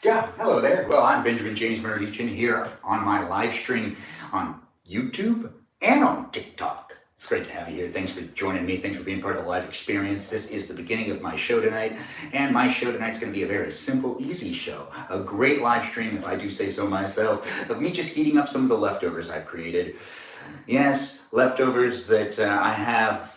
Yeah, hello there. Well, I'm Benjamin James Magrdichian here on my live stream on YouTube and on TikTok. It's great to have you here. Thanks for joining me. Thanks for being part of the live experience. This is the beginning of my show tonight, and my show tonight's going to be a very simple, easy show. A great live stream, if I do say so myself, of me just heating up some of the leftovers I've created. Yes, leftovers that I have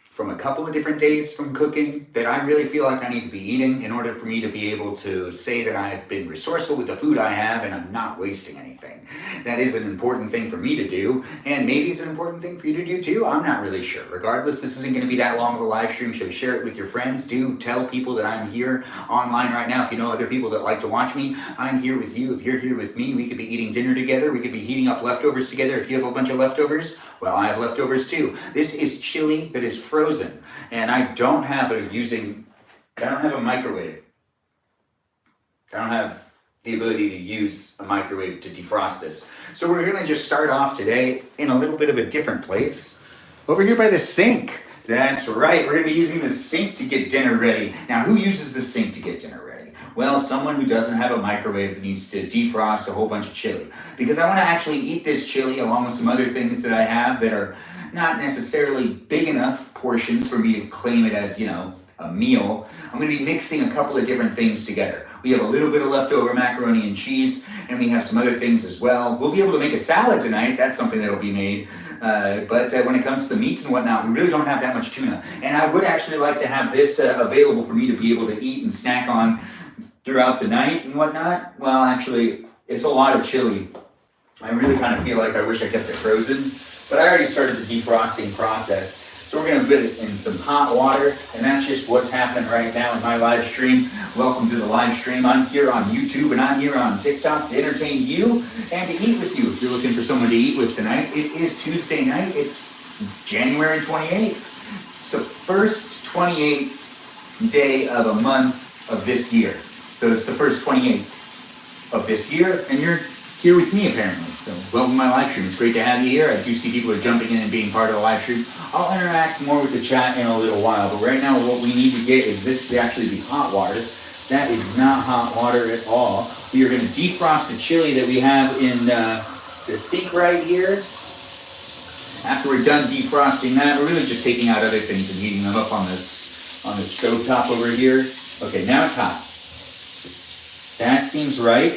from a couple of different days from cooking that I really feel like I need to be eating in order for me to be able to say that I've been resourceful with the food I have and I'm not wasting anything. That is an important thing for me to do, and maybe it's an important thing for you to do too. I'm not really sure. Regardless, this isn't going to be that long of a live stream, so share it with your friends. Do tell people that I'm here online right now. If you know other people that like to watch me, I'm here with you. If you're here with me, we could be eating dinner together. We could be heating up leftovers together. If you have a bunch of leftovers, well, I have leftovers too. This is chili that is frozen, and I don't have a microwave. I don't have the ability to use a microwave to defrost this. So we're gonna just start off today in a little bit of a different place. Over here by the sink. That's right, we're gonna be using the sink to get dinner ready. Now, who uses the sink to get dinner ready? Well, someone who doesn't have a microwave that needs to defrost a whole bunch of chili. Because I wanna actually eat this chili along with some other things that I have that are not necessarily big enough portions for me to claim it as, a meal. I'm going to be mixing a couple of different things together. We have a little bit of leftover macaroni and cheese, and we have some other things as well. We'll be able to make a salad tonight. That's something that'll be made. But when it comes to the meats and whatnot, we really don't have that much tuna. And I would actually like to have this available for me to be able to eat and snack on throughout the night and whatnot. Well, actually, it's a lot of chili. I really kind of feel like I wish I kept it frozen, but I already started the defrosting process. So we're going to put it in some hot water, and that's just what's happening right now in my live stream. Welcome to the live stream. I'm here on YouTube, and I'm here on TikTok to entertain you and to eat with you. If you're looking for someone to eat with tonight, it is Tuesday night. It's January 28th. It's the first 28th day of a month of this year. So it's the first 28th of this year, and you're here with me apparently. So welcome to my live stream. It's great to have you here. I do see people are jumping in and being part of the live stream. I'll interact more with the chat in a little while, but right now what we need to get is this to actually be hot water. That is not hot water at all. We are going to defrost the chili that we have in the sink right here. After we're done defrosting that, we're really just taking out other things and heating them up on this stove top over here. Okay, now it's hot. That seems right.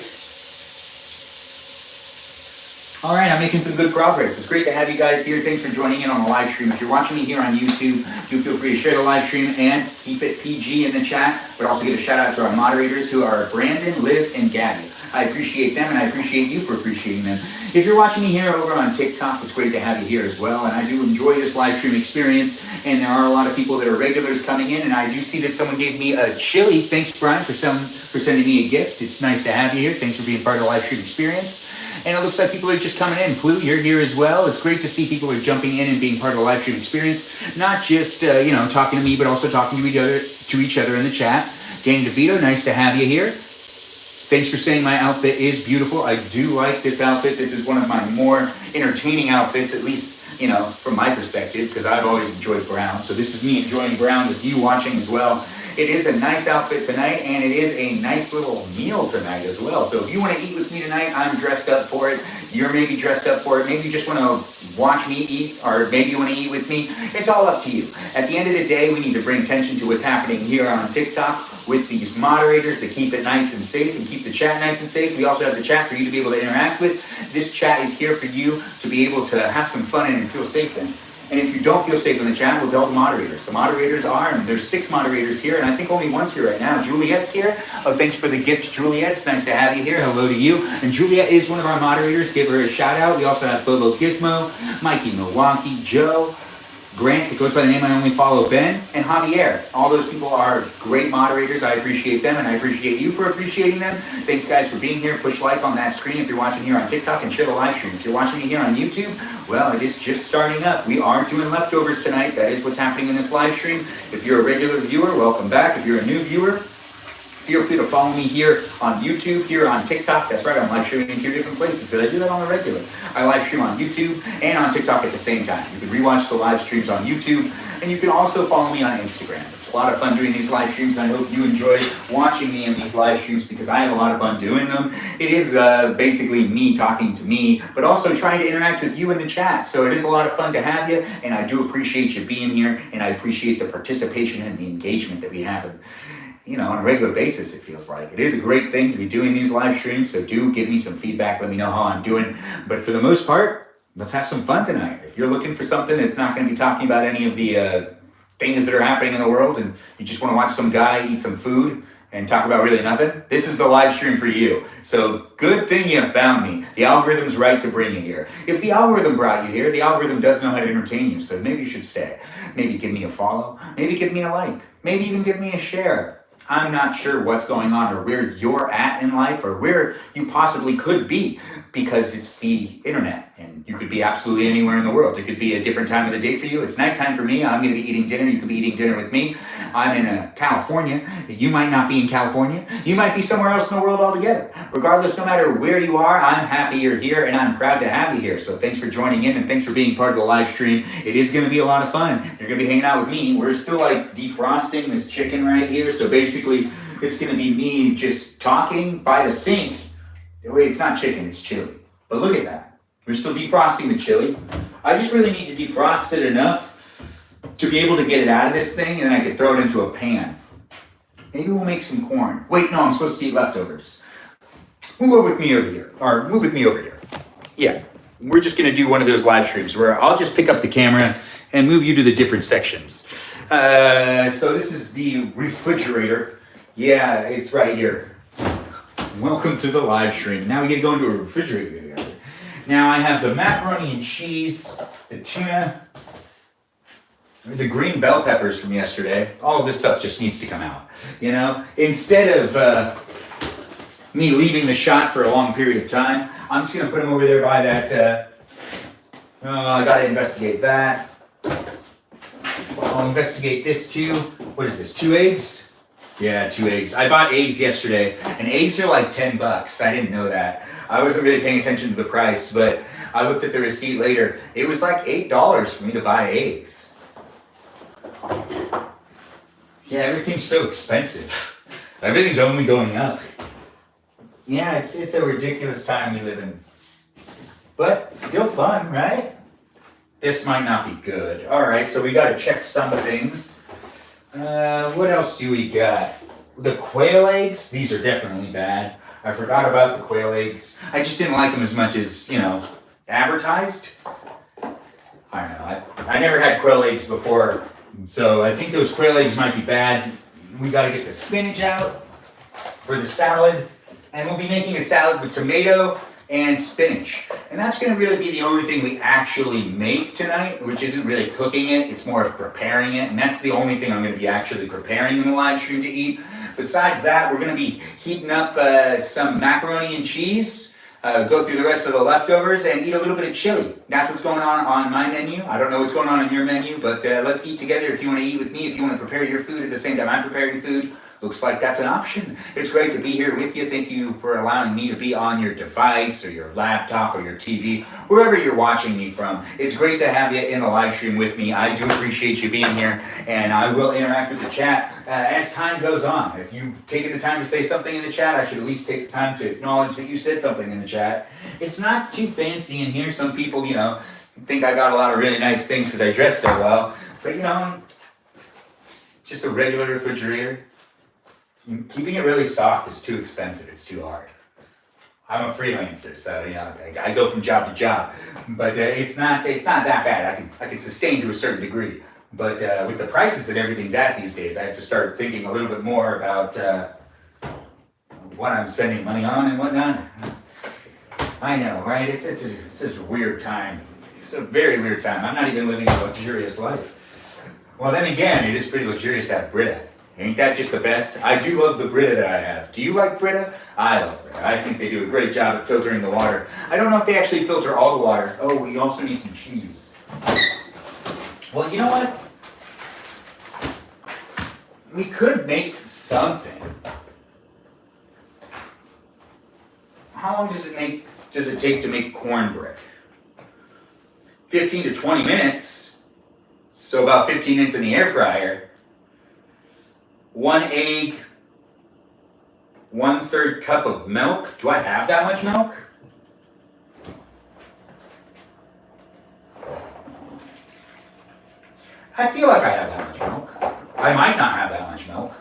All right, I'm making some good progress. It's great to have you guys here. Thanks for joining in on the live stream. If you're watching me here on YouTube, do feel free to share the live stream and keep it PG in the chat, but also give a shout out to our moderators who are Brandon, Liz, and Gabby. I appreciate them, and I appreciate you for appreciating them. If you're watching me here over on TikTok, it's great to have you here as well, and I do enjoy this live stream experience, and there are a lot of people that are regulars coming in, and I do see that someone gave me a chili. Thanks, Brian, for sending me a gift. It's nice to have you here. Thanks for being part of the live stream experience. And it looks like people are just coming in. Plu, you're here as well. It's great to see people are jumping in and being part of the live stream experience. Not just, talking to me, but also talking to each other in the chat. Danny DeVito, nice to have you here. Thanks for saying my outfit is beautiful. I do like this outfit. This is one of my more entertaining outfits, at least, from my perspective, because I've always enjoyed brown. So this is me enjoying brown with you watching as well. It is a nice outfit tonight, and it is a nice little meal tonight as well. So if you want to eat with me tonight, I'm dressed up for it. You're maybe dressed up for it. Maybe you just want to watch me eat, or maybe you want to eat with me. It's all up to you. At the end of the day, we need to bring attention to what's happening here on TikTok with these moderators to keep it nice and safe and keep the chat nice and safe. We also have the chat for you to be able to interact with. This chat is here for you to be able to have some fun and feel safe in. And if you don't feel safe in the chat, we'll tell the moderators. The moderators are, and there's 6 moderators here, and I think only one's here right now. Juliet's here. Oh, thanks for the gift, Juliet. It's nice to have you here. Hello to you. And Juliet is one of our moderators. Give her a shout out. We also have Bobo Gizmo, Mikey Milwaukee, Joe, Grant, that goes by the name I only follow, Ben, and Javier. All those people are great moderators. I appreciate them, and I appreciate you for appreciating them. Thanks, guys, for being here. Push like on that screen if you're watching here on TikTok, and share the live stream. If you're watching me here on YouTube, well, it is just starting up. We are doing leftovers tonight. That is what's happening in this live stream. If you're a regular viewer, welcome back. If you're a new viewer, Feel free to follow me here on YouTube, here on TikTok. That's right, I'm live streaming in 2 different places because I do that on the regular. I live stream on YouTube and on TikTok at the same time. You can rewatch the live streams on YouTube, and you can also follow me on Instagram. It's a lot of fun doing these live streams, and I hope you enjoy watching me in these live streams because I have a lot of fun doing them. It is basically me talking to me, but also trying to interact with you in the chat. So it is a lot of fun to have you, and I do appreciate you being here, and I appreciate the participation and the engagement that we have, on a regular basis. It feels like it is a great thing to be doing these live streams. So do give me some feedback. Let me know how I'm doing. But for the most part, let's have some fun tonight. If you're looking for something that's not going to be talking about any of the things that are happening in the world, and you just want to watch some guy eat some food and talk about really nothing, this is the live stream for you. So good thing you found me. The algorithm's right to bring you here. If the algorithm brought you here, the algorithm does know how to entertain you, so maybe you should stay. Maybe give me a follow, maybe give me a like, maybe even give me a share. I'm not sure what's going on or where you're at in life or where you possibly could be, because it's the internet and you could be absolutely anywhere in the world. It could be a different time of the day for you. It's nighttime for me. I'm going to be eating dinner. You could be eating dinner with me. I'm in California. You might not be in California. You might be somewhere else in the world altogether. Regardless, no matter where you are, I'm happy you're here and I'm proud to have you here. So thanks for joining in and thanks for being part of the live stream. It is going to be a lot of fun. You're going to be hanging out with me. We're still defrosting this chicken right here. So basically, it's going to be me just talking by the sink. Wait, it's not chicken, it's chili. But look at that. We're still defrosting the chili. I just really need to defrost it enough to be able to get it out of this thing, and then I can throw it into a pan. Maybe we'll make some corn. Wait, no, I'm supposed to eat leftovers. Move with me over here. Or move with me over here. Yeah, we're just going to do one of those live streams where I'll just pick up the camera and move you to the different sections. So this is the refrigerator. Yeah, it's right here. Welcome to the live stream. Now we get to go into a refrigerator together. Now I have the macaroni and cheese, the tuna, the green bell peppers from yesterday. All of this stuff just needs to come out. Instead of me leaving the shot for a long period of time, I'm just gonna put them over there by that. I gotta investigate that. I'll investigate this too. What is this? 2 eggs? Yeah, 2 eggs. I bought eggs yesterday, and eggs are like $10. I didn't know that. I wasn't really paying attention to the price, but I looked at the receipt later. It was like $8 for me to buy eggs. Yeah, everything's so expensive. Everything's only going up. Yeah, it's a ridiculous time we live in. But still fun, right? This might not be good. All right, so we got to check some things. What else do we got? The quail eggs, these are definitely bad. I forgot about the quail eggs. I just didn't like them as much as, advertised. I don't know, I never had quail eggs before, so I think those quail eggs might be bad. We gotta get the spinach out for the salad, and we'll be making a salad with tomato and spinach. And that's gonna really be the only thing we actually make tonight, which isn't really cooking it, it's more of preparing it, and that's the only thing I'm gonna be actually preparing in the live stream to eat. Besides that, we're gonna be heating up some macaroni and cheese, go through the rest of the leftovers, and eat a little bit of chili. That's what's going on my menu. I don't know what's going on your menu, but let's eat together if you wanna eat with me, if you wanna prepare your food at the same time I'm preparing food. Looks like that's an option. It's great to be here with you. Thank you for allowing me to be on your device or your laptop or your TV, wherever you're watching me from. It's great to have you in the live stream with me. I do appreciate you being here, and I will interact with the chat as time goes on. If you've taken the time to say something in the chat, I should at least take the time to acknowledge that you said something in the chat. It's not too fancy in here. Some people, think I got a lot of really nice things because I dress so well, but it's just a regular refrigerator. Keeping it really soft is too expensive. It's too hard. I'm a freelancer, so I go from job to job, but it's not that bad. I can sustain to a certain degree, but with the prices that everything's at these days, I have to start thinking a little bit more about what I'm spending money on and whatnot. I know, right? It's a weird time. It's a very weird time. I'm not even living a luxurious life. Well, then again, it is pretty luxurious to have Brita. Ain't that just the best? I do love the Brita that I have. Do you like Brita? I love Brita. I think they do a great job at filtering the water. I don't know if they actually filter all the water. Oh, we also need some cheese. Well, you know what? We could make something. how long does it take to make cornbread? 15 to 20 minutes. So about 15 minutes in the air fryer. 1 egg, 1/3 cup of milk. Do I have that much milk? I feel like I have that much milk. I might not have that much milk.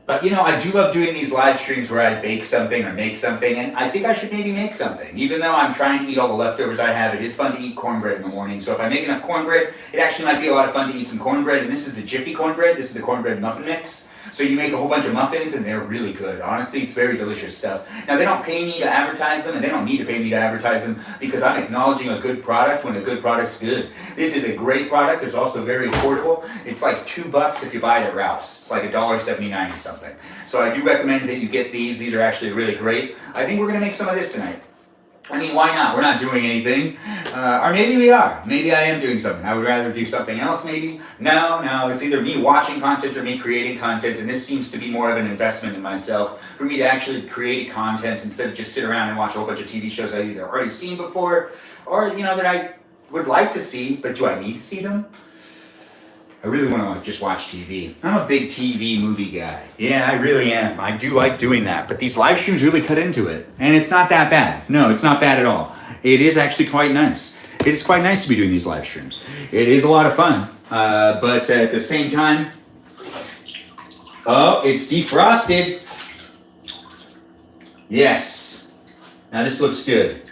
But you know, I do love doing these live streams where I bake something or make something, and I think I should maybe make something. Even though I'm trying to eat all the leftovers I have, it is fun to eat cornbread in the morning. So if I make enough cornbread, it actually might be a lot of fun to eat some cornbread. And this is the Jiffy cornbread. This is the cornbread muffin mix. So you make a whole bunch of muffins, and they're really good. Honestly, it's very delicious stuff. Now, they don't pay me to advertise them, and they don't need to pay me to advertise them because I'm acknowledging a good product when a good product's good. This is a great product. It's also very affordable. It's like $2 if you buy it at Ralph's. It's like $1.79 or something. So I do recommend that you get these. These are actually really great. I think we're going to make some of this tonight. I mean, why not? We're not doing anything. Or maybe we are. Maybe I am doing something. I would rather do something else, maybe. No. It's either me watching content or me creating content, and this seems to be more of an investment in myself for me to actually create content instead of just sit around and watch a whole bunch of TV shows I've either already seen before or, you know, that I would like to see, but do I need to see them? I really want to just watch TV. I'm a big TV movie guy. Yeah, I really am. I do like doing that. But these live streams really cut into it. And it's not that bad. No, it's not bad at all. It is actually quite nice. It is quite nice to be doing these live streams. It is a lot of fun. But at the same time... Oh, it's defrosted. Yes. Now this looks good.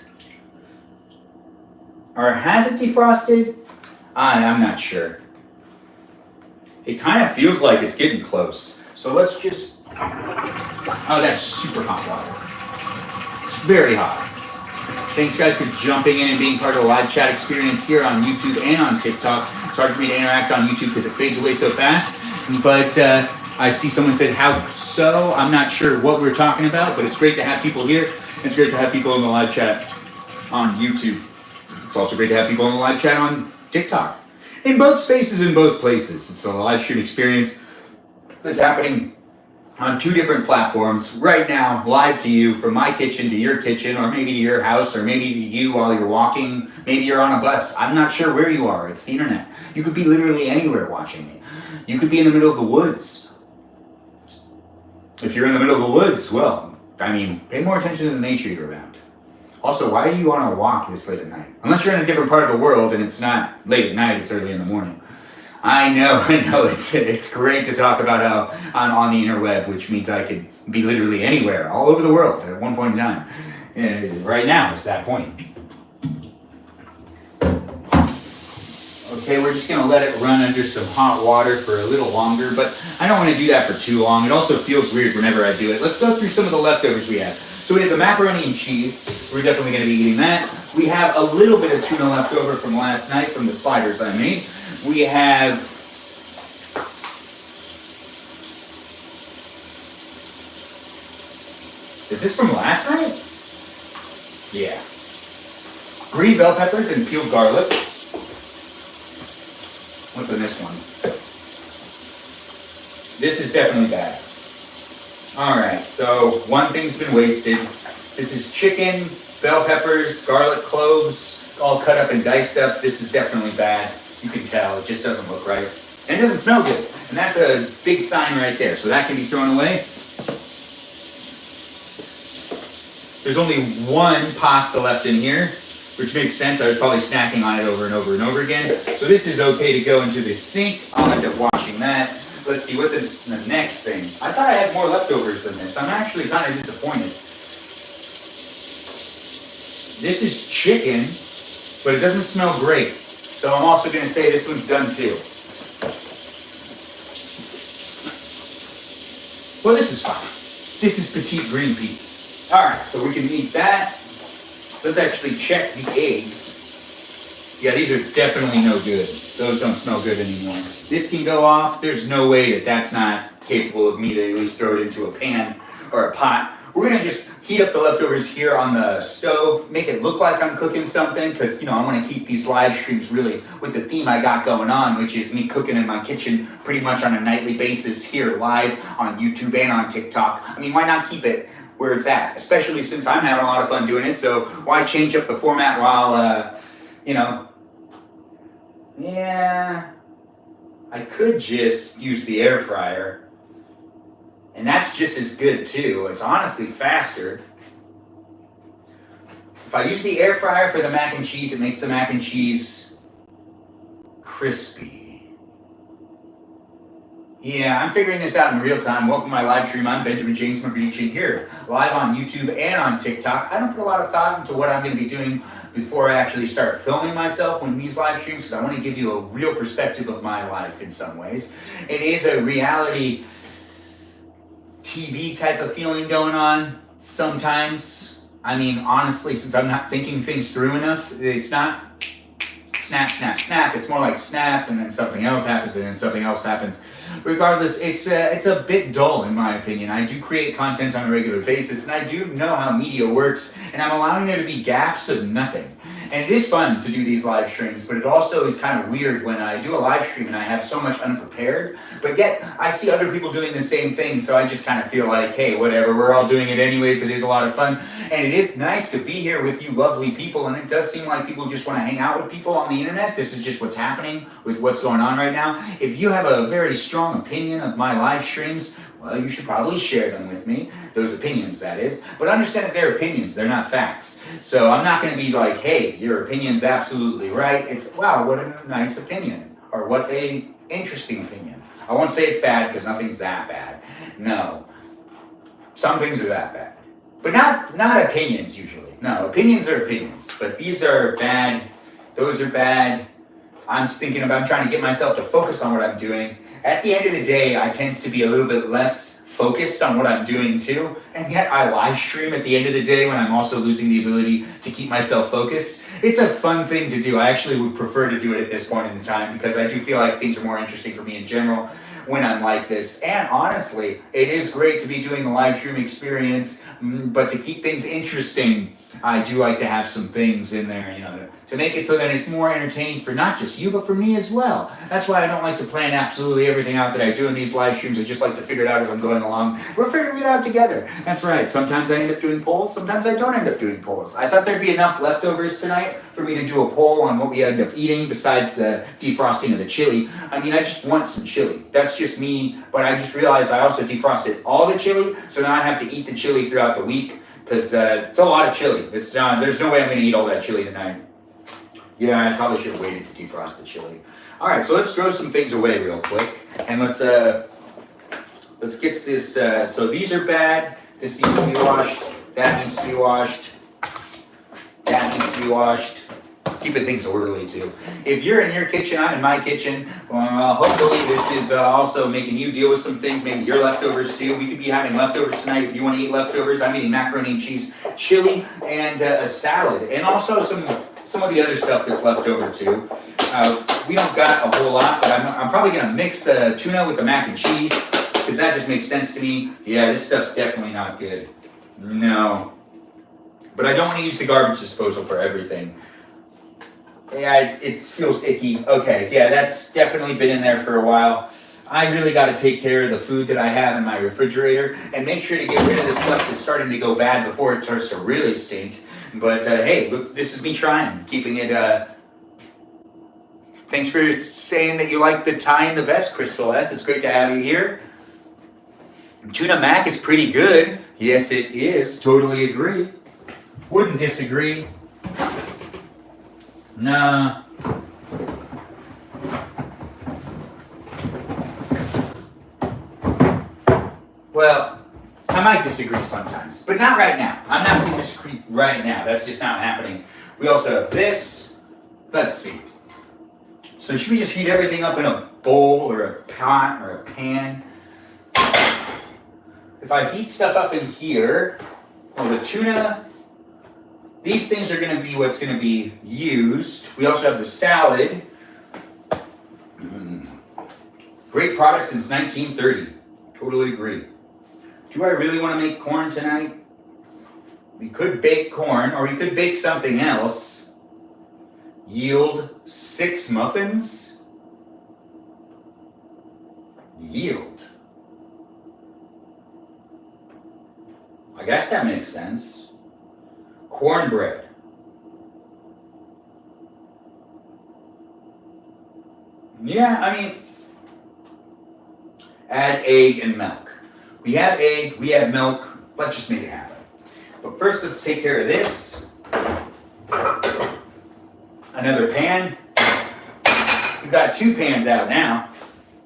Or has it defrosted? I'm not sure. It kind of feels like it's getting close. So let's just... Oh, that's super hot water. It's very hot. Thanks, guys, for jumping in and being part of the live chat experience here on YouTube and on TikTok. It's hard for me to interact on YouTube because it fades away so fast. But I see someone said, how so? I'm not sure what we're talking about, but it's great to have people here. It's great to have people in the live chat on YouTube. It's also great to have people in the live chat on TikTok. In both spaces, in both places. It's a live stream experience that's happening on 2 different platforms right now, live to you, from my kitchen to your kitchen, or maybe to your house, or maybe to you while you're walking. Maybe you're on a bus. I'm not sure where you are. It's the internet. You could be literally anywhere watching me. You could be in the middle of the woods. If you're in the middle of the woods, well, I mean, pay more attention to the nature you're around. Also, why do you want to walk this late at night? Unless you're in a different part of the world and it's not late at night, it's early in the morning. I know, it's great to talk about how I'm on the interweb, which means I could be literally anywhere, all over the world at one point in time. Right now is that point. Okay, we're just going to let it run under some hot water for a little longer, but I don't want to do that for too long. It also feels weird whenever I do it. Let's go through some of the leftovers we have. So we have the macaroni and cheese. We're definitely going to be eating that. We have a little bit of tuna left over from last night from the sliders I made. We have... Is this from last night? Yeah. Green bell peppers and peeled garlic. What's in this one? This is definitely bad. Alright, so one thing's been wasted. This is chicken, bell peppers, garlic cloves, all cut up and diced up. This is definitely bad. You can tell, it just doesn't look right. And it doesn't smell good. And that's a big sign right there. So that can be thrown away. There's only one pasta left in here, which makes sense. I was probably snacking on it over and over and over again. So this is okay to go into the sink. I'll end up washing that. Let's see, what is the next thing? I thought I had more leftovers than this. I'm actually kind of disappointed. This is chicken, but it doesn't smell great. So I'm also going to say this one's done too. Well, this is fine. This is petite green peas. All right, so we can eat that. Let's actually check the eggs. Yeah, these are definitely no good. Those don't smell good anymore. This can go off. There's no way that that's not capable of me to at least throw it into a pan or a pot. We're gonna just heat up the leftovers here on the stove, make it look like I'm cooking something, because I want to keep these live streams really with the theme I got going on, which is me cooking in my kitchen pretty much on a nightly basis here live on YouTube and on TikTok. I mean, why not keep it where it's at, especially since I'm having a lot of fun doing it, so why change up the format while, yeah, I could just use the air fryer. And that's just as good too. It's honestly faster. If I use the air fryer for the mac and cheese, it makes the mac and cheese crispy. Yeah, I'm figuring this out in real time. Welcome to my live stream. I'm Benjamin Magrdichian here, live on YouTube and on TikTok. I don't put a lot of thought into what I'm going to be doing before I actually start filming myself when these live streams, because I want to give you a real perspective of my life in some ways. It is a reality TV type of feeling going on sometimes. I mean, honestly, since I'm not thinking things through enough, it's not snap, snap, snap. It's more like snap, and then something else happens, and then something else happens. Regardless, it's a bit dull in my opinion. I do create content on a regular basis, and I do know how media works, and I'm allowing there to be gaps of nothing. And it is fun to do these live streams, but it also is kind of weird when I do a live stream and I have so much unprepared, but yet I see other people doing the same thing, so I just kind of feel like, hey, whatever, we're all doing it anyways, it is a lot of fun, and it is nice to be here with you lovely people, and it does seem like people just want to hang out with people on the internet. This is just what's happening with what's going on right now. If you have a very strong opinion of my live streams, well, you should probably share them with me, those opinions, that is. But understand that they're opinions, they're not facts. So I'm not going to be like, hey, your opinion's absolutely right. It's, wow, what a nice opinion. Or what a interesting opinion. I won't say it's bad, because nothing's that bad. No. Some things are that bad. But not opinions, usually. No, opinions are opinions. But these are bad. Those are bad. I'm trying to get myself to focus on what I'm doing. At the end of the day, I tend to be a little bit less focused on what I'm doing too, and yet I live stream at the end of the day when I'm also losing the ability to keep myself focused. It's a fun thing to do. I actually would prefer to do it at this point in time, because I do feel like things are more interesting for me in general when I'm like this. And honestly, it is great to be doing the live stream experience, but to keep things interesting, I do like to have some things in there, to make it so that it's more entertaining for not just you, but for me as well. That's why I don't like to plan absolutely everything out that I do in these live streams. I just like to figure it out as I'm going along. We're figuring it out together. That's right. Sometimes I end up doing polls. Sometimes I don't end up doing polls. I thought there'd be enough leftovers tonight for me to do a poll on what we end up eating besides the defrosting of the chili. I mean, I just want some chili. That's just me. But I just realized I also defrosted all the chili, so now I have to eat the chili throughout the week, because it's a lot of chili. There's no way I'm going to eat all that chili tonight. Yeah, I probably should have waited to defrost the chili. All right, so let's throw some things away real quick, and let's get this. So these are bad. This needs to be washed. That needs to be washed. That needs to be washed. Keeping things orderly too. If you're in your kitchen, I'm in my kitchen. Hopefully this is also making you deal with some things, maybe your leftovers too. We could be having leftovers tonight if you want to eat leftovers. I'm eating macaroni and cheese, chili, and a salad, and also some of the other stuff that's left over too. We don't got a whole lot, but I'm probably going to mix the tuna with the mac and cheese, because that just makes sense to me. Yeah, this stuff's definitely not good. No. But I don't want to use the garbage disposal for everything. Yeah, it feels icky. Okay, yeah, that's definitely been in there for a while. I really got to take care of the food that I have in my refrigerator and make sure to get rid of the stuff that's starting to go bad before it starts to really stink. But hey, look, this is me trying, keeping it. Thanks for saying that you like the tie and the vest, Crystal S. It's great to have you here. Tuna mac is pretty good. Yes, it is. Totally agree. Wouldn't disagree. Nah. Well, I might disagree sometimes, but not right now. I'm not going to disagree right now. That's just not happening. We also have this. Let's see. So should we just heat everything up in a bowl or a pot or a pan? If I heat stuff up in here, well, the tuna, these things are going to be what's going to be used. We also have the salad. Great product since 1930. Totally agree. Do I really want to make corn tonight? We could bake corn, or we could bake something else. Yield 6 muffins? Yield. I guess that makes sense. Cornbread. Yeah, I mean, add egg and milk. We have egg, we have milk, let's just make it happen. But first, let's take care of this. Another pan. We've got 2 pans out now.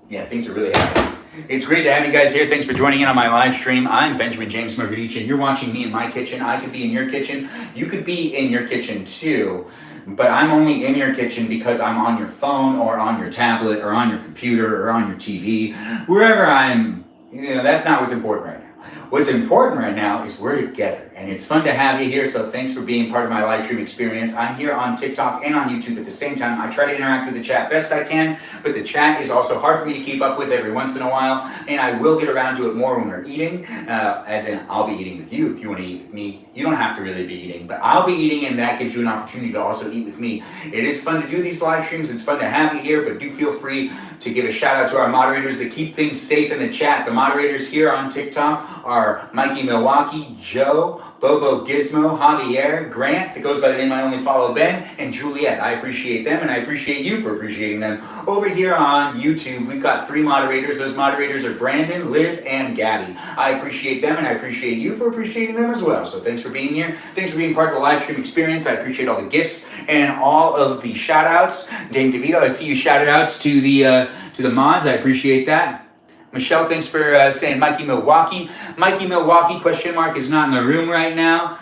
Yeah, things are really happening. It's great to have you guys here. Thanks for joining in on my live stream. I'm Benjamin James Magrdichian. You're watching me in my kitchen. I could be in your kitchen. You could be in your kitchen too. But I'm only in your kitchen because I'm on your phone or on your tablet or on your computer or on your TV. Wherever I'm, that's not what's important right now. What's important right now is we're together, and it's fun to have you here, so thanks for being part of my live stream experience. I'm here on TikTok and on YouTube at the same time. I try to interact with the chat best I can, but the chat is also hard for me to keep up with every once in a while, and I will get around to it more when we're eating, as in I'll be eating with you if you want to eat with me. You don't have to really be eating, but I'll be eating, and that gives you an opportunity to also eat with me. It is fun to do these live streams. It's fun to have you here, but do feel free to give a shout out to our moderators that keep things safe in the chat. The moderators here on TikTok are Mikey Milwaukee, Joe, Bobo Gizmo, Javier, Grant, that goes by the name I only follow, Ben, and Juliet. I appreciate them, and I appreciate you for appreciating them. Over here on YouTube, we've got 3 moderators. Those moderators are Brandon, Liz, and Gabby. I appreciate them, and I appreciate you for appreciating them as well. So thanks for being here. Thanks for being part of the live stream experience. I appreciate all the gifts and all of the shout outs. Dane DeVito, I see you shouted out to the mods. I appreciate that. Michelle, thanks for saying Mikey Milwaukee. Mikey Milwaukee, question mark, is not in the room right now.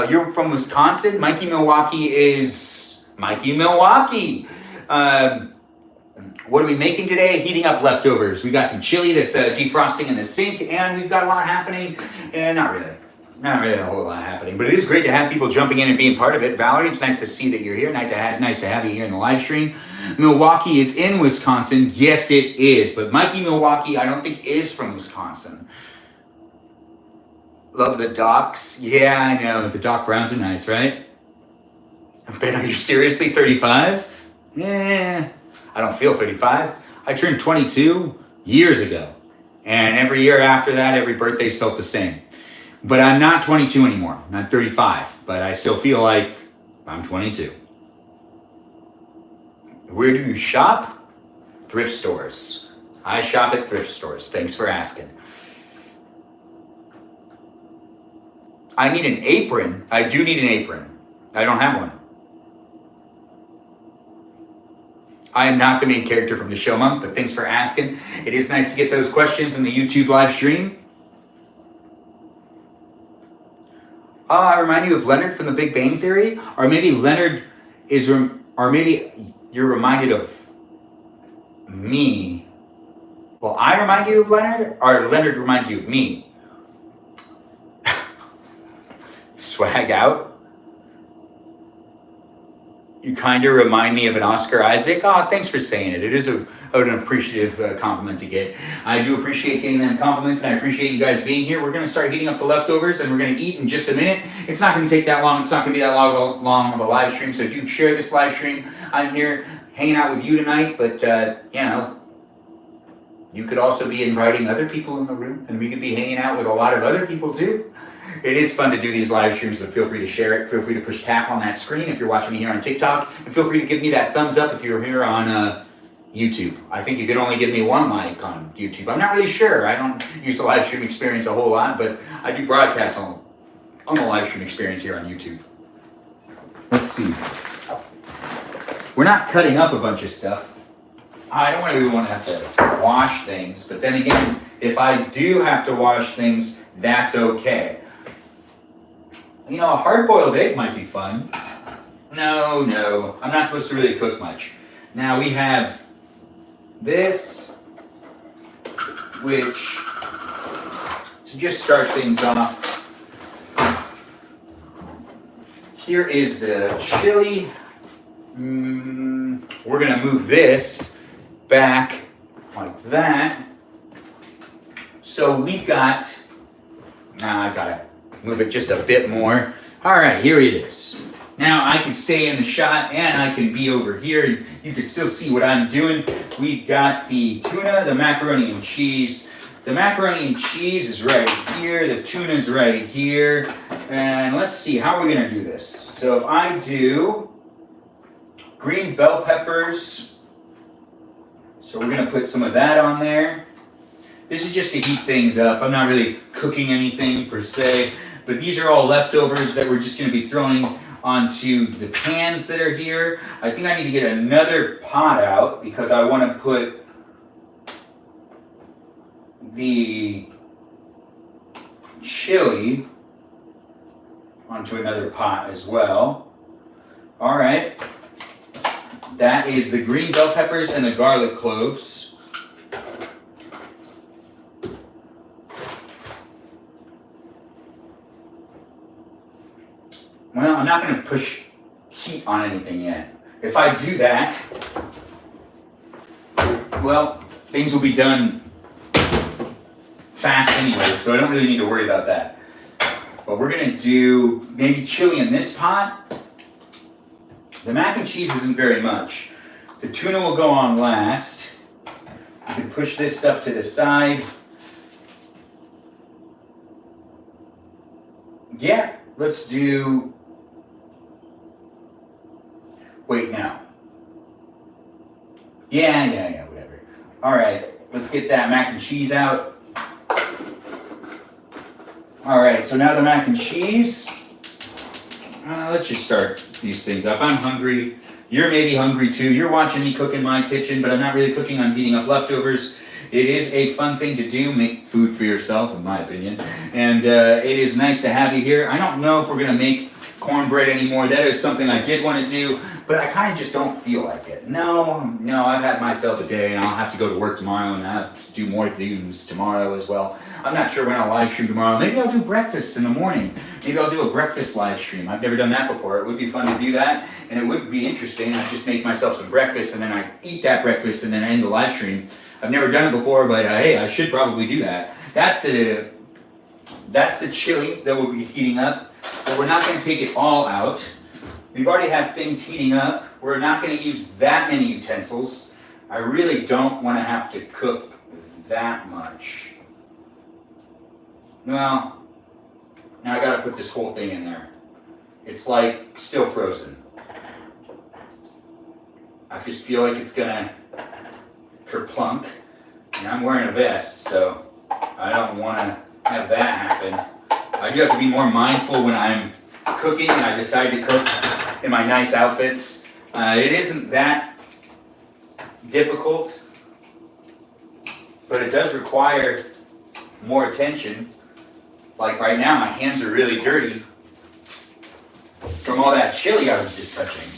You're from Wisconsin. Mikey Milwaukee is Mikey Milwaukee. What are we making today? Heating up leftovers. We got some chili that's defrosting in the sink, and we've got a lot happening. And not really a whole lot happening, but it is great to have people jumping in and being part of it. Valerie, it's nice to see that you're here. Nice to have you here in the live stream. Milwaukee is in Wisconsin. Yes, it is. But Mikey Milwaukee, I don't think is from Wisconsin. Love the Docs. Yeah, I know. The Doc Browns are nice, right? Ben, are you seriously 35? Yeah, I don't feel 35. I turned 22 years ago. And every year after that, every birthday's felt the same. But I'm not 22 anymore. I'm 35, but I still feel like I'm 22. Where do you shop? Thrift stores. I shop at thrift stores. Thanks for asking. I need an apron. I do need an apron. I don't have one. I am not the main character from the show, Monk, but thanks for asking. It is nice to get those questions in the YouTube live stream. I remind you of Leonard from The Big Bang Theory, or maybe Leonard is, or maybe you're reminded of me. Well, I remind you of Leonard, or Leonard reminds you of me. Swag out. You kind of remind me of an Oscar Isaac. Oh, thanks for saying it. It is an appreciative compliment to get. I do appreciate getting them compliments, and I appreciate you guys being here. We're going to start heating up the leftovers, and we're going to eat in just a minute. It's not going to take that long. It's not going to be that long of a live stream, so do share this live stream. I'm here hanging out with you tonight, but, you could also be inviting other people in the room, and we could be hanging out with a lot of other people too. It is fun to do these live streams, but feel free to share it. Feel free to push tap on that screen if you're watching me here on TikTok. And feel free to give me that thumbs up if you're here on YouTube. I think you can only give me one like on YouTube. I'm not really sure. I don't use the live stream experience a whole lot, but I do broadcast on the live stream experience here on YouTube. Let's see. We're not cutting up a bunch of stuff. I don't really want to have to wash things, but then again, if I do have to wash things, that's okay. A hard-boiled egg might be fun. No, I'm not supposed to really cook much. Now we have this, which, to just start things off, here is the chili. We're gonna move this back like that. So we've got Nah, I gotta move it just a bit more. All right, here it is. Now I can stay in the shot and I can be over here. You can still see what I'm doing. We've got the tuna, the macaroni and cheese. The macaroni and cheese is right here. The tuna is right here. And let's see, how are we gonna do this? So if I do green bell peppers, so we're gonna put some of that on there. This is just to heat things up. I'm not really cooking anything per se, but these are all leftovers that we're just gonna be throwing onto the pans that are here. I think I need to get another pot out because I want to put the chili onto another pot as well. All right, that is the green bell peppers and the garlic cloves. Well, I'm not going to push heat on anything yet. If I do that, well, things will be done fast anyway, so I don't really need to worry about that. But we're going to do maybe chili in this pot. The mac and cheese isn't very much. The tuna will go on last. You can push this stuff to the side. Yeah, let's do... Wait, now. Yeah, whatever. All right, let's get that mac and cheese out. All right, so now the mac and cheese. Let's just start these things up. I'm hungry. You're maybe hungry too. You're watching me cook in my kitchen, but I'm not really cooking. I'm heating up leftovers. It is a fun thing to do, make food for yourself, in my opinion. And it is nice to have you here. I don't know if we're going to make cornbread anymore. That is something I did want to do, but I kind of just don't feel like it. No, I've had myself a day, and I'll have to go to work tomorrow, and I have to do more things tomorrow as well. I'm not sure when I'll live stream tomorrow. Maybe I'll do breakfast in the morning. Maybe I'll do a breakfast live stream. I've never done that before. It would be fun to do that, and it would be interesting. I just make myself some breakfast, and then I eat that breakfast, and then I end the live stream. I've never done it before, but hey, I should probably do that. That's the chili that we'll be heating up. But we're not going to take it all out. We've already had things heating up. We're not going to use that many utensils. I really don't want to have to cook that much. Well, now I got to put this whole thing in there. It's like still frozen. I just feel like it's going to kerplunk. And I'm wearing a vest, so I don't want to have that happen. I do have to be more mindful when I'm cooking and I decide to cook in my nice outfits. It isn't that difficult, but it does require more attention. Like right now, my hands are really dirty from all that chili I was just touching.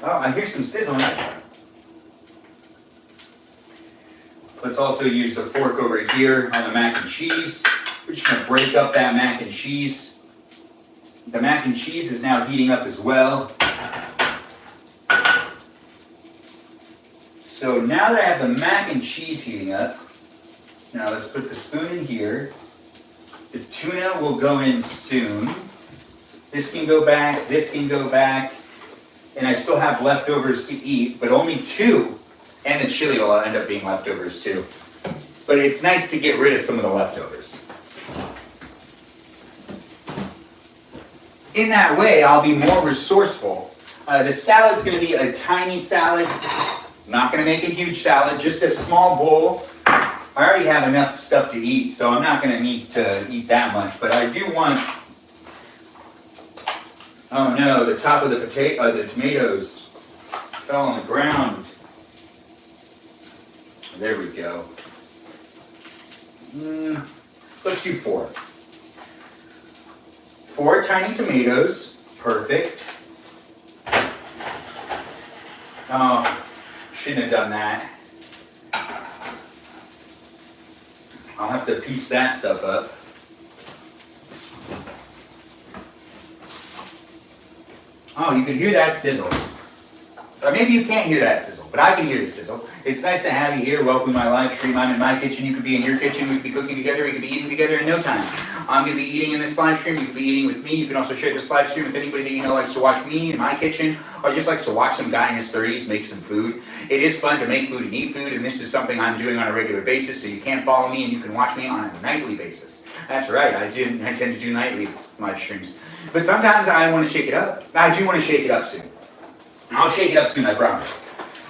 Oh, I hear some sizzling. Let's also use the fork over here on the mac and cheese. We're just going to break up that mac and cheese. The mac and cheese is now heating up as well. So now that I have the mac and cheese heating up, now let's put the spoon in here. The tuna will go in soon. This can go back, this can go back. And I still have leftovers to eat, but only 2. And the chili will end up being leftovers too. But it's nice to get rid of some of the leftovers. In that way, I'll be more resourceful. The salad's going to be a tiny salad. I'm not going to make a huge salad, just a small bowl. I already have enough stuff to eat, so I'm not going to need to eat that much. But I do want... Oh no, the top of the tomatoes fell on the ground. There we go. Let's do 4. 4 tiny tomatoes. Perfect. Oh, shouldn't have done that. I'll have to piece that stuff up. Oh, you can hear that sizzle. Or maybe you can't hear that sizzle, but I can hear the sizzle. It's nice to have you here. Welcome to my live stream. I'm in my kitchen. You could be in your kitchen. We could be cooking together. We could be eating together in no time. I'm going to be eating in this live stream. You could be eating with me. You can also share this live stream with anybody that you know likes to watch me in my kitchen, or just likes to watch some guy in his 30s make some food. It is fun to make food and eat food, and this is something I'm doing on a regular basis, so you can follow me and you can watch me on a nightly basis. That's right. I tend to do nightly live streams. But sometimes I want to shake it up. I do want to shake it up soon. I'll shake it up soon, I promise.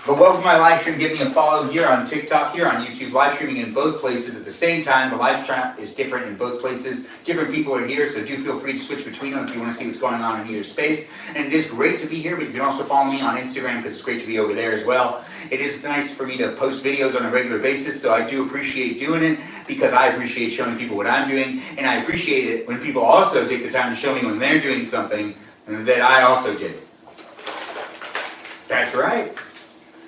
But welcome to my live stream. Give me a follow here on TikTok, here on YouTube, live streaming in both places at the same time. The live chat is different in both places. Different people are here, so do feel free to switch between them if you want to see what's going on in either space. And it is great to be here, but you can also follow me on Instagram because it's great to be over there as well. It is nice for me to post videos on a regular basis, so I do appreciate doing it because I appreciate showing people what I'm doing, and I appreciate it when people also take the time to show me when they're doing something that I also did. That's right.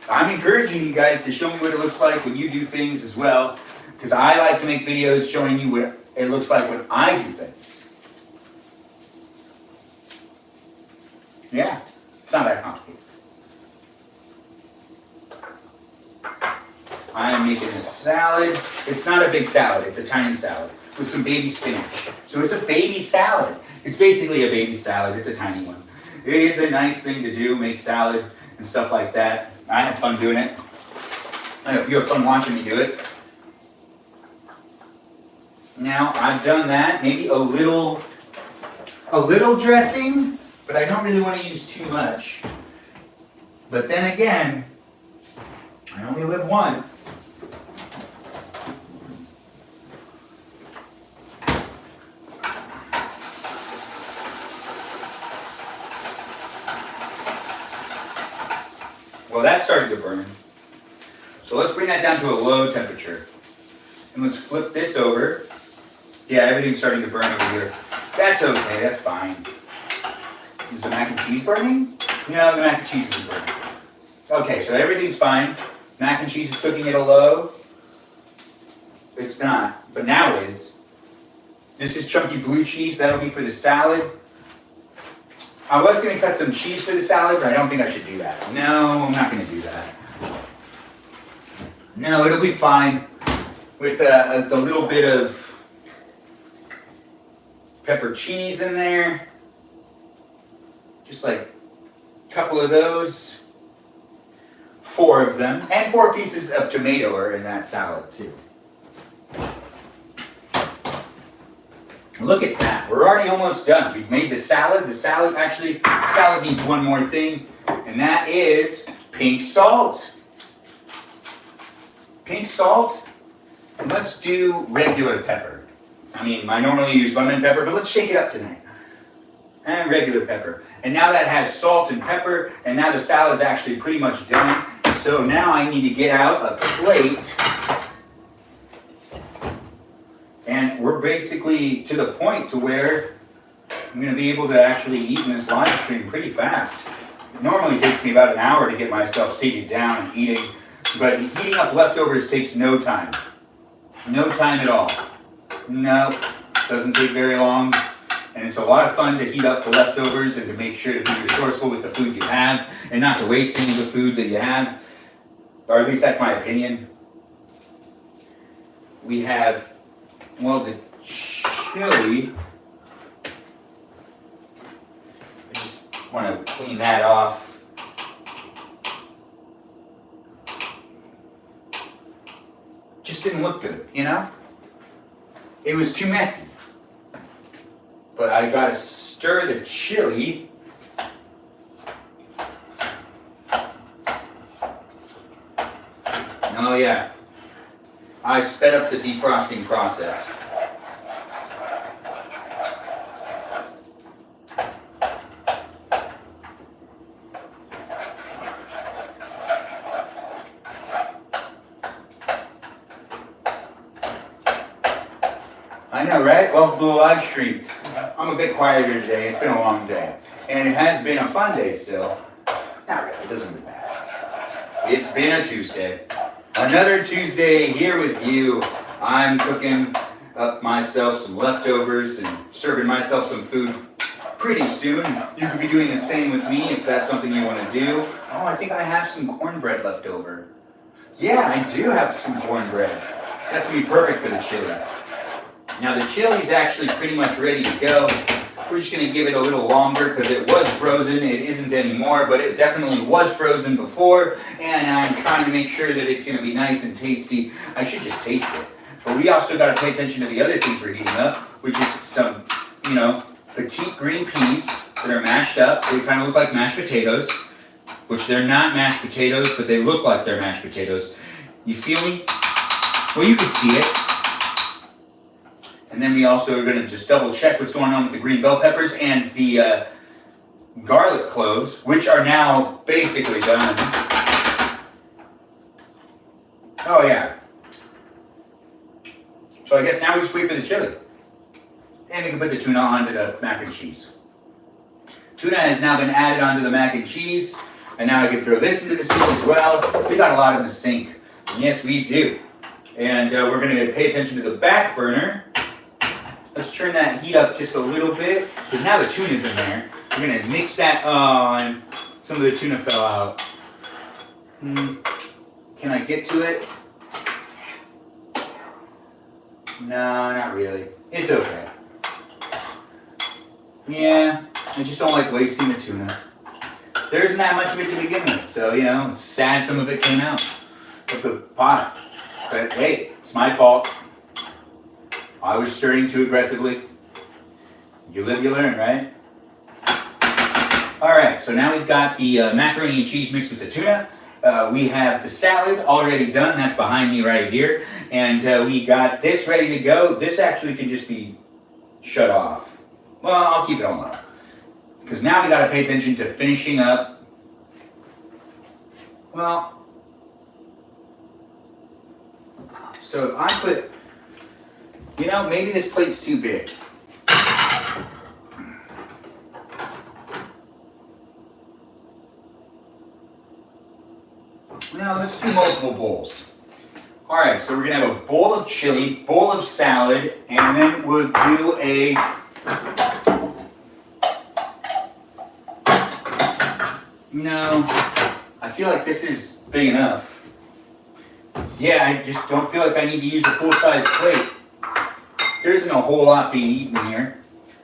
I'm encouraging you guys to show me what it looks like when you do things as well, because I like to make videos showing you what it looks like when I do things. Yeah, it's not that complicated. I am making a salad. It's not a big salad, it's a tiny salad with some baby spinach. So it's a baby salad. It's basically a baby salad, it's a tiny one. It is a nice thing to do, make salad and stuff like that. I have fun doing it. I hope you have fun watching me do it. Now, I've done that, maybe a little dressing, but I don't really want to use too much. But then again, I only live once. Well, that started to burn. So let's bring that down to a low temperature. And let's flip this over. Yeah, everything's starting to burn over here. That's okay, that's fine. Is the mac and cheese burning? No, the mac and cheese isn't burning. Okay, so everything's fine. Mac and cheese is cooking at a low. It's not, but now it is. This is chunky blue cheese. That'll be for the salad. I was going to cut some cheese for the salad, but I don't think I should do that. No, I'm not going to do that. No, it'll be fine with a little bit of pepperoncinis in there. Just like a couple of those. 4 of them. And 4 pieces of tomato are in that salad too. Look at that. We're already almost done. We've made the salad. The salad needs one more thing, and that is pink salt. Pink salt, and let's do regular pepper. I mean, I normally use lemon pepper, but let's shake it up tonight. And regular pepper. And now that has salt and pepper, and now the salad's actually pretty much done. So now I need to get out a plate. And we're basically to the point to where I'm going to be able to actually eat in this live stream pretty fast. It normally takes me about an hour to get myself seated down and eating, but heating up leftovers takes no time. No time at all. No, doesn't take very long. And it's a lot of fun to heat up the leftovers and to make sure to be resourceful with the food you have and not to waste any of the food that you have. Or at least that's my opinion. We have, well, the chili. I just want to clean that off. Just didn't look good, you know? It was too messy. But I gotta stir the chili. Oh yeah. I sped up the defrosting process. I know, right? Welcome to the live stream. I'm a bit quieter today. It's been a long day. And it has been a fun day still. Not really, it doesn't really matter. It's been a Tuesday. Another Tuesday here with you. I'm cooking up myself some leftovers and serving myself some food pretty soon. You could be doing the same with me if that's something you want to do. Oh, I think I have some cornbread left over. Yeah, I do have some cornbread. That's going to be perfect for the chili. Now the chili's actually pretty much ready to go. We're just going to give it a little longer because it was frozen. It isn't anymore, but it definitely was frozen before. And I'm trying to make sure that it's going to be nice and tasty. I should just taste it. But we also got to pay attention to the other things we're heating up, which is some, petite green peas that are mashed up. They kind of look like mashed potatoes, which they're not mashed potatoes, but they look like they're mashed potatoes. You feel me? Well, you can see it. And then we also are going to just double check what's going on with the green bell peppers and the garlic cloves, which are now basically done. Oh yeah. So I guess now we just wait for the chili. And we can put the tuna onto the mac and cheese. Tuna has now been added onto the mac and cheese. And now I can throw this into the sink as well. We got a lot in the sink. And yes, we do. And we're going to pay attention to the back burner. Let's turn that heat up just a little bit, because now the tuna's in there. We're going to mix that on. Some of the tuna fell out. Can I get to it? No, not really. It's okay. Yeah, I just don't like wasting the tuna. There isn't that much of it to begin with, so, it's sad some of it came out of the pot. But hey, it's my fault. I was stirring too aggressively. You live, you learn, right? Alright, so now we've got the macaroni and cheese mixed with the tuna. We have the salad already done. That's behind me right here. And we got this ready to go. This actually can just be shut off. Well, I'll keep it on low. Because now we got to pay attention to finishing up. Well, so if I put, maybe this plate's too big. Now let's do multiple bowls. Alright, so we're going to have a bowl of chili, bowl of salad, and then we'll do a I feel like this is big enough. Yeah, I just don't feel like I need to use a full-size plate. There isn't a whole lot being eaten here.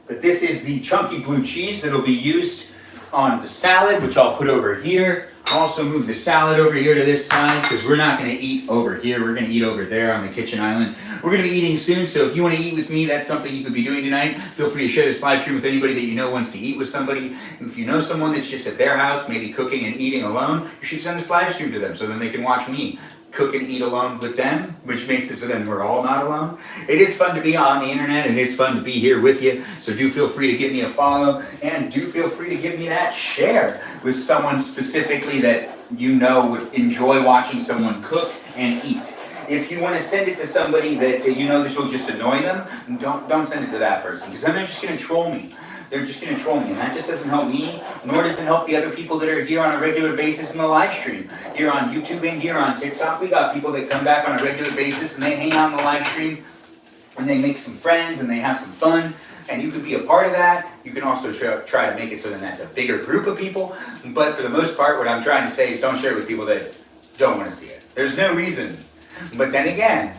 But this is the chunky blue cheese that will be used on the salad, which I'll put over here. I'll also move the salad over here to this side because we're not going to eat over here. We're going to eat over there on the kitchen island. We're going to be eating soon, so if you want to eat with me, that's something you could be doing tonight. Feel free to share this live stream with anybody that you know wants to eat with somebody. If you know someone that's just at their house, maybe cooking and eating alone, you should send this live stream to them so then they can watch me cook and eat alone with them, which makes it so then we're all not alone. It is fun to be on the internet, and it's fun to be here with you, so do feel free to give me a follow, and do feel free to give me that share with someone specifically that you know would enjoy watching someone cook and eat. If you want to send it to somebody that you know this will just annoy them, don't send it to that person, because then they're just going to troll me. They're just going to troll me, and that just doesn't help me, nor does it help the other people that are here on a regular basis in the live stream. Here on YouTube and here on TikTok, we got people that come back on a regular basis, and they hang out in the live stream, and they make some friends, and they have some fun, and you can be a part of that. You can also try to make it so that that's a bigger group of people, but for the most part, what I'm trying to say is don't share it with people that don't want to see it. There's no reason. But then again,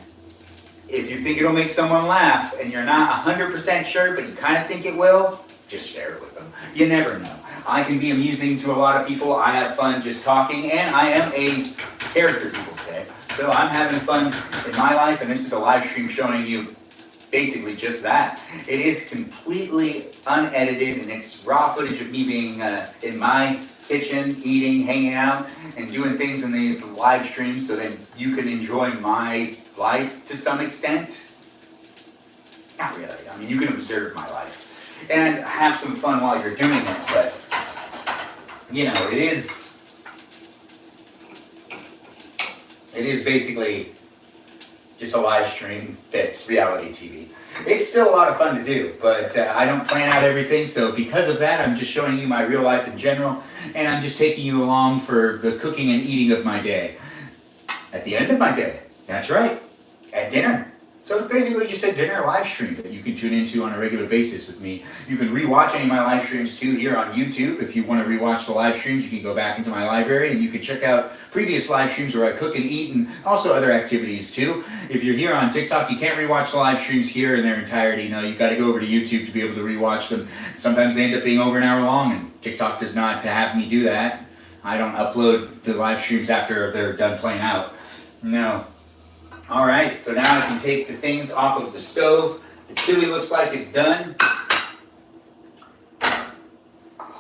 if you think it'll make someone laugh, and you're not 100% sure, but you kind of think it will, just share it with them. You never know. I can be amusing to a lot of people. I have fun just talking, and I am a character, people say. So I'm having fun in my life, and this is a live stream showing you basically just that. It is completely unedited, and it's raw footage of me being in my kitchen, eating, hanging out, and doing things in these live streams so that you can enjoy my life to some extent. Not really. I mean, you can observe my life and have some fun while you're doing it, but it is basically just a live stream that's reality TV. It's still a lot of fun to do, but I don't plan out everything, so because of that, I'm just showing you my real life in general, and I'm just taking you along for the cooking and eating of my day. At the end of my day, that's right, at dinner. So it's basically just a dinner live stream that you can tune into on a regular basis with me. You can rewatch any of my live streams too here on YouTube. If you want to rewatch the live streams, you can go back into my library and you can check out previous live streams where I cook and eat and also other activities too. If you're here on TikTok, you can't rewatch the live streams here in their entirety. No, you've got to go over to YouTube to be able to rewatch them. Sometimes they end up being over an hour long and TikTok does not have me do that. I don't upload the live streams after they're done playing out. No. Alright, so now I can take the things off of the stove. The chili looks like it's done.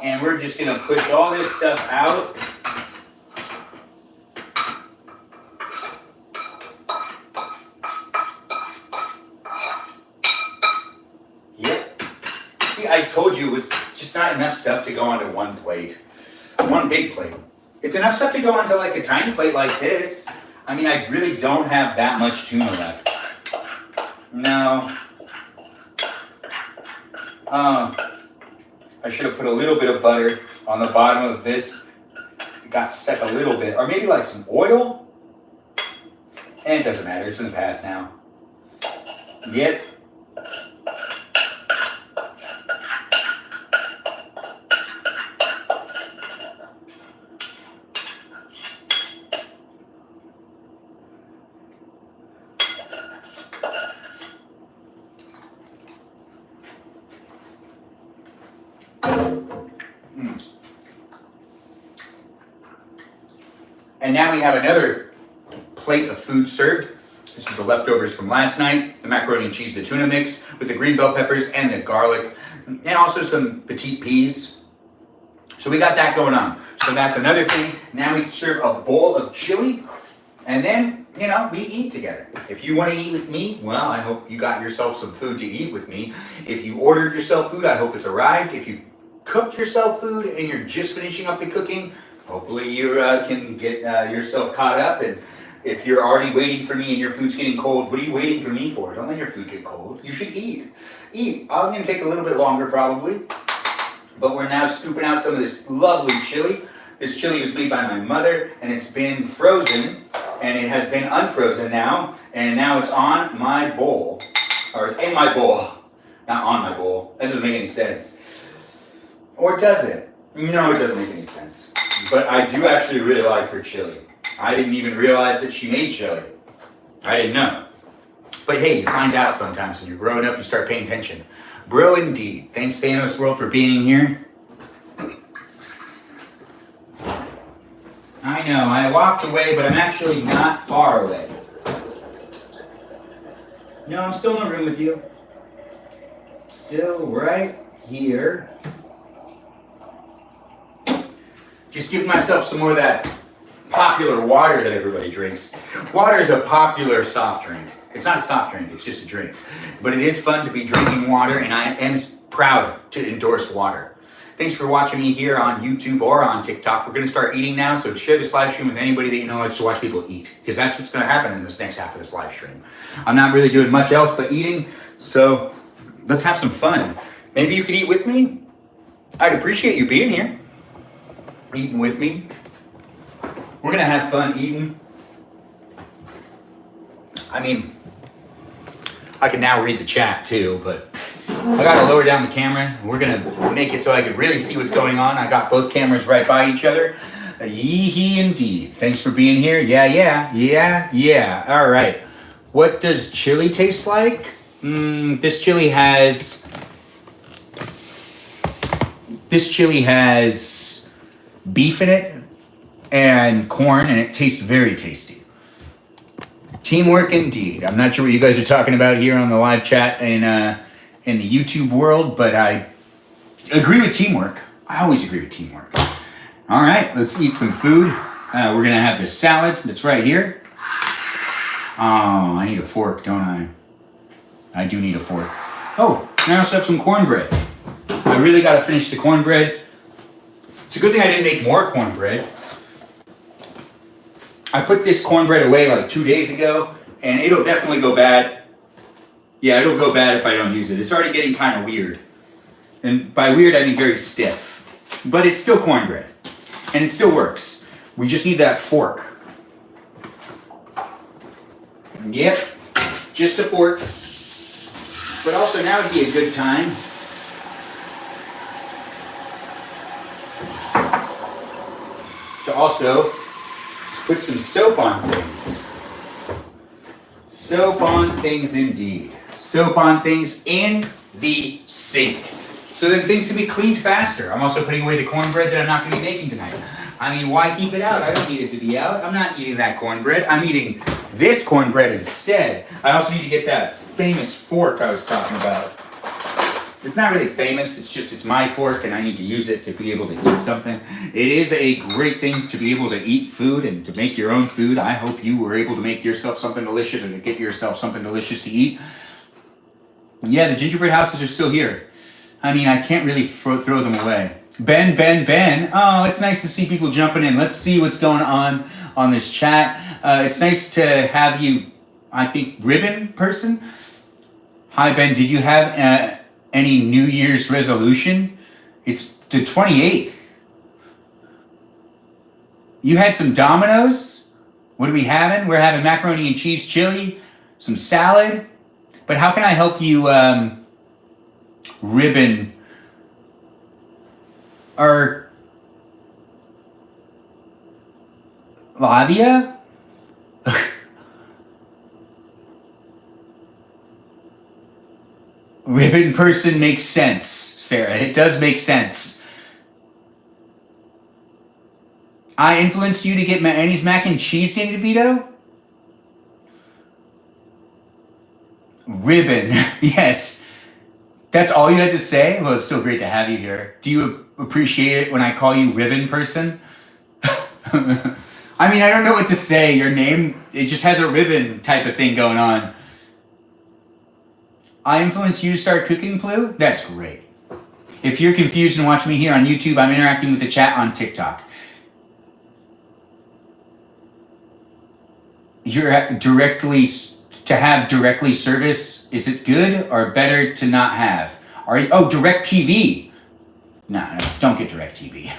And we're just going to push all this stuff out. Yep. See, I told you it was just not enough stuff to go onto one plate. One big plate. It's enough stuff to go onto like a tiny plate like this. I mean, I really don't have that much tuna left. No. I should have put a little bit of butter on the bottom of this. It got stuck a little bit. Or maybe like some oil. And it doesn't matter. It's in the past now. Yep. And now we have another plate of food served. This is the leftovers from last night, the macaroni and cheese, the tuna mix with the green bell peppers and the garlic, and also some petite peas. So we got that going on. So that's another thing. Now we serve a bowl of chili, and then, you know, we eat together. If you want to eat with me, well, I hope you got yourself some food to eat with me. If you ordered yourself food, I hope it's arrived. If you cooked yourself food and you're just finishing up the cooking, hopefully you can get yourself caught up. And if you're already waiting for me and your food's getting cold, what are you waiting for me for? Don't let your food get cold. You should eat. Eat. I'm going to take a little bit longer probably. But we're now scooping out some of this lovely chili. This chili was made by my mother and it's been frozen and it has been unfrozen now. And now it's on my bowl. Or it's in my bowl. Not on my bowl. That doesn't make any sense. Or does it? No, it doesn't make any sense. But I do actually really like her chili. I didn't even realize that she made chili. I didn't know. But hey, you find out sometimes when you're growing up, you start paying attention. Bro, indeed. Thanks, Thanos World, for being here. I know, I walked away, but I'm actually not far away. No, I'm still in the room with you. Still right here. Just give myself some more of that popular water that everybody drinks. Water is a popular soft drink. It's not a soft drink, it's just a drink. But it is fun to be drinking water, and I am proud to endorse water. Thanks for watching me here on YouTube or on TikTok. We're going to start eating now, so share this live stream with anybody that you know likes to watch people eat, because that's what's going to happen in this next half of this live stream. I'm not really doing much else but eating, so let's have some fun. Maybe you could eat with me? I'd appreciate you being here. Eating with me. We're going to have fun eating. I mean, I can now read the chat too, but I got to lower down the camera. We're going to make it so I can really see what's going on. I got both cameras right by each other. Yee-hee indeed. Thanks for being here. Yeah. All right. What does chili taste like? This chili has beef in it and corn, and it tastes very tasty. Teamwork indeed. I'm not sure what you guys are talking about here on the live chat in the YouTube world, but I agree with teamwork. I always agree with teamwork. All right, let's eat some food. We're going to have this salad that's right here. Oh, I need a fork, don't I? I do need a fork. Oh, and I also have some cornbread. I really got to finish the cornbread. It's a good thing I didn't make more cornbread. I put this cornbread away like 2 days ago, and it'll definitely go bad. Yeah, it'll go bad if I don't use it. It's already getting kind of weird. And by weird, I mean very stiff. But it's still cornbread. And it still works. We just need that fork. Yep. just a fork. But also now would be a good time to also put some soap on things. Soap on things indeed. Soap on things in the sink, so that things can be cleaned faster. I'm also putting away the cornbread that I'm not going to be making tonight. I mean, why keep it out? I don't need it to be out. I'm not eating that cornbread. I'm eating this cornbread instead. I also need to get that famous fork I was talking about. It's not really famous, it's my fork and I need to use it to be able to eat something. It is a great thing to be able to eat food and to make your own food. I hope you were able to make yourself something delicious and to get yourself something delicious to eat. Yeah, the gingerbread houses are still here. I mean, I can't really throw them away. Ben. Oh, it's nice to see people jumping in. Let's see what's going on this chat. It's nice to have you, I think, ribbon person. Hi, Ben. Did you have any New Year's resolution? It's the 28th. You had some Domino's? What are we having? We're having macaroni and cheese chili, some salad. But how can I help you ribbon or Lavia? Ribbon person makes sense, Sarah. It does make sense. I influenced you to get Annie's mac and cheese, Danny DeVito? Ribbon, yes. That's all you had to say? Well, it's so great to have you here. Do you appreciate it when I call you ribbon person? I mean, I don't know what to say. Your name, it just has a ribbon type of thing going on. I influenced you to start cooking, Blue? That's great. If you're confused and watching me here on YouTube, I'm interacting with the chat on TikTok. To have directly service, is it good or better to not have? Direct TV. No, don't get direct TV.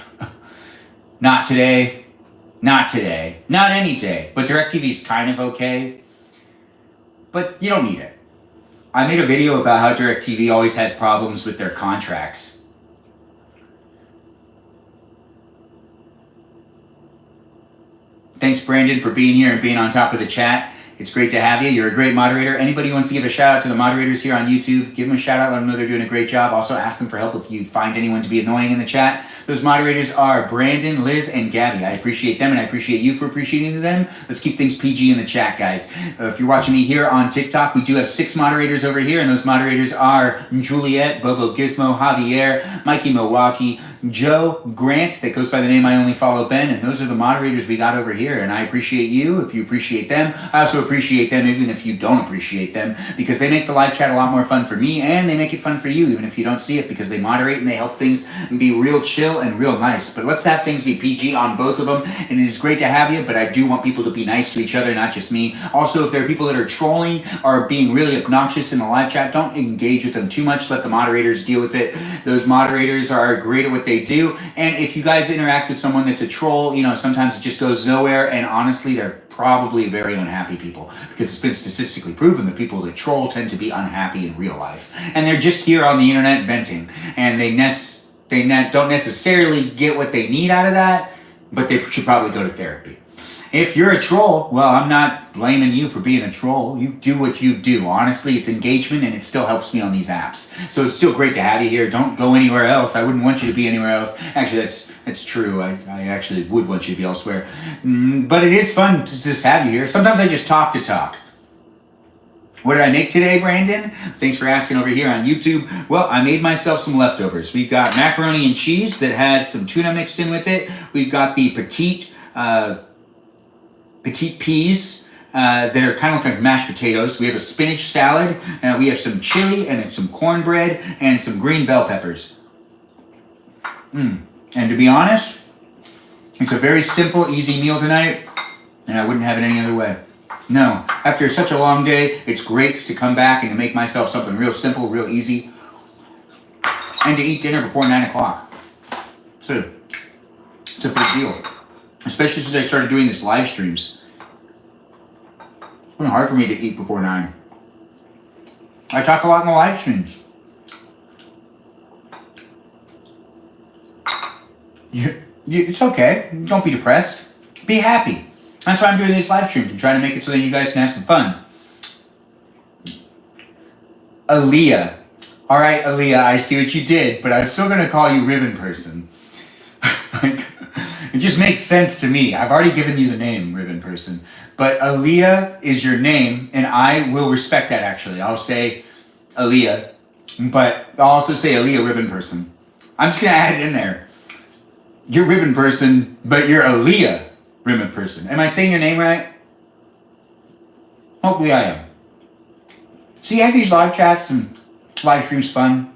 Not today. Not any day. But direct TV is kind of okay. But you don't need it. I made a video about how DirecTV always has problems with their contracts. Thanks, Brandon, for being here and being on top of the chat. It's great to have you. You're a great moderator. Anybody who wants to give a shout out to the moderators here on YouTube, give them a shout out, let them know they're doing a great job. Also ask them for help if you find anyone to be annoying in the chat. Those moderators are Brandon, Liz, and Gabby. I appreciate them and I appreciate you for appreciating them. Let's keep things PG in the chat, guys. If you're watching me here on TikTok, we do have 6 moderators over here, and those moderators are Juliet, Bobo Gizmo, Javier, Mikey Milwaukee, Joe Grant, that goes by the name I Only Follow Ben, and those are the moderators we got over here, and I appreciate you if you appreciate them. I also appreciate them even if you don't appreciate them, because they make the live chat a lot more fun for me, and they make it fun for you even if you don't see it, because they moderate and they help things be real chill and real nice. But let's have things be PG on both of them, and it is great to have you, but I do want people to be nice to each other, not just me. Also, if there are people that are trolling or being really obnoxious in the live chat, don't engage with them too much. Let the moderators deal with it. Those moderators are great at what they do, and if you guys interact with someone that's a troll, sometimes it just goes nowhere, and honestly, they're probably very unhappy people, because it's been statistically proven that people that troll tend to be unhappy in real life, and they're just here on the internet venting, and they don't necessarily get what they need out of that, but they should probably go to therapy. If you're a troll, well, I'm not blaming you for being a troll. You do what you do. Honestly, it's engagement, and it still helps me on these apps. So it's still great to have you here. Don't go anywhere else. I wouldn't want you to be anywhere else. Actually, that's true. I actually would want you to be elsewhere. But it is fun to just have you here. Sometimes I just talk to talk. What did I make today, Brandon? Thanks for asking over here on YouTube. Well, I made myself some leftovers. We've got macaroni and cheese that has some tuna mixed in with it. We've got the petite peas that are kind of like mashed potatoes. We have a spinach salad. We have some chili and some cornbread and some green bell peppers. And to be honest, it's a very simple, easy meal tonight, and I wouldn't have it any other way. No, after such a long day, it's great to come back and to make myself something real simple, real easy, and to eat dinner before 9 o'clock. So, it's a big deal. Especially since I started doing this live streams. It's been hard for me to eat before 9. I talk a lot in the live streams. It's okay. Don't be depressed. Be happy. That's why I'm doing these live streams. I'm trying to make it so that you guys can have some fun. Aaliyah. All right, Aaliyah, I see what you did, but I'm still going to call you Ribbon Person. It just makes sense to me. I've already given you the name, Ribbon Person. But Aaliyah is your name, and I will respect that, actually. I'll say Aaliyah, but I'll also say Aaliyah Ribbon Person. I'm just going to add it in there. You're Ribbon Person, but you're Aaliyah Ribbon Person. Am I saying your name right? Hopefully I am. See, I have these live chats and live streams fun.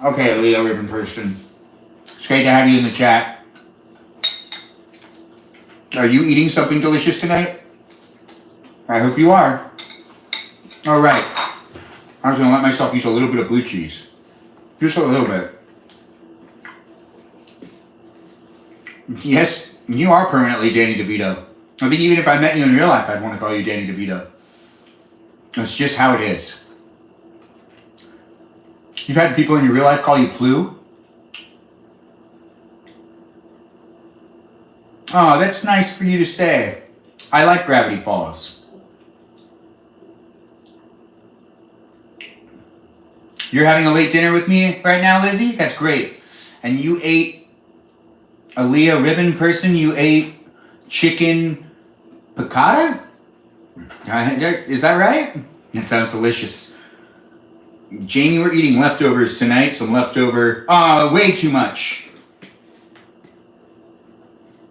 Okay, Aaliyah Ribbon Person. It's great to have you in the chat. Are you eating something delicious tonight? I hope you are. All right. I was going to let myself use a little bit of blue cheese. Just a little bit. Yes, you are permanently Danny DeVito. I think even if I met you in real life, I'd want to call you Danny DeVito. That's just how it is. You've had people in your real life call you Plu? Oh, that's nice for you to say. I like Gravity Falls. You're having a late dinner with me right now, Lizzie? That's great. And you ate, Aaliyah Ribbon Person, you ate chicken piccata? Is that right? That sounds delicious. Jamie, we're eating leftovers tonight. Some leftover, way too much.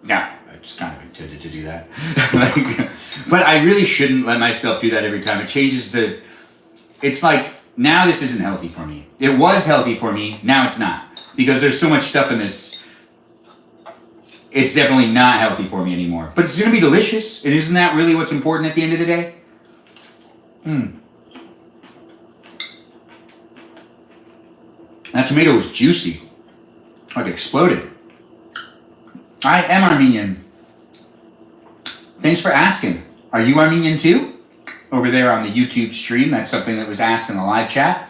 Yeah, I just kind of intended to do that. But I really shouldn't let myself do that every time. It changes it's like, now this isn't healthy for me. It was healthy for me, now it's not. Because there's so much stuff in this. It's definitely not healthy for me anymore. But it's going to be delicious. And isn't that really what's important at the end of the day? That tomato was juicy. Like exploded. I am Armenian. Thanks for asking. Are you Armenian too? Over there on the YouTube stream, that's something that was asked in the live chat.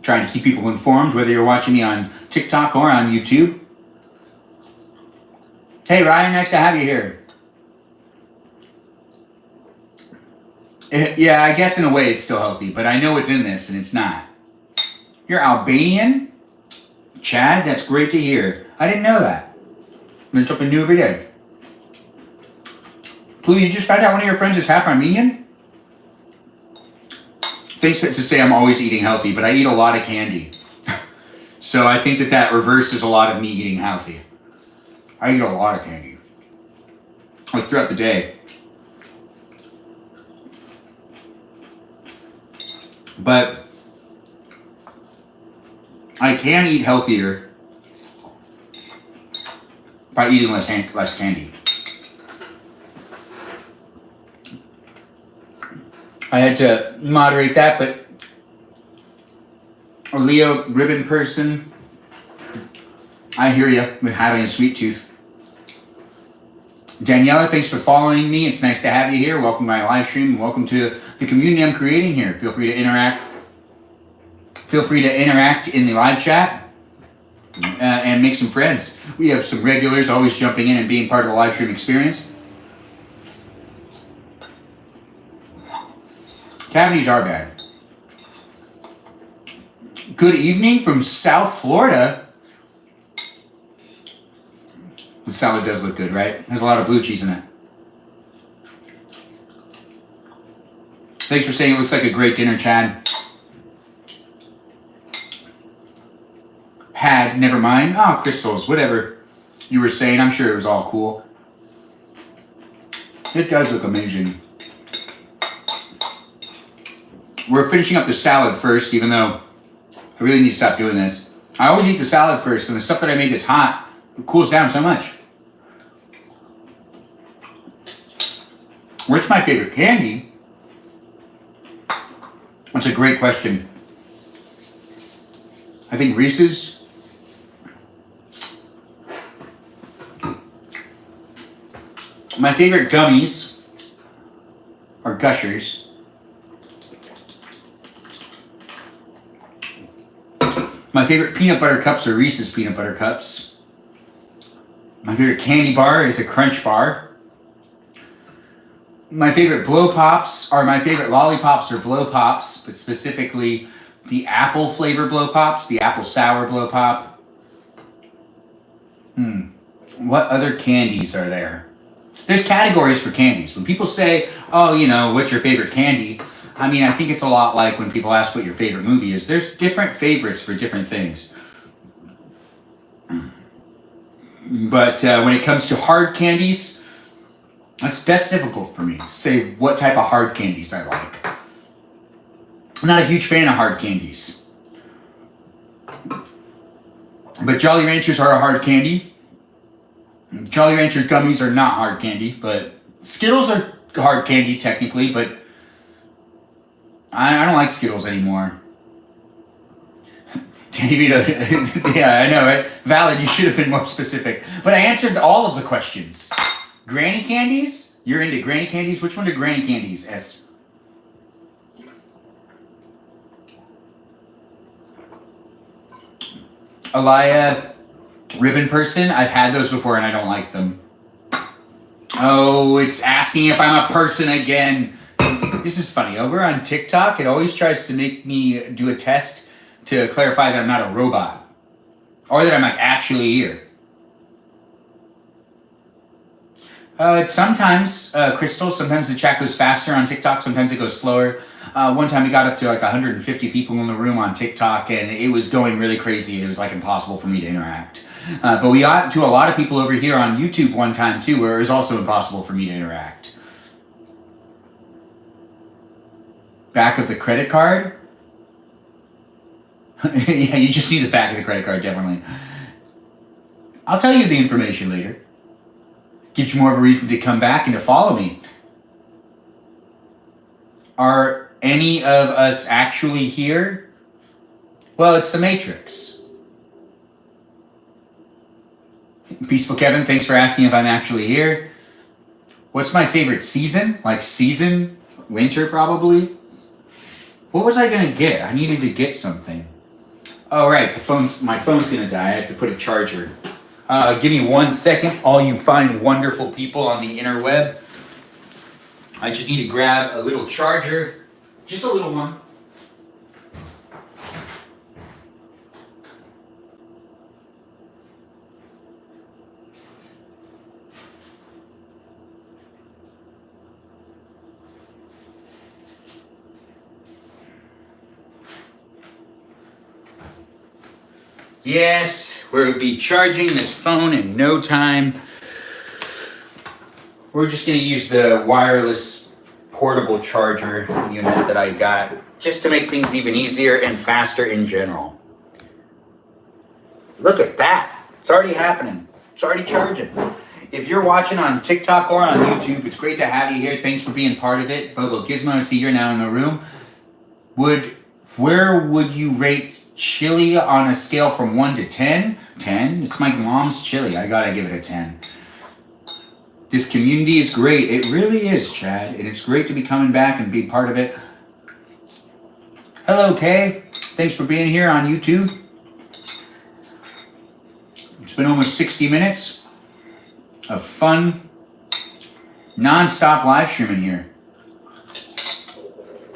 Trying to keep people informed, whether you're watching me on TikTok or on YouTube. Hey Ryan, nice to have you here. Yeah, I guess in a way it's still healthy, but I know it's in this and it's not. You're Albanian? Chad, that's great to hear. I didn't know that. Learn something new every day. Blue, you just found out one of your friends is half Armenian? Thanks to say I'm always eating healthy, but I eat a lot of candy. So I think that reverses a lot of me eating healthy. I eat a lot of candy. Like throughout the day. But I can eat healthier by eating less candy. I had to moderate that, but a Leo Ribbon Person, I hear you with having a sweet tooth. Daniela, thanks for following me. It's nice to have you here. Welcome to my live stream. Welcome to the community I'm creating here. Feel free to interact. Feel free to interact in the live chat and make some friends. We have some regulars always jumping in and being part of the live stream experience. Cavities are bad. Good evening from South Florida. The salad does look good, right? There's a lot of blue cheese in it. Thanks for saying it looks like a great dinner, Chad. Never mind. Oh, crystals, whatever you were saying. I'm sure it was all cool. It does look amazing. We're finishing up the salad first, even though I really need to stop doing this. I always eat the salad first, and the stuff that I make that's hot, it cools down so much. What's my favorite candy? That's a great question. I think Reese's. My favorite gummies are Gushers. My favorite peanut butter cups are Reese's peanut butter cups. My favorite candy bar is a Crunch bar. My favorite my favorite lollipops are blow pops, but specifically the apple flavor blow pops, the apple sour blow pop. What other candies are there? There's categories for candies. When people say, oh, what's your favorite candy? I mean, I think it's a lot like when people ask what your favorite movie is. There's different favorites for different things. But when it comes to hard candies, that's difficult for me to say what type of hard candies I like. I'm not a huge fan of hard candies. But Jolly Ranchers are a hard candy. Jolly Rancher gummies are not hard candy, but Skittles are hard candy technically, but I don't like Skittles anymore. Yeah, I know, right? Valid, you should have been more specific. But I answered all of the questions. Granny candies? You're into granny candies? Which one are granny candies, S? Alaya, ribbon person? I've had those before and I don't like them. Oh, it's asking if I'm a person again. This is funny. Over on TikTok, it always tries to make me do a test to clarify that I'm not a robot. Or that I'm actually here. Sometimes, Crystal, sometimes the chat goes faster on TikTok, sometimes it goes slower. One time we got up to 150 people in the room on TikTok and it was going really crazy. It was impossible for me to interact. But we got to a lot of people over here on YouTube one time too, where it was also impossible for me to interact. Back of the credit card? Yeah, you just need the back of the credit card, definitely. I'll tell you the information later. Gives you more of a reason to come back and to follow me. Are any of us actually here? Well, it's the Matrix. Peaceful Kevin, thanks for asking if I'm actually here. What's my favorite season? Season? Winter, probably? What was I gonna get? I needed to get something. Oh, right, my phone's gonna die. I have to put a charger. Give me 1 second, all you fine, wonderful people on the interweb. I just need to grab a little charger, just a little one. Yes, we'll be charging this phone in no time. We're just going to use the wireless portable charger unit that I got just to make things even easier and faster in general. Look at that. It's already happening. It's already charging. If you're watching on TikTok or on YouTube, it's great to have you here. Thanks for being part of it. Bobo Gizmo, I see you're now in the room. Where would you rate chili on a scale from 1 to 10? 10? It's my mom's chili. I gotta give it a 10. This community is great. It really is, Chad. And it's great to be coming back and be part of it. Hello, Kay. Thanks for being here on YouTube. It's been almost 60 minutes of fun, non-stop live streaming here.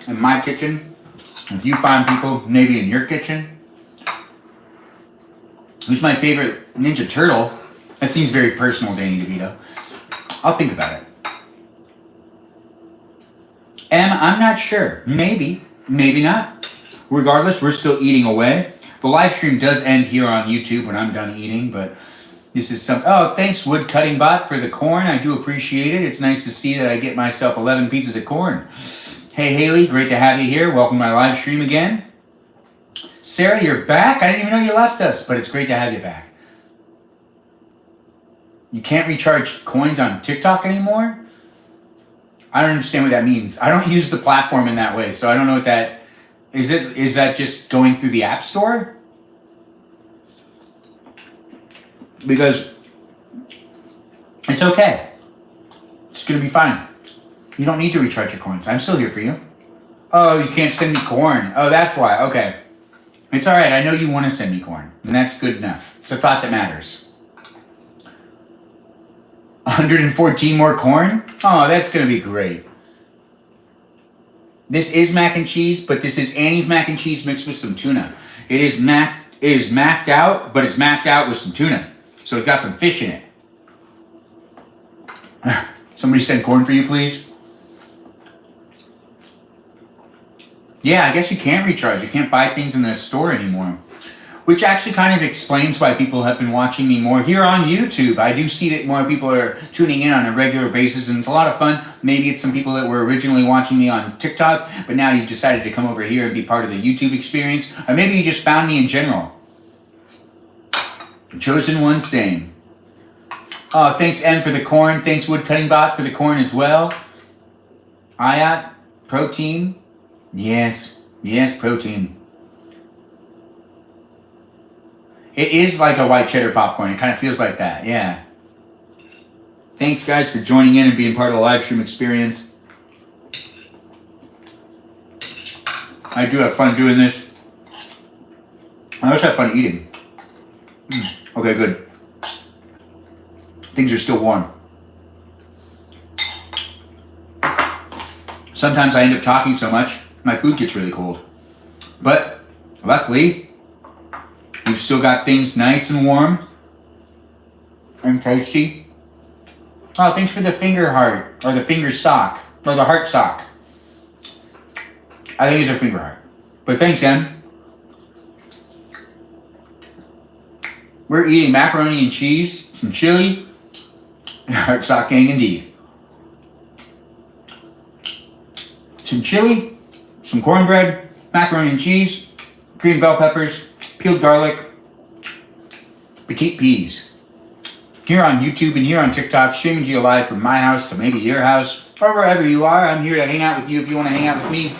In my kitchen. If you find people maybe in your kitchen. Who's my favorite Ninja Turtle? That seems very personal, Danny DeVito. I'll think about it. I'm not sure. Maybe. Maybe not. Regardless, we're still eating away. The live stream does end here on YouTube when I'm done eating, but this is something. Oh, thanks, Wood Cutting Bot, for the corn. I do appreciate it. It's nice to see that I get myself 11 pieces of corn. Hey, Haley, great to have you here. Welcome to my live stream again. Sarah, you're back? I didn't even know you left us, but it's great to have you back. You can't recharge coins on TikTok anymore? I don't understand what that means. I don't use the platform in that way, so I don't know what that... Is that just going through the App Store? Because it's okay. It's going to be fine. You don't need to recharge your coins. I'm still here for you. Oh, you can't send me corn. Oh, that's why. Okay. It's all right. I know you want to send me corn, and that's good enough. It's a thought that matters. 114 more corn? Oh, that's going to be great. This is mac and cheese, but this is Annie's mac and cheese mixed with some tuna. It is macked out, but it's macked out with some tuna. So it's got some fish in it. Somebody send corn for you, please. Yeah, I guess you can't recharge. You can't buy things in the store anymore. Which actually kind of explains why people have been watching me more here on YouTube. I do see that more people are tuning in on a regular basis, and it's a lot of fun. Maybe it's some people that were originally watching me on TikTok, but now you've decided to come over here and be part of the YouTube experience. Or maybe you just found me in general. Chosen one, same. Oh, thanks M for the corn. Thanks Woodcutting Bot for the corn as well. Ayat, protein. Yes, protein. It is like a white cheddar popcorn. It kind of feels like that, yeah. Thanks, guys, for joining in and being part of the live stream experience. I do have fun doing this. I also have fun eating. Okay, good. Things are still warm. Sometimes I end up talking so much, my food gets really cold. But, luckily, we've still got things nice and warm and toasty. Oh, thanks for the finger heart, or the finger sock, or the heart sock. I think it's a finger heart. But thanks, Em. We're eating macaroni and cheese, some chili, heart sock gang indeed. Some chili, some cornbread, macaroni and cheese, green bell peppers, peeled garlic, petite peas. Here on YouTube and here on TikTok, streaming to you live from my house to maybe your house, or wherever you are. I'm here to hang out with you if you want to hang out with me.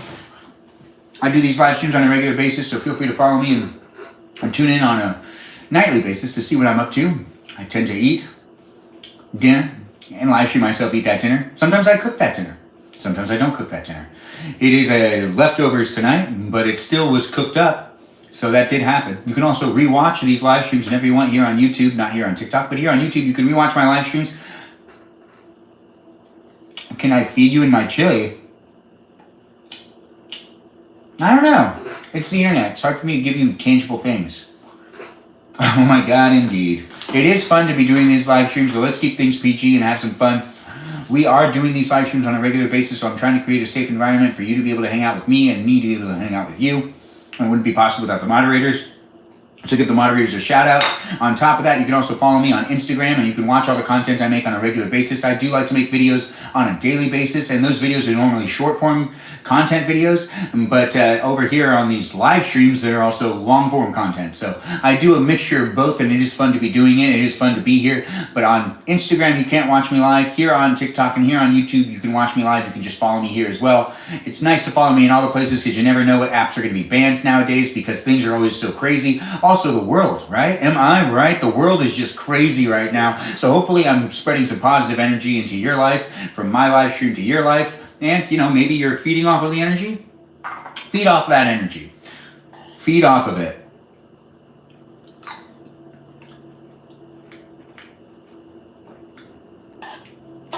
I do these live streams on a regular basis, so feel free to follow me and tune in on a nightly basis to see what I'm up to. I tend to eat dinner and live stream myself eat that dinner. Sometimes I cook that dinner. Sometimes I don't cook that dinner. It is a leftovers tonight, but it still was cooked up. So that did happen. You can also rewatch these live streams whenever you want here on YouTube, not here on TikTok, but here on YouTube you can rewatch my live streams. Can I feed you in my chili? I don't know. It's the internet. It's hard for me to give you tangible things. Oh my god, indeed. It is fun to be doing these live streams, so let's keep things PG and have some fun. We are doing these live streams on a regular basis, so I'm trying to create a safe environment for you to be able to hang out with me and me to be able to hang out with you. It wouldn't be possible without the moderators. So give the moderators a shout out. On top of that, you can also follow me on Instagram and you can watch all the content I make on a regular basis. I do like to make videos on a daily basis, and those videos are normally short form content videos, but over here on these live streams, they're also long form content. So I do a mixture of both, and it is fun to be doing it. It is fun to be here. But on Instagram, you can't watch me live. Here on TikTok and here on YouTube, you can watch me live. You can just follow me here as well. It's nice to follow me in all the places because you never know what apps are going to be banned nowadays because things are always so crazy. Also, the world, right? Am I right? The world is just crazy right now. So hopefully I'm spreading some positive energy into your life, from my live stream to your life. And, you know, maybe you're feeding off of the energy. Feed off that energy. Feed off of it.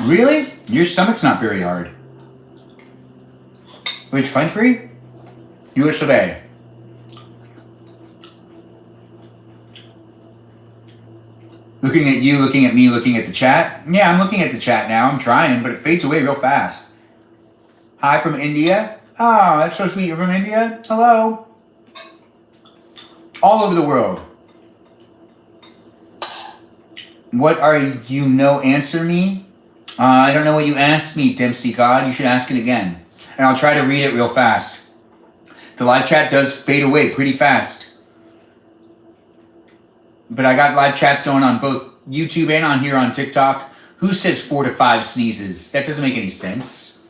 Really? Your stomach's not very hard. Which country? US of A. Looking at you, looking at me, looking at the chat. Yeah, I'm looking at the chat now. I'm trying, but it fades away real fast. Hi from India. Oh, that's so sweet. You're from India? Hello. All over the world. What are you? No, answer me? I don't know what you asked me, Dempsey God. You should ask it again. And I'll try to read it real fast. The live chat does fade away pretty fast. But I got live chats going on both YouTube and on here on TikTok. Who says 4 to 5 sneezes? That doesn't make any sense.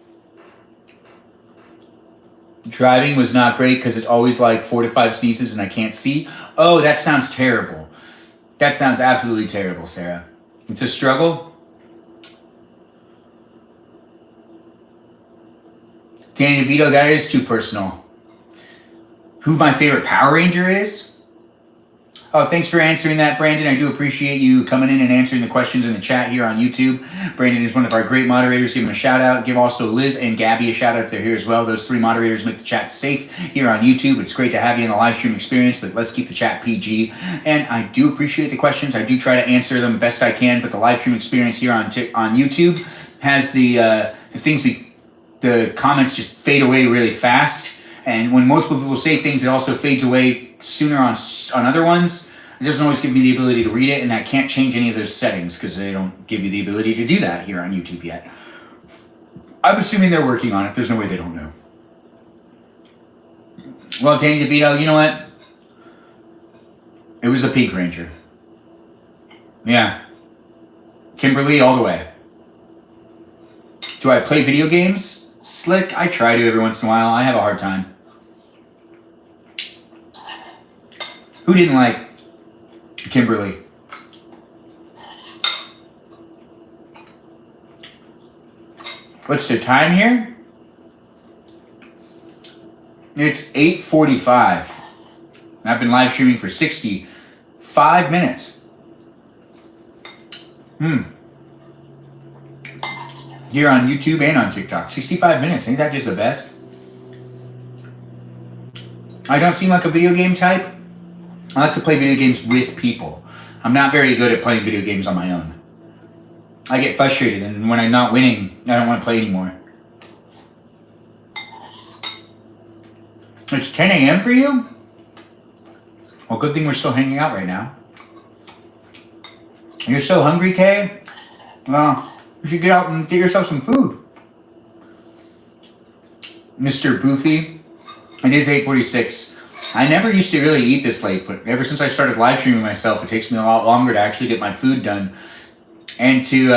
Driving was not great because it's always like 4 to 5 sneezes and I can't see. Oh, that sounds terrible. That sounds absolutely terrible, Sarah. It's a struggle. Danny DeVito, that is too personal. who my favorite Power Ranger is? Oh, thanks for answering that, Brandon. I do appreciate you coming in and answering the questions in the chat here on YouTube. Brandon is one of our great moderators. Give him a shout out. Give also Liz and Gabby a shout out if they're here as well. Those three moderators make the chat safe here on YouTube. It's great to have you in the live stream experience, but let's keep the chat PG. And I do appreciate the questions. I do try to answer them best I can, but the live stream experience here on YouTube has the comments just fade away really fast. And when multiple people say things, it also fades away sooner on other ones. It doesn't always give me the ability to read it, and I can't change any of those settings because they don't give you the ability to do that here on YouTube yet. I'm assuming they're working on it. There's no way they don't know. Well, Danny DeVito, you know what? It was the Pink Ranger. Yeah. Kimberly all the way. Do I play video games? Slick, I try to every once in a while. I have a hard time. Who didn't like Kimberly? What's the time here? It's 8:45. I've been live streaming for 65 minutes. Here on YouTube and on TikTok. 65 minutes. Ain't that just the best? I don't seem like a video game type. I like to play video games with people. I'm not very good at playing video games on my own. I get frustrated, and when I'm not winning, I don't want to play anymore. It's 10 a.m. for you? Well, good thing we're still hanging out right now. You're so hungry, Kay? Well, you should get out and get yourself some food. Mr. Boofy, it is 8:46. I never used to really eat this late, but ever since I started live streaming myself, it takes me a lot longer to actually get my food done and to,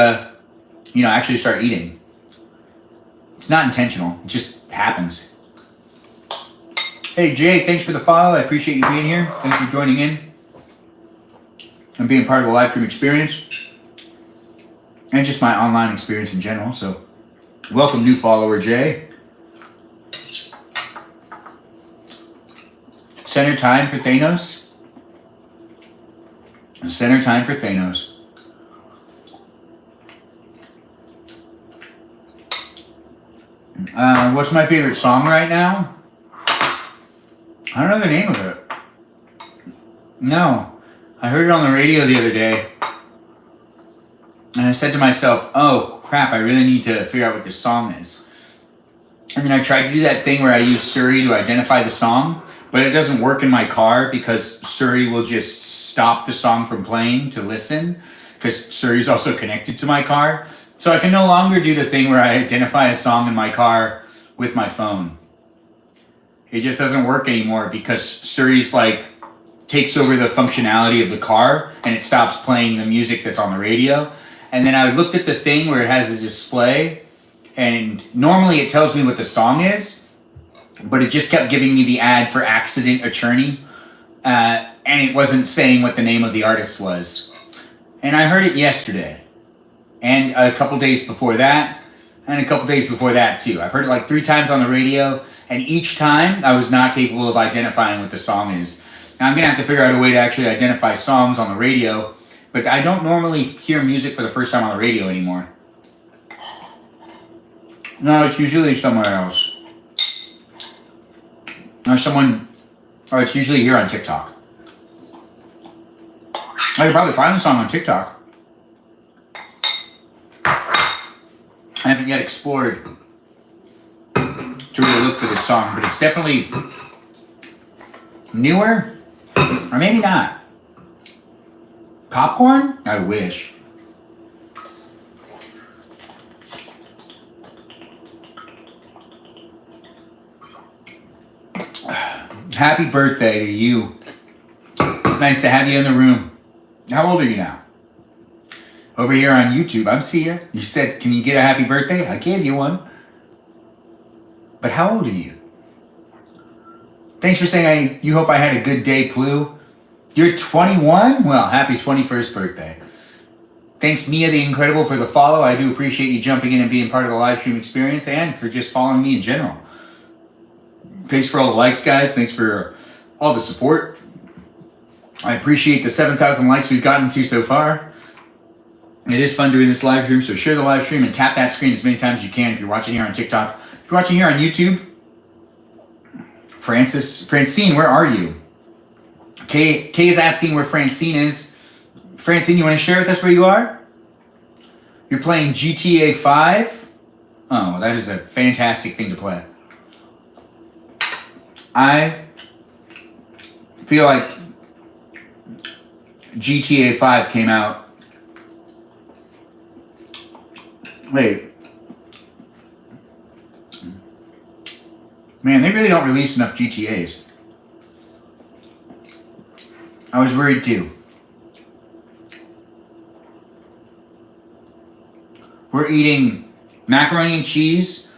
actually start eating. It's not intentional. It just happens. Hey, Jay, thanks for the follow. I appreciate you being here. Thanks for joining in and being part of the live stream experience and just my online experience in general. So welcome, new follower, Jay. Center time for Thanos. Center time for Thanos. What's my favorite song right now? I don't know the name of it. No. I heard it on the radio the other day. And I said to myself, oh crap, I really need to figure out what this song is. And then I tried to do that thing where I use Siri to identify the song. But it doesn't work in my car because Siri will just stop the song from playing to listen because Siri's also connected to my car. So I can no longer do the thing where I identify a song in my car with my phone. It just doesn't work anymore because Siri's takes over the functionality of the car and it stops playing the music that's on the radio. And then I looked at the thing where it has the display, and normally it tells me what the song is. But it just kept giving me the ad for Accident Attorney, and it wasn't saying what the name of the artist was. And I heard it yesterday, and a couple days before that, and a couple days before that too. I've heard it 3 times on the radio, and each time I was not capable of identifying what the song is. Now I'm going to have to figure out a way to actually identify songs on the radio, but I don't normally hear music for the first time on the radio anymore. No, it's usually somewhere else. Or it's usually here on TikTok. I could probably find the song on TikTok. I haven't yet explored to really look for this song, but it's definitely newer, or maybe not. Popcorn? I wish. Happy birthday to you. It's nice to have you in the room. How old are you now? Over here on YouTube, I'm Sia. You said, can you get a happy birthday? I gave you one. But how old are you? Thanks for saying you hope I had a good day, Plu. You're 21? Well, happy 21st birthday. Thanks, Mia the Incredible, for the follow. I do appreciate you jumping in and being part of the live stream experience and for just following me in general. Thanks for all the likes, guys. Thanks for all the support. I appreciate the 7,000 likes we've gotten to so far. It is fun doing this live stream, so share the live stream and tap that screen as many times as you can if you're watching here on TikTok. If you're watching here on YouTube, Francine, where are you? Kay is asking where Francine is. Francine, you want to share with us where you are? You're playing GTA 5? Oh, that is a fantastic thing to play. I feel like GTA 5 came out. Wait. Man, they really don't release enough GTAs. I was worried too. We're eating macaroni and cheese,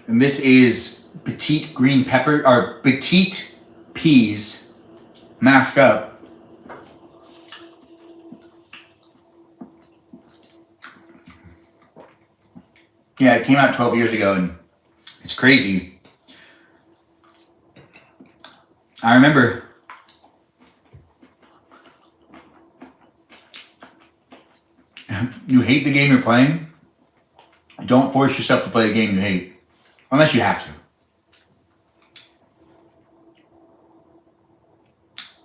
and this is petite green pepper, or petite peas mashed up. Yeah, it came out 12 years ago, and it's crazy. I remember you hate the game you're playing. Don't force yourself to play a game you hate, unless you have to.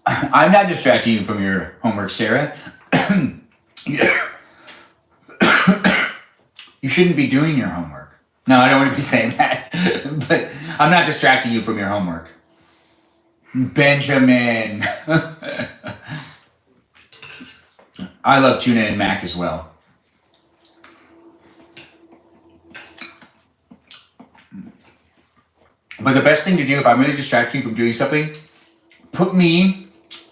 I'm not distracting you from your homework, Sarah. You shouldn't be doing your homework. No, I don't want to be saying that. But I'm not distracting you from your homework. Benjamin. I love tuna and mac as well. But the best thing to do if I'm really distracting you from doing something, put me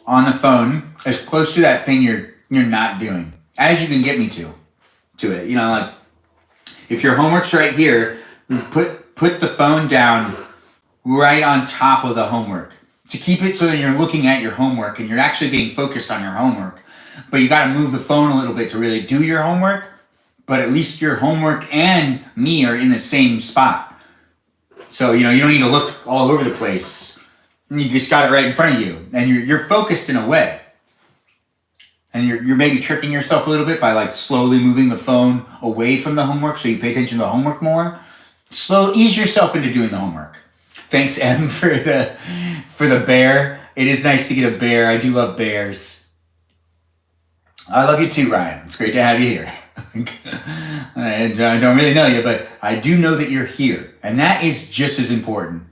on the phone as close to that thing you're not doing as you can get me to it. You know, like if your homework's right here, put the phone down right on top of the homework to keep it so that you're looking at your homework and you're actually being focused on your homework. But you got to move the phone a little bit to really do your homework. But at least your homework and me are in the same spot. So, you know, you don't need to look all over the place. You just got it right in front of you. And you're focused in a way. And you're maybe tricking yourself a little bit by like slowly moving the phone away from the homework so you pay attention to the homework more. Ease yourself into doing the homework. Thanks, Em, for the bear. It is nice to get a bear. I do love bears. I love you too, Ryan. It's great to have you here. I don't really know you, but I do know that you're here. And that is just as important.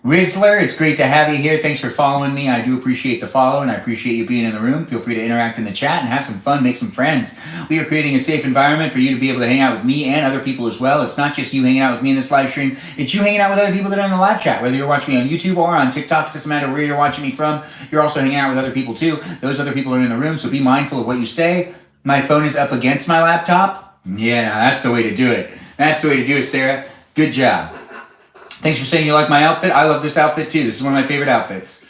Rizzler, it's great to have you here. Thanks for following me. I do appreciate the follow, and I appreciate you being in the room. Feel free to interact in the chat and have some fun, make some friends. We are creating a safe environment for you to be able to hang out with me and other people as well. It's not just you hanging out with me in this live stream. It's you hanging out with other people that are in the live chat. Whether you're watching me on YouTube or on TikTok, it doesn't matter where you're watching me from. You're also hanging out with other people too. Those other people are in the room, so be mindful of what you say. My phone is up against my laptop. Yeah, that's the way to do it. That's the way to do it, Sarah. Good job. Thanks for saying you like my outfit. I love this outfit too. This is one of my favorite outfits.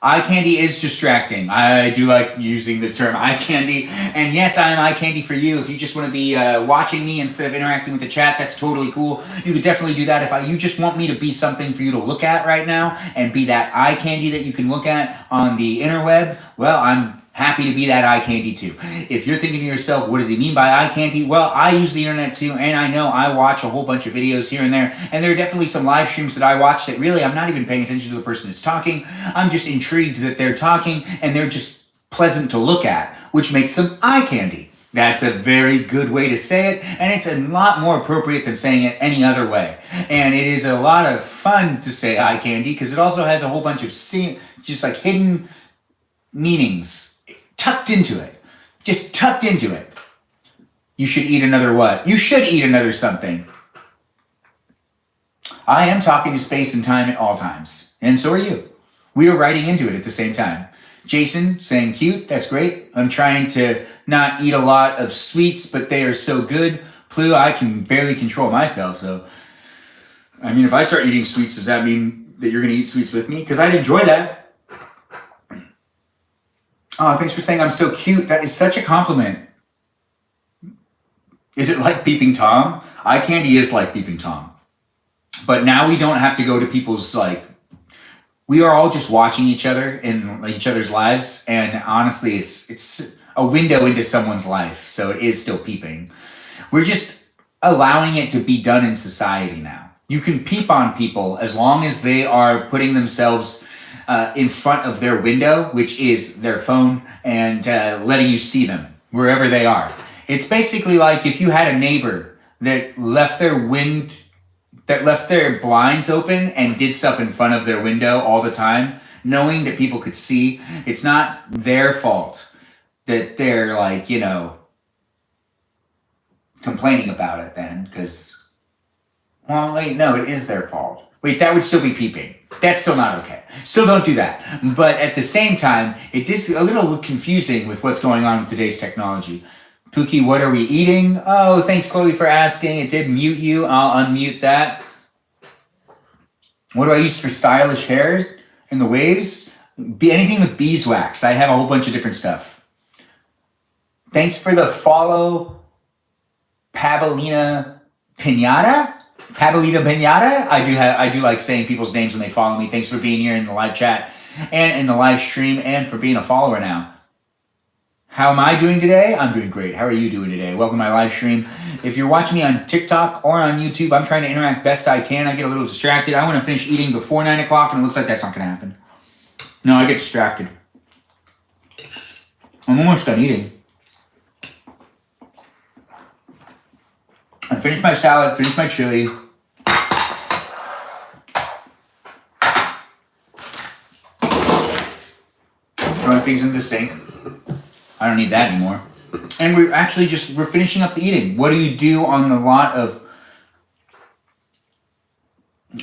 Eye candy is distracting. I do like using the term eye candy. And yes, I am eye candy for you. If you just want to be watching me instead of interacting with the chat, that's totally cool. You could definitely do that. If you just want me to be something for you to look at right now and be that eye candy that you can look at on the interweb, well, I'm happy to be that eye candy too. If you're thinking to yourself, what does he mean by eye candy? Well, I use the internet too, and I know I watch a whole bunch of videos here and there, and there are definitely some live streams that I watch that really I'm not even paying attention to the person that's talking. I'm just intrigued that they're talking, and they're just pleasant to look at, which makes them eye candy. That's a very good way to say it, and it's a lot more appropriate than saying it any other way. And it is a lot of fun to say eye candy, because it also has a whole bunch of just like hidden meanings tucked into it. Just tucked into it. You should eat another what? You should eat another something. I am talking to space and time at all times. And so are you. We are writing into it at the same time. Jason saying cute. That's great. I'm trying to not eat a lot of sweets, but they are so good. Plu, I can barely control myself. So, I mean, if I start eating sweets, does that mean that you're going to eat sweets with me? Because I'd enjoy that. Oh, thanks for saying I'm so cute. That is such a compliment. Is it like Peeping Tom? Eye candy is like Peeping Tom. But now we don't have to go to people's, like, we are all just watching each other in each other's lives, and honestly, it's a window into someone's life, so it is still peeping. We're just allowing it to be done in society now. You can peep on people as long as they are putting themselves in front of their window, which is their phone, and letting you see them wherever they are. It's basically like if you had a neighbor that left their blinds open and did stuff in front of their window all the time, knowing that people could see. It's not their fault that they're like, complaining about it then, because, well, wait, no, it is their fault. Wait, that would still be peeping. That's still not okay. Still don't do that. But at the same time, it is a little confusing with what's going on with today's technology. Pookie, what are we eating? Oh, thanks, Chloe, for asking. It did mute you. I'll unmute that. What do I use for stylish hairs in the waves? Anything with beeswax. I have a whole bunch of different stuff. Thanks for the follow, Pabalina Pinata. Pabalina Pinata. I do like saying people's names when they follow me. Thanks for being here in the live chat and in the live stream and for being a follower now. How am I doing today? I'm doing great. How are you doing today? Welcome to my live stream. If you're watching me on TikTok or on YouTube, I'm trying to interact best I can. I get a little distracted. I want to finish eating before 9 o'clock, and it looks like that's not going to happen. No, I get distracted. I'm almost done eating. I finished my salad, finished my chili. Throwing things in the sink. I don't need that anymore. And we're finishing up the eating. What do you do on the lot of...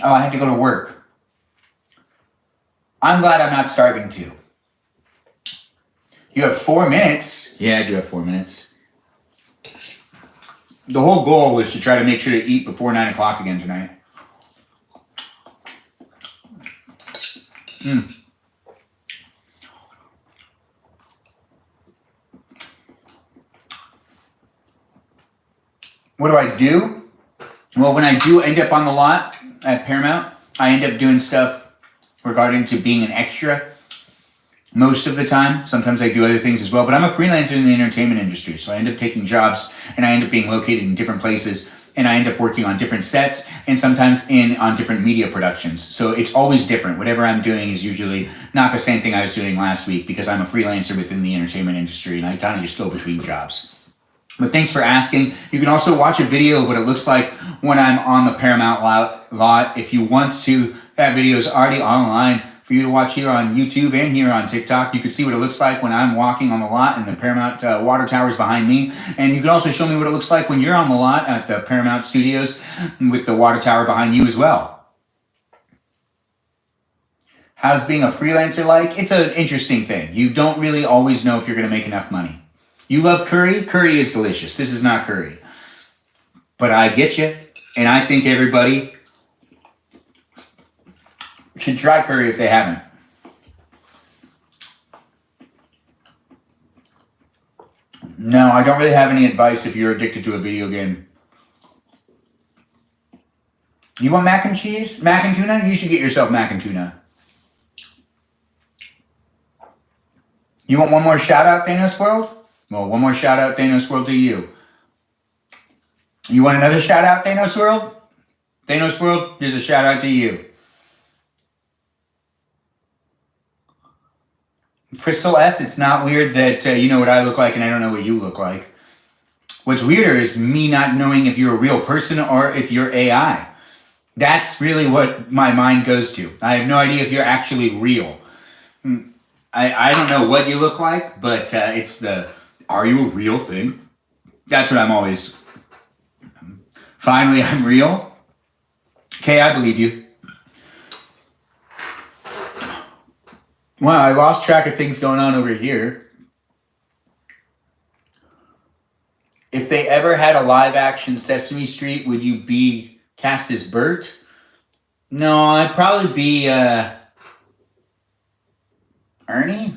Oh, I had to go to work. I'm glad I'm not starving too. You have 4 minutes. Yeah, I do have 4 minutes. The whole goal was to try to make sure to eat before 9 o'clock again tonight. What do I do? Well, when I do end up on the lot at Paramount, I end up doing stuff regarding to being an extra most of the time. Sometimes I do other things as well, but I'm a freelancer in the entertainment industry, so I end up taking jobs and I end up being located in different places, and I end up working on different sets and sometimes on different media productions. So it's always different. Whatever I'm doing is usually not the same thing I was doing last week because I'm a freelancer within the entertainment industry and I kind of just go between jobs. But thanks for asking. You can also watch a video of what it looks like when I'm on the Paramount lot. If you want to, that video is already online for you to watch here on YouTube and here on TikTok. You can see what it looks like when I'm walking on the lot and the Paramount water towers behind me. And you can also show me what it looks like when you're on the lot at the Paramount Studios with the water tower behind you as well. How's being a freelancer like? It's an interesting thing. You don't really always know if you're going to make enough money. You love curry? Curry is delicious. This is not curry. But I get you. And I think everybody should try curry if they haven't. No, I don't really have any advice if you're addicted to a video game. You want mac and cheese? Mac and tuna? You should get yourself mac and tuna. You want one more shout out, Thanos World? Well, one more shout out, Thanos World, to you. You want another shout out, Thanos World? Thanos World, here's a shout out to you. Crystal S, it's not weird that you know what I look like and I don't know what you look like. What's weirder is me not knowing if you're a real person or if you're AI. That's really what my mind goes to. I have no idea if you're actually real. I don't know what you look like, but it's the, are you a real thing? That's what I'm always, finally I'm real. Okay, I believe you. Well, I lost track of things going on over here. If they ever had a live action Sesame Street, would you be cast as Bert? No, I'd probably be Ernie?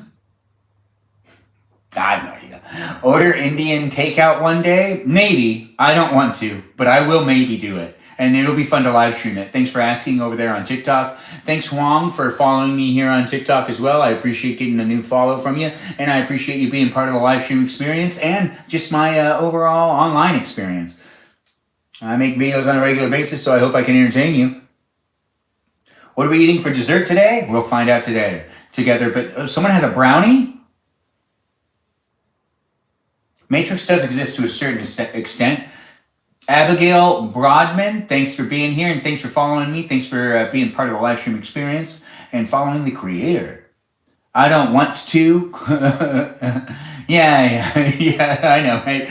I have no idea. Order Indian takeout one day? Maybe. I don't want to, but I will maybe do it. and it'll be fun to live stream it. Thanks for asking over there on TikTok. Thanks, Huang, for following me here on TikTok as well. I appreciate getting a new follow from you, and I appreciate you being part of the live stream experience and just my overall online experience. I make videos on a regular basis, so I hope I can entertain you. What are we eating for dessert today? We'll find out together. But someone has a brownie? Matrix does exist to a certain extent. Abigail Broadman, thanks for being here and thanks for following me. Thanks for being part of the live stream experience and following the creator. I don't want to. yeah, I know, right?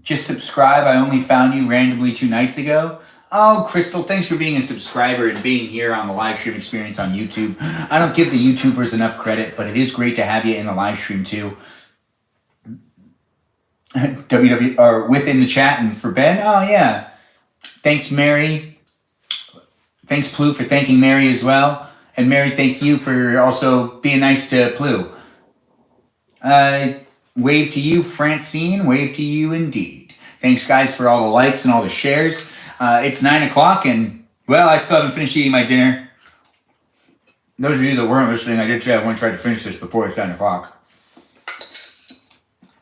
Just subscribe. I only found you randomly 2 nights ago. Oh, Crystal, thanks for being a subscriber and being here on the live stream experience on YouTube. I don't give the YouTubers enough credit, but it is great to have you in the live stream too. or within the chat and for Ben. Oh, yeah. Thanks, Mary. Thanks, Plu, for thanking Mary as well. And Mary, thank you for also being nice to Plu. Wave to you, Francine. Wave to you indeed. Thanks, guys, for all the likes and all the shares. It's 9 o'clock, and, well, I still haven't finished eating my dinner. Those of you that weren't listening, I did say I want to try to finish this before it's 9 o'clock.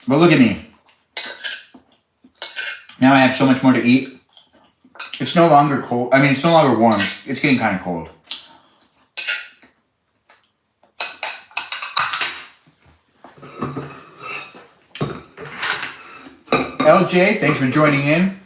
But look at me. Now I have so much more to eat. It's no longer cold. I mean, it's no longer warm. It's getting kind of cold. LJ, thanks for joining in.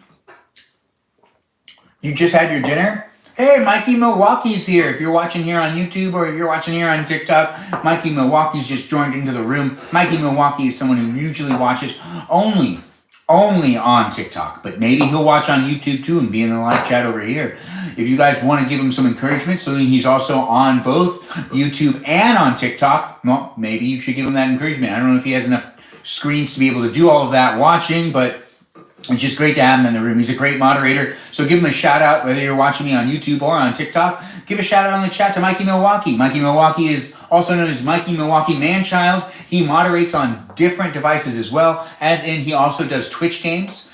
You just had your dinner? Hey, Mikey Milwaukee's here. If you're watching here on YouTube or if you're watching here on TikTok, Mikey Milwaukee's just joined into the room. Mikey Milwaukee is someone who usually watches only on TikTok, but maybe he'll watch on YouTube too and be in the live chat over here. If you guys want to give him some encouragement, so he's also on both YouTube and on TikTok, well, maybe you should give him that encouragement. I don't know if he has enough screens to be able to do all of that watching, but it's just great to have him in the room. He's a great moderator. So give him a shout out, whether you're watching me on YouTube or on TikTok. Give a shout out in the chat to Mikey Milwaukee. Mikey Milwaukee is also known as Mikey Milwaukee Manchild. He moderates on different devices as well, as in he also does Twitch games.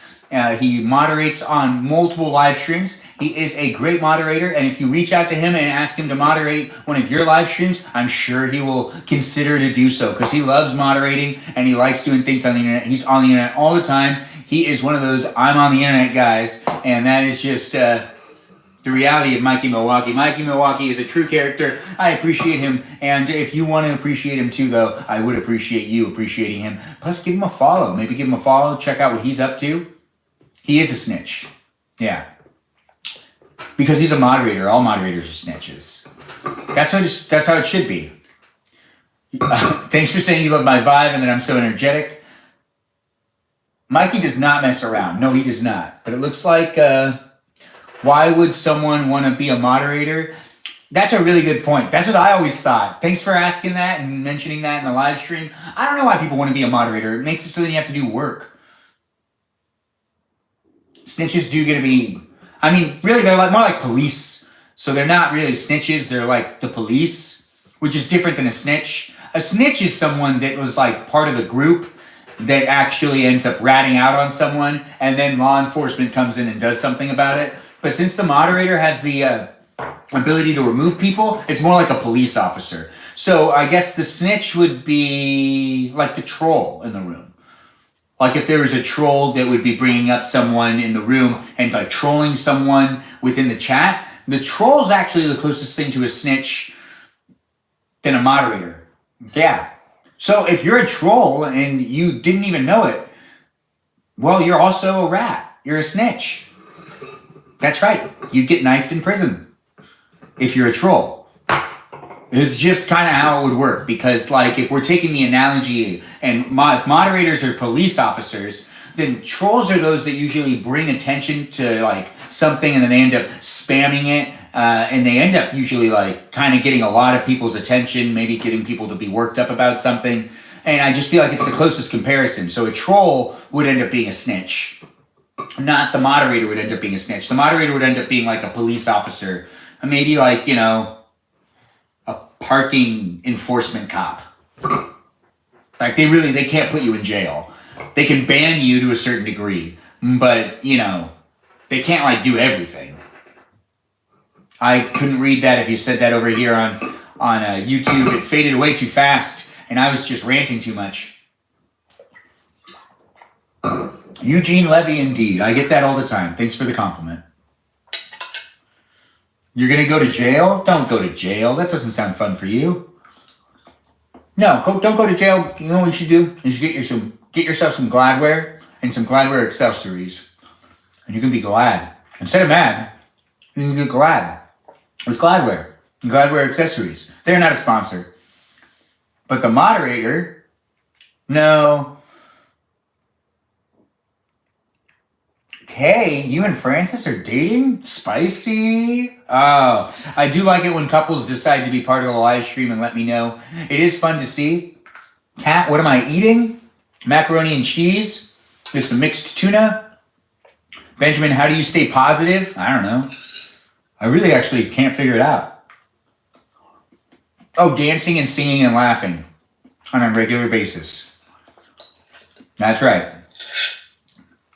He moderates on multiple live streams. He is a great moderator, and if you reach out to him and ask him to moderate one of your live streams, I'm sure he will consider to do so, because he loves moderating and he likes doing things on the internet. He's on the internet all the time. He is one of those I'm on the internet guys, and that is just the reality of Mikey Milwaukee. Mikey Milwaukee is a true character. I appreciate him, and if you want to appreciate him too, though, I would appreciate you appreciating him. Plus, give him a follow. Maybe give him a follow. Check out what he's up to. He is a snitch. Yeah. Because he's a moderator. All moderators are snitches. That's how it should be. Thanks for saying you love my vibe and that I'm so energetic. Mikey does not mess around. No, he does not. But it looks like, why would someone want to be a moderator? That's a really good point. That's what I always thought. Thanks for asking that and mentioning that in the live stream. I don't know why people want to be a moderator. It makes it so that you have to do work. Snitches do get to be, I mean, really, they're like more like police. So they're not really snitches. They're like the police, which is different than a snitch. A snitch is someone that was like part of the group that actually ends up ratting out on someone, and then law enforcement comes in and does something about it. But since the moderator has the ability to remove people, it's more like a police officer. So I guess the snitch would be like the troll in the room. Like if there was a troll that would be bringing up someone in the room and like trolling someone within the chat, the troll's actually the closest thing to a snitch than a moderator. Yeah. So if you're a troll and you didn't even know it, well, you're also a rat. You're a snitch. That's right. You'd get knifed in prison if you're a troll. It's just kind of how it would work, because like if we're taking the analogy and if moderators are police officers, then trolls are those that usually bring attention to like something and then they end up spamming it. And they end up usually like kind of getting a lot of people's attention, maybe getting people to be worked up about something. And I just feel like it's the closest comparison. So a troll would end up being a snitch. Not the moderator would end up being a snitch. The moderator would end up being like a police officer. Maybe like, you know, a parking enforcement cop. Like they can't put you in jail. They can ban you to a certain degree, but, you know, they can't, like, do everything. I couldn't read that if you said that over here on YouTube. It faded away too fast, and I was just ranting too much. Eugene Levy, indeed. I get that all the time. Thanks for the compliment. You're going to go to jail? Don't go to jail. That doesn't sound fun for you. No, don't go to jail. You know what you should do? You should get yourself some Gladware and some Gladware accessories. And you can be glad. Instead of mad, you can get glad. With Gladware and Gladware accessories. They're not a sponsor. But the moderator, no. Hey, you and Francis are dating? Spicy? Oh, I do like it when couples decide to be part of the live stream and let me know. It is fun to see. Kat, what am I eating? Macaroni and cheese. There's some mixed tuna. Benjamin, how do you stay positive? I don't know. I really actually can't figure it out. Oh, dancing and singing and laughing on a regular basis. That's right.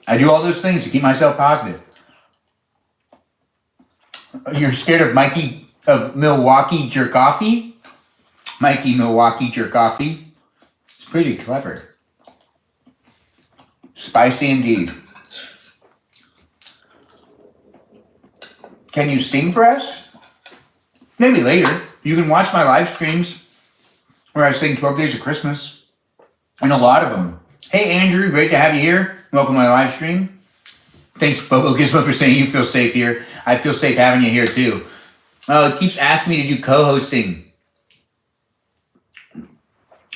I do all those things to keep myself positive. You're scared of Milwaukee Jerkoffy? Mikey Milwaukee Jerkoffy. It's pretty clever. Spicy indeed. Can you sing for us? Maybe later. You can watch my live streams where I sing 12 Days of Christmas. And a lot of them. Hey, Andrew, great to have you here. Welcome to my live stream. Thanks, Bobo Gizmo, for saying you feel safe here. I feel safe having you here, too. Oh, it keeps asking me to do co-hosting.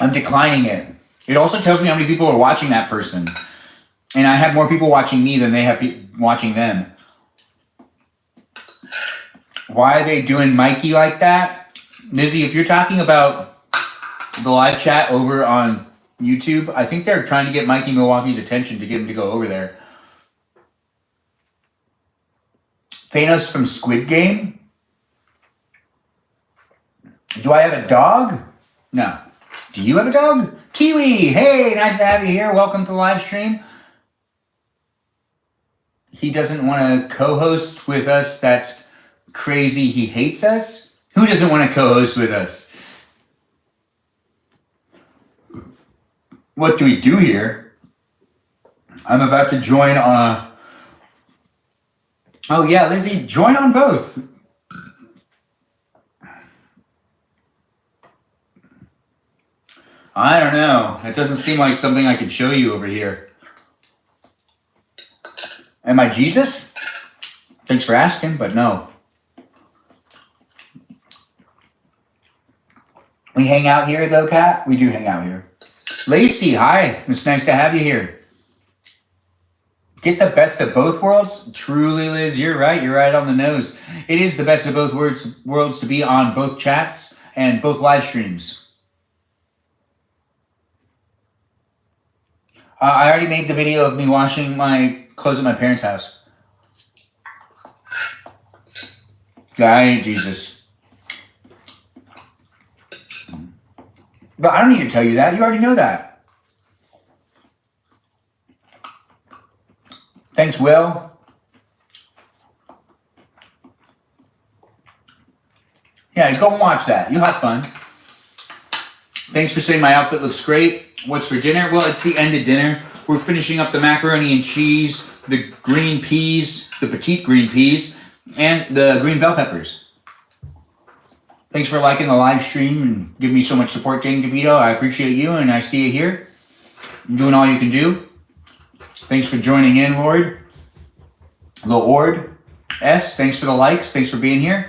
I'm declining it. It also tells me how many people are watching that person. And I have more people watching me than they have watching them. Why are they doing Mikey like that? Lizzie, if you're talking about the live chat over on YouTube, I think they're trying to get Mikey Milwaukee's attention to get him to go over there. Thanos from Squid Game? Do I have a dog? No. Do you have a dog? Kiwi! Hey, nice to have you here. Welcome to the live stream. He doesn't want to co-host with us. That's crazy. He hates us? Who doesn't want to co-host with us? What do we do here? I'm about to join oh yeah, Lizzie, join on both. I don't know. It doesn't seem like something I could show you over here. Am I Jesus? Thanks for asking, but no. We hang out here though, Kat? We do hang out here. Lacey, hi. It's nice to have you here. Get the best of both worlds? Truly, Liz, you're right. You're right on the nose. It is the best of both worlds to be on both chats and both live streams. I already made the video of me washing my clothes at my parents' house. I ain't Jesus. But I don't need to tell you that. You already know that. Thanks, Will. Yeah, go and watch that. You'll have fun. Thanks for saying my outfit looks great. What's for dinner? Well, it's the end of dinner. We're finishing up the macaroni and cheese, the green peas, the petite green peas, and the green bell peppers. Thanks for liking the live stream and giving me so much support, Dane DeVito. I appreciate you, and I see you here. You're doing all you can do. Thanks for joining in, Lord. Lord S, thanks for the likes. Thanks for being here.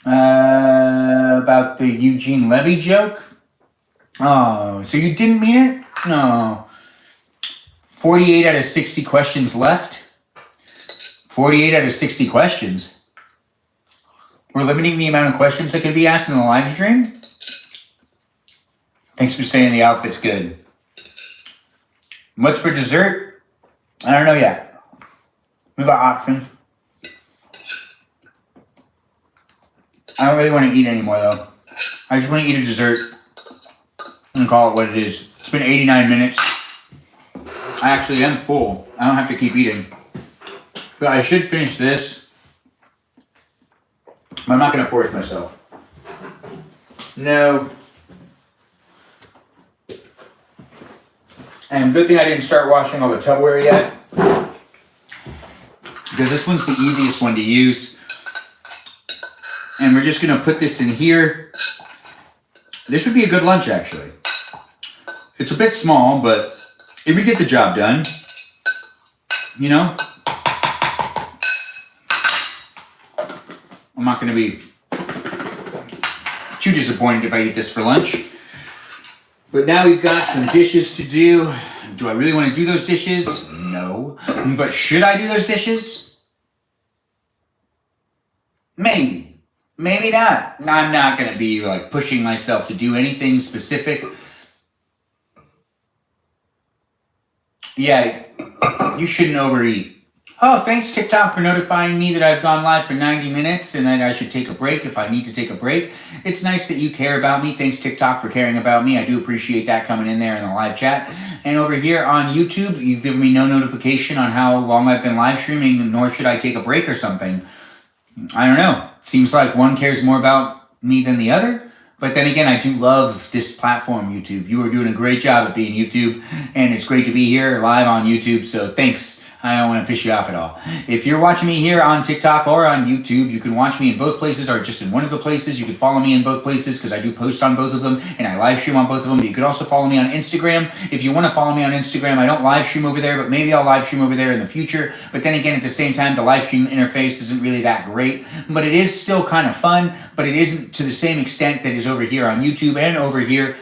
About the Eugene Levy joke? Oh, so you didn't mean it? No. 48 out of 60 questions left. 48 out of 60 questions. We're limiting the amount of questions that can be asked in the live stream. Thanks for saying the outfit's good. What's for dessert? I don't know yet. We got options. I don't really want to eat anymore though. I just want to eat a dessert and call it what it is. It's been 89 minutes. I actually am full. I don't have to keep eating. But I should finish this. But I'm not going to force myself. No. And good thing I didn't start washing all the Tupperware yet. Because this one's the easiest one to use. And we're just going to put this in here. This would be a good lunch, actually. It's a bit small, but it would get the job done. You know? I'm not going to be too disappointed if I eat this for lunch. But now we've got some dishes to do. Do I really want to do those dishes? No. But should I do those dishes? Maybe. Maybe not. I'm not going to be like pushing myself to do anything specific. Yeah, you shouldn't overeat. Oh, thanks TikTok for notifying me that I've gone live for 90 minutes and that I should take a break if I need to take a break. It's nice that you care about me. Thanks TikTok for caring about me. I do appreciate that coming in there in the live chat. And over here on YouTube, you've given me no notification on how long I've been live streaming, nor should I take a break or something. I don't know. Seems like one cares more about me than the other. But then again, I do love this platform, YouTube. You are doing a great job at being YouTube, and it's great to be here live on YouTube, so thanks. I don't want to piss you off at all. If you're watching me here on TikTok or on YouTube, you can watch me in both places or just in one of the places. You can follow me in both places because I do post on both of them and I live stream on both of them. But you could also follow me on Instagram. If you want to follow me on Instagram, I don't live stream over there, but maybe I'll live stream over there in the future. But then again, at the same time, the live stream interface isn't really that great. But it is still kind of fun, but it isn't to the same extent that is over here on YouTube and over here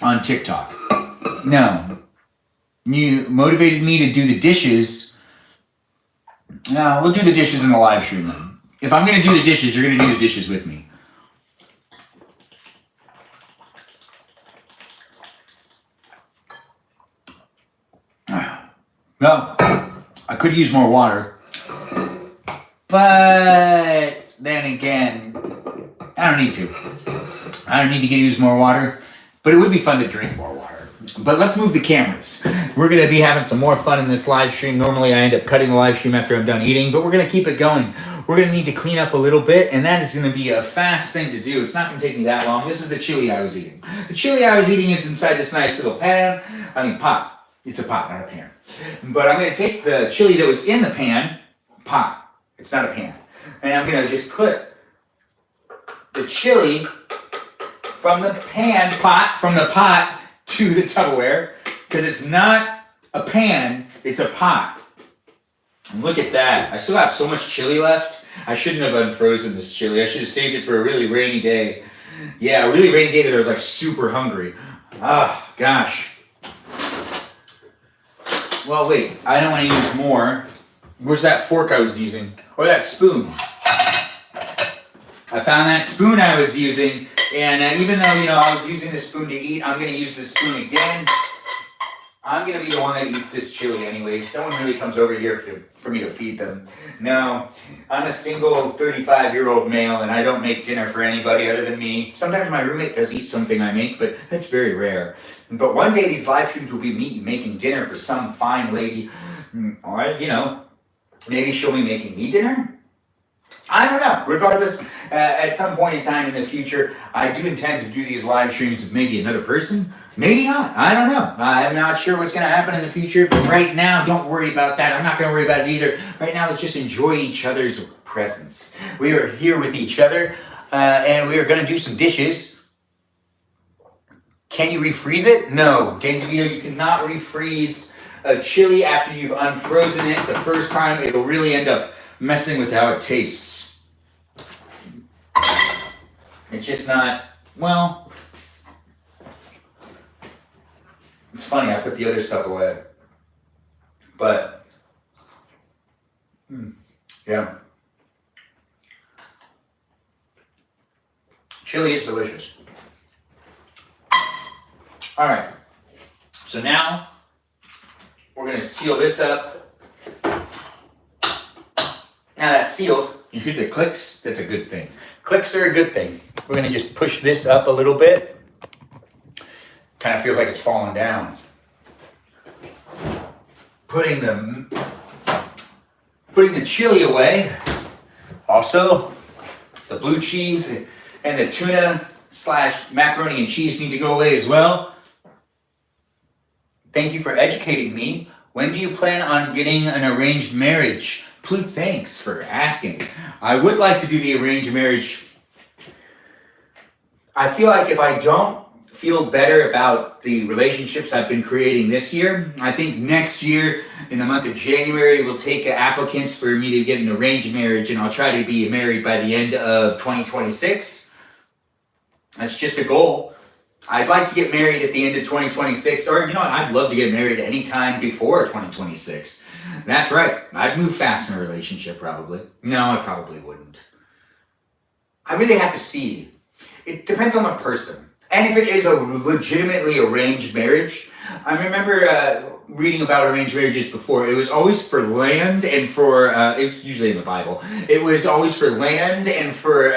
on TikTok. No. You motivated me to do the dishes. No, we'll do the dishes in the live stream then. If I'm going to do the dishes, you're going to do the dishes with me. Well, I could use more water. But then again, I don't need to. I don't need to use more water. But it would be fun to drink more water. But let's move the cameras. We're going to be having some more fun in this live stream. Normally I end up cutting the live stream after I'm done eating, but we're going to keep it going. We're going to need to clean up a little bit, and that is going to be a fast thing to do. It's not going to take me that long. This is the chili I was eating. The chili I was eating is inside this nice little pot. It's a pot, not a pan. But I'm going to take the chili that was in the pan, pot. It's not a pan. And I'm going to just put the chili from the pot to the Tupperware, because it's not a pan, it's a pot. And look at that. I still have so much chili left. I shouldn't have unfrozen this chili. I should have saved it for a really rainy day. Yeah, a really rainy day that I was like super hungry. Ah, gosh. Well, wait, I don't want to use more. Where's that fork I was using? Or that spoon? I found that spoon I was using. And even though, I was using the spoon to eat, I'm going to use the spoon again. I'm going to be the one that eats this chili anyways. No one really comes over here for me to feed them. No, I'm a single 35-year-old male, and I don't make dinner for anybody other than me. Sometimes my roommate does eat something I make, but that's very rare. But one day these live streams will be me making dinner for some fine lady. Or, maybe she'll be making me dinner. I don't know. Regardless, at some point in time in the future, I do intend to do these live streams with maybe another person. Maybe not. I don't know. I'm not sure what's going to happen in the future. But right now, don't worry about that. I'm not going to worry about it either. Right now, let's just enjoy each other's presence. We are here with each other, and we are going to do some dishes. Can you refreeze it? No. You cannot refreeze a chili after you've unfrozen it the first time. It'll really end up messing with how it tastes. It's just not, well, it's funny, I put the other stuff away. But, yeah. Chili is delicious. All right, so now we're going to seal this up. Now that's sealed. You hear the clicks? That's a good thing. Clicks are a good thing. we're going to just push this up a little bit. Kind of feels like it's falling down. Putting the chili away. Also, the blue cheese and the tuna / macaroni and cheese need to go away as well. Thank you for educating me. When do you plan on getting an arranged marriage? Please, thanks for asking. I would like to do the arranged marriage. I feel like if I don't feel better about the relationships I've been creating this year, I think next year in the month of January we'll take applicants for me to get an arranged marriage, and I'll try to be married by the end of 2026. That's just a goal. I'd like to get married at the end of 2026, or I'd love to get married any time before 2026. That's right. I'd move fast in a relationship, probably. No, I probably wouldn't. I really have to see. It depends on the person. And if it is a legitimately arranged marriage, I remember reading about arranged marriages before. It was always for land and for, it's usually in the Bible, it was always for land and for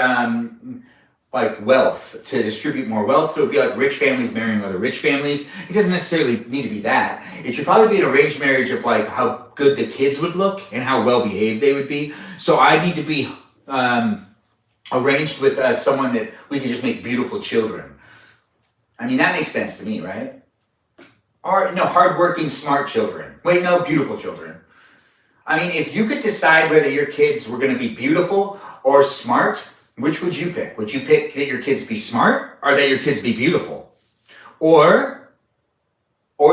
like wealth, to distribute more wealth. So it'd be like rich families marrying other rich families. It doesn't necessarily need to be that. It should probably be an arranged marriage of like how good the kids would look and how well behaved they would be. So I need to be arranged with someone that we can just make beautiful children. I mean, that makes sense to me, right? Or, no, hardworking, smart children. Wait, no, beautiful children. I mean, if you could decide whether your kids were going to be beautiful or smart, which would you pick? Would you pick that your kids be smart or that your kids be beautiful? Or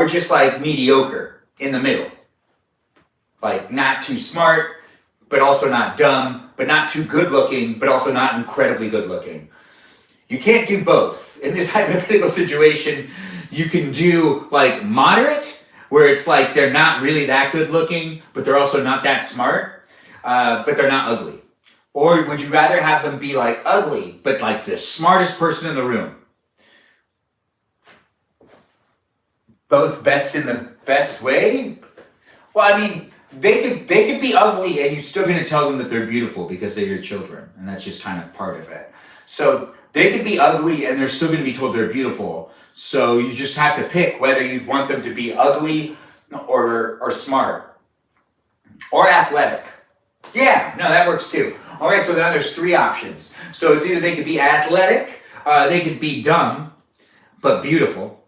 just like mediocre in the middle? Like not too smart, but also not dumb, but not too good looking, but also not incredibly good looking. You can't do both. In this hypothetical situation, you can do like moderate, where it's like they're not really that good looking, but they're also not that smart, but they're not ugly. Or would you rather have them be like ugly, but like the smartest person in the room? Both best in the best way? Well, I mean, they could be ugly and you're still going to tell them that they're beautiful because they're your children. And that's just kind of part of it. So they could be ugly and they're still going to be told they're beautiful. So you just have to pick whether you want them to be ugly or smart or athletic. Yeah, no, that works too. All right, so now there's 3 options. So it's either they could be athletic, they could be dumb, but beautiful,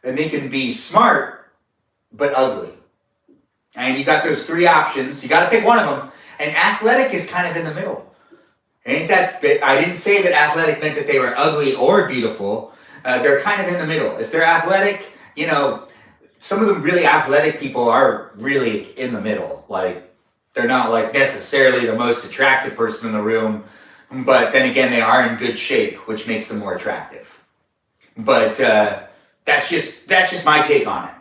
and they can be smart, but ugly. And you got those 3 options. You got to pick one of them. And athletic is kind of in the middle. Ain't that? I didn't say that athletic meant that they were ugly or beautiful. They're kind of in the middle. If they're athletic, some of the really athletic people are really in the middle. Like, they're not like necessarily the most attractive person in the room, but then again, they are in good shape, which makes them more attractive. But that's just my take on it.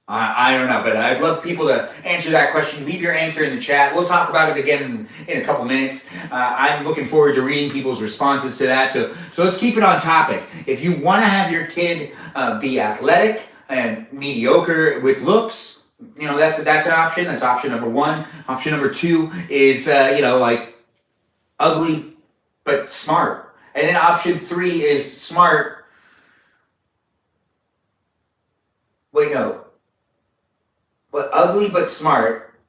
I don't know, but I'd love people to answer that question. Leave your answer in the chat. We'll talk about it again in a couple minutes. I'm looking forward to reading people's responses to that. So let's keep it on topic. If you want to have your kid be athletic and mediocre with looks, that's an option. That's option number 1. Option number 2 is like ugly but smart. And then option 3 is smart. Wait, no. But ugly but smart,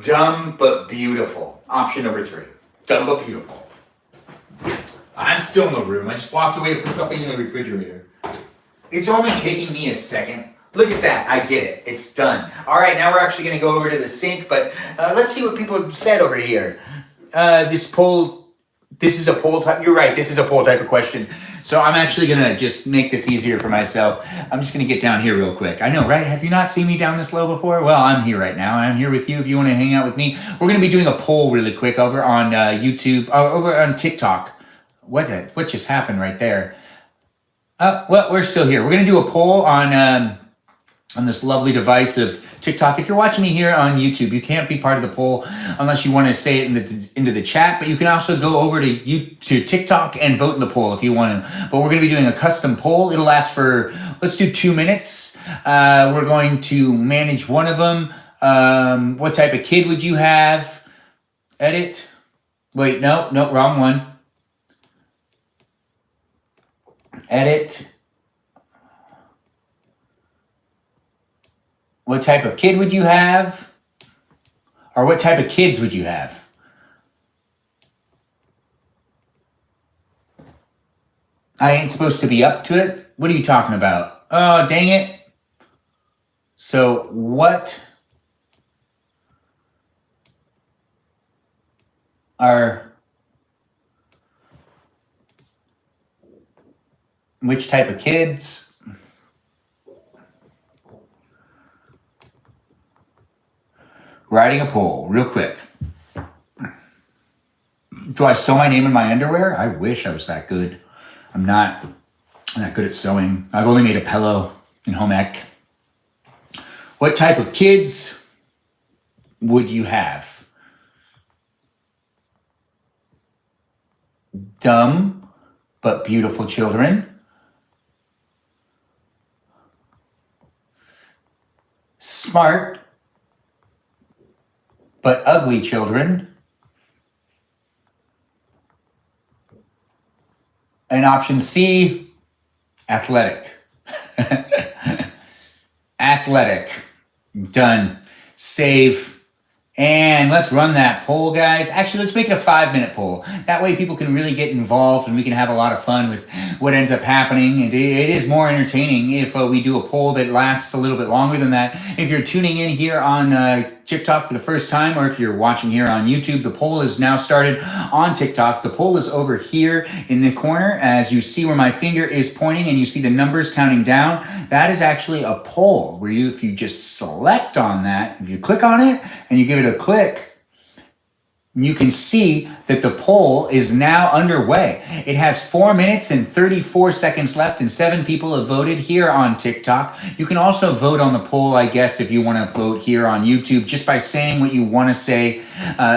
dumb but beautiful. Option number 3, dumb but beautiful. I'm still in the room. I just walked away to put something in the refrigerator. It's only taking me a second. Look at that, I did it. It's done. All right, now we're actually going to go over to the sink, but let's see what people have said over here. This is a poll type. You're right, this is a poll type of question. So I'm actually going to just make this easier for myself. I'm just going to get down here real quick. I know, right? Have you not seen me down this low before? Well, I'm here right now, and I'm here with you if you want to hang out with me. We're going to be doing a poll really quick over on YouTube, over on TikTok. What just happened right there? Well, we're still here. We're going to do a poll on this lovely device of TikTok. If you're watching me here on YouTube, you can't be part of the poll unless you want to say it into the chat, but you can also go over to TikTok and vote in the poll if you want to. But we're going to be doing a custom poll. It'll last for, let's do 2 minutes. We're going to manage one of them. What type of kid would you have? Edit. Wait, no, wrong one. edit. What type of kid would you have? Or what type of kids would you have? I ain't supposed to be up to it? What are you talking about? Oh, dang it. So what are... Which type of kids? Writing a poll, real quick. Do I sew my name in my underwear? I wish I was that good. I'm not good at sewing. I've only made a pillow in home ec. What type of kids would you have? Dumb but beautiful children. Smart but ugly children. And option C, athletic. Athletic. Done. Save. And let's run that poll, guys. Actually, let's make it a 5-minute poll. That way people can really get involved and we can have a lot of fun with what ends up happening. And it is more entertaining if we do a poll that lasts a little bit longer than that. If you're tuning in here on TikTok for the first time, or if you're watching here on YouTube, the poll is now started on TikTok. The poll is over here in the corner. As you see where my finger is pointing and you see the numbers counting down, that is actually a poll where if you just select on that, if you click on it and you give it a click, you can see that the poll is now underway. It has 4 minutes and 34 seconds left, and 7 people have voted here on TikTok. You can also vote on the poll, I guess, if you want to vote here on YouTube, just by saying what you want to say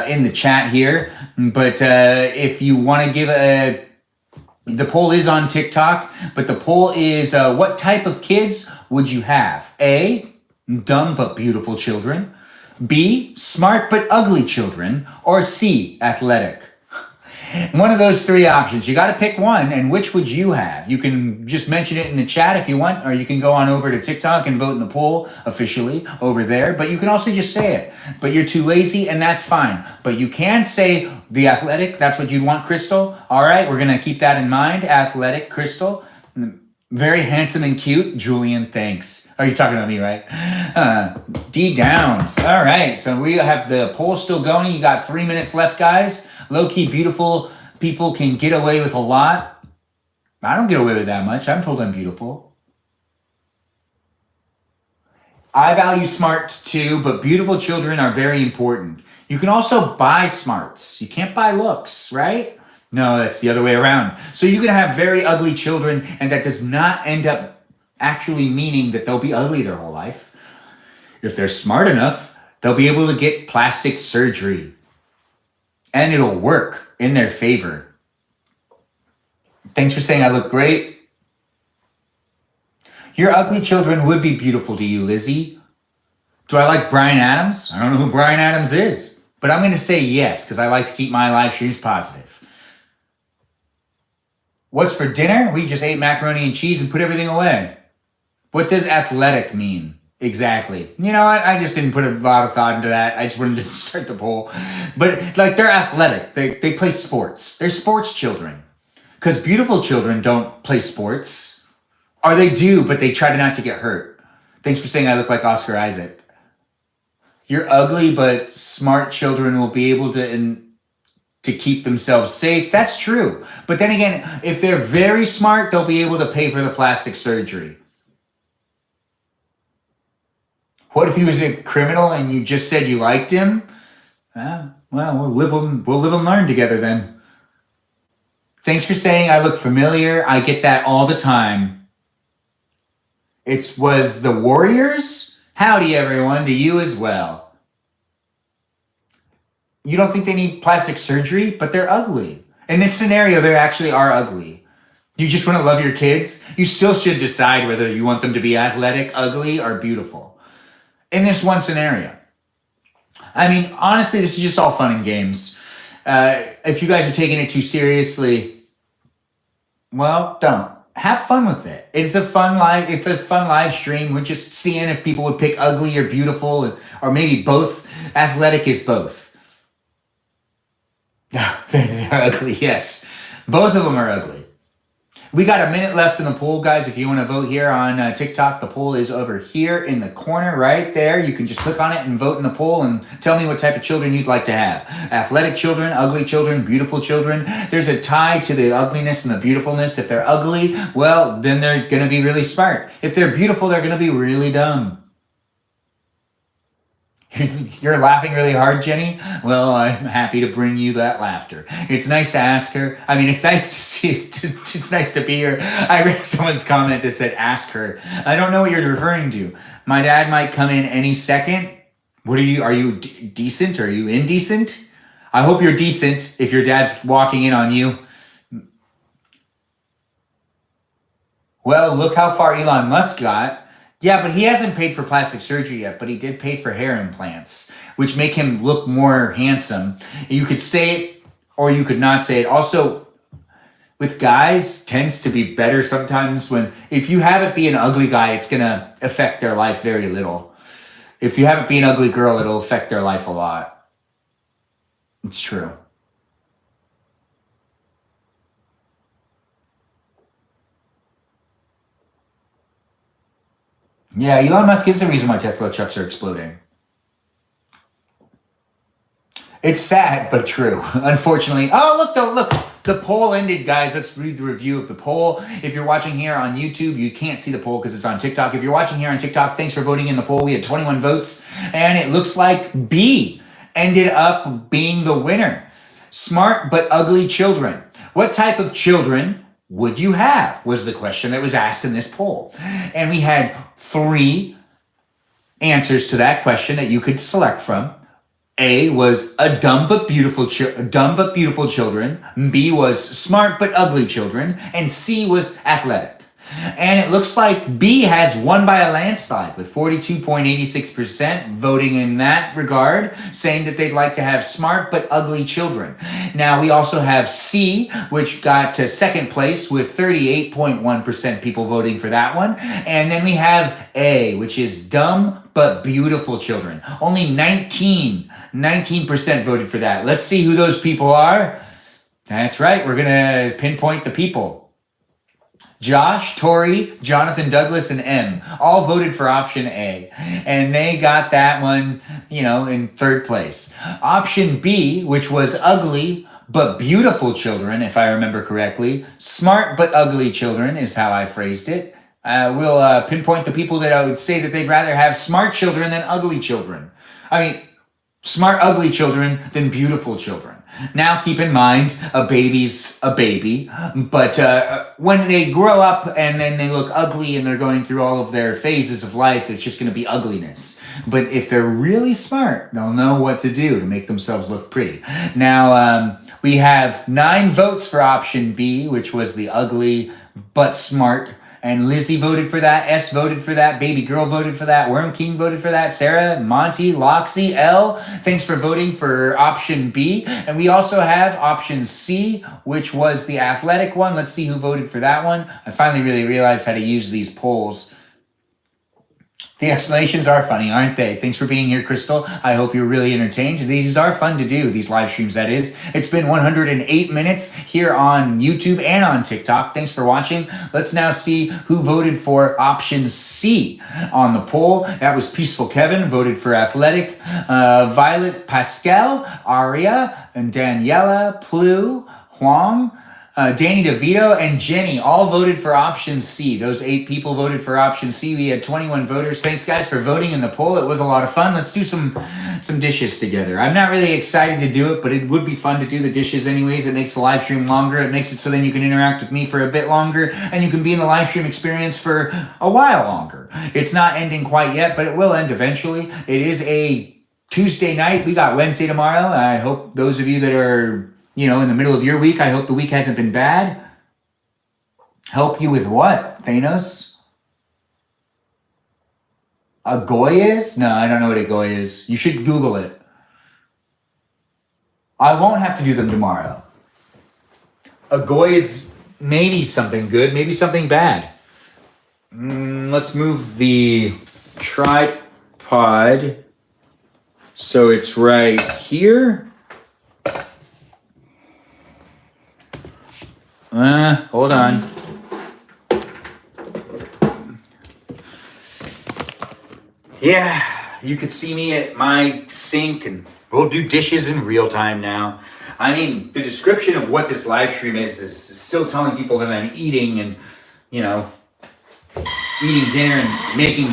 in the chat here. But if you want to give the poll is on TikTok, but the poll is what type of kids would you have? A, dumb but beautiful children. B, smart but ugly children, or C, athletic. One of those 3 options. You got to pick one, and which would you have? You can just mention it in the chat if you want, or you can go on over to TikTok and vote in the poll officially over there, but you can also just say it. But you're too lazy, and that's fine. But you can say the athletic. That's what you'd want, Crystal. All right, we're going to keep that in mind. Athletic, Crystal. Very handsome and cute. Julian, thanks. Are you talking about me, right? D Downs. All right, so we have the poll still going. You got 3 minutes left, guys. Low-key beautiful people can get away with a lot. I don't get away with that much. I'm told I'm beautiful. I value smarts too, but beautiful children are very important. You can also buy smarts. You can't buy looks, right? No, that's the other way around. So you can have very ugly children, and that does not end up actually meaning that they'll be ugly their whole life. If they're smart enough, they'll be able to get plastic surgery. And it'll work in their favor. Thanks for saying I look great. Your ugly children would be beautiful to you, Lizzie. Do I like Bryan Adams? I don't know who Bryan Adams is. But I'm going to say yes, because I like to keep my live streams positive. What's for dinner? We just ate macaroni and cheese and put everything away. What does athletic mean? Exactly. You know what? I just didn't put a lot of thought into that. I just wanted to start the poll. But like, they're athletic. They play sports. They're sports children. Because beautiful children don't play sports. Or they do, but they try not to get hurt. Thanks for saying I look like Oscar Isaac. You're ugly, but smart children will be able to keep themselves safe. That's true. But then again, if they're very smart, they'll be able to pay for the plastic surgery. What if he was a criminal and you just said you liked him? Well, we'll live and learn together then. Thanks for saying I look familiar. I get that all the time. Was the Warriors? Howdy, everyone. To you as well. You don't think they need plastic surgery, but they're ugly. In this scenario, they actually are ugly. You just want to love your kids? You still should decide whether you want them to be athletic, ugly, or beautiful. In this one scenario. I mean, honestly, this is just all fun and games. If you guys are taking it too seriously, well, don't. have fun with it. It's a fun live stream. We're just seeing if people would pick ugly or beautiful, or maybe both. Athletic is both. They're ugly, yes. Both of them are ugly. We got a minute left in the poll, guys. If you want to vote here on TikTok, the poll is over here in the corner right there. You can just click on it and vote in the poll and tell me what type of children you'd like to have. Athletic children, ugly children, beautiful children. There's a tie to the ugliness and the beautifulness. If they're ugly, well, then they're going to be really smart. If they're beautiful, they're going to be really dumb. You're laughing really hard, Jenny? Well, I'm happy to bring you that laughter. It's nice to ask her. I mean, it's nice to see, it's nice to be here. I read someone's comment that said, ask her. I don't know what you're referring to. My dad might come in any second. Are you decent? Are you indecent? I hope you're decent if your dad's walking in on you. Well, look how far Elon Musk got. Yeah, but he hasn't paid for plastic surgery yet, but he did pay for hair implants, which make him look more handsome. You could say it or you could not say it. Also, with guys, tends to be better sometimes if you have it be an ugly guy, it's going to affect their life very little. If you have it be an ugly girl, it'll affect their life a lot. It's true. Yeah, Elon Musk is the reason why Tesla trucks are exploding. It's sad, but true. Unfortunately. Oh, look. The poll ended, guys. Let's read the review of the poll. If you're watching here on YouTube, you can't see the poll because it's on TikTok. If you're watching here on TikTok, thanks for voting in the poll. We had 21 votes, and it looks like B ended up being the winner. Smart but ugly children. What type of children would you have? Was the question that was asked in this poll. And we had 3 answers to that question that you could select from. A was a dumb but beautiful children. B was smart but ugly children. And C was athletic. And it looks like B has won by a landslide with 42.86% voting in that regard, saying that they'd like to have smart but ugly children. Now, we also have C, which got to second place with 38.1% people voting for that one. And then we have A, which is dumb but beautiful children. Only 19% voted for that. Let's see who those people are. That's right, we're going to pinpoint the people. Josh, Tori, Jonathan Douglas, and M all voted for option A. And they got that one, in third place. Option B, which was ugly but beautiful children, if I remember correctly. Smart but ugly children is how I phrased it. We'll pinpoint the people that I would say that they'd rather have smart children than ugly children. Smart, ugly children than beautiful children. Now, keep in mind, a baby's a baby, but when they grow up and then they look ugly and they're going through all of their phases of life, it's just going to be ugliness. But if they're really smart, they'll know what to do to make themselves look pretty. Now, we have 9 votes for option B, which was the ugly but smart. And Lizzie voted for that, S voted for that, Baby Girl voted for that, Worm King voted for that, Sarah, Monty, Loxy, L, thanks for voting for option B. And we also have option C, which was the athletic one. Let's see who voted for that one. I finally really realized how to use these polls. The explanations are funny, aren't they? Thanks for being here, Crystal. I hope you're really entertained. These are fun to do, these live streams, that is. It's been 108 minutes here on YouTube and on TikTok. Thanks for watching. Let's now see who voted for option C on the poll. That was Peaceful Kevin, voted for athletic. Violet Pascal, Aria, and Daniela, Plu, Huang, Danny DeVito, and Jenny all voted for option C. Those 8 people voted for option C. We had 21 voters. Thanks, guys, for voting in the poll. It was a lot of fun. Let's do some dishes together. I'm not really excited to do it, but it would be fun to do the dishes anyways. It makes the live stream longer. It makes it so then you can interact with me for a bit longer, and you can be in the live stream experience for a while longer. It's not ending quite yet, but it will end eventually. It is a Tuesday night. We got Wednesday tomorrow. I hope those of you that are in the middle of your week, I hope the week hasn't been bad. Help you with what, Thanos? A goy is? No, I don't know what a goy is. You should Google it. I won't have to do them tomorrow. A goy is maybe something good, maybe something bad. Let's move the tripod so it's right here. Hold on. Yeah, you could see me at my sink, and we'll do dishes in real time now. I mean, the description of what this live stream is still telling people that I'm eating and, you know, eating dinner and making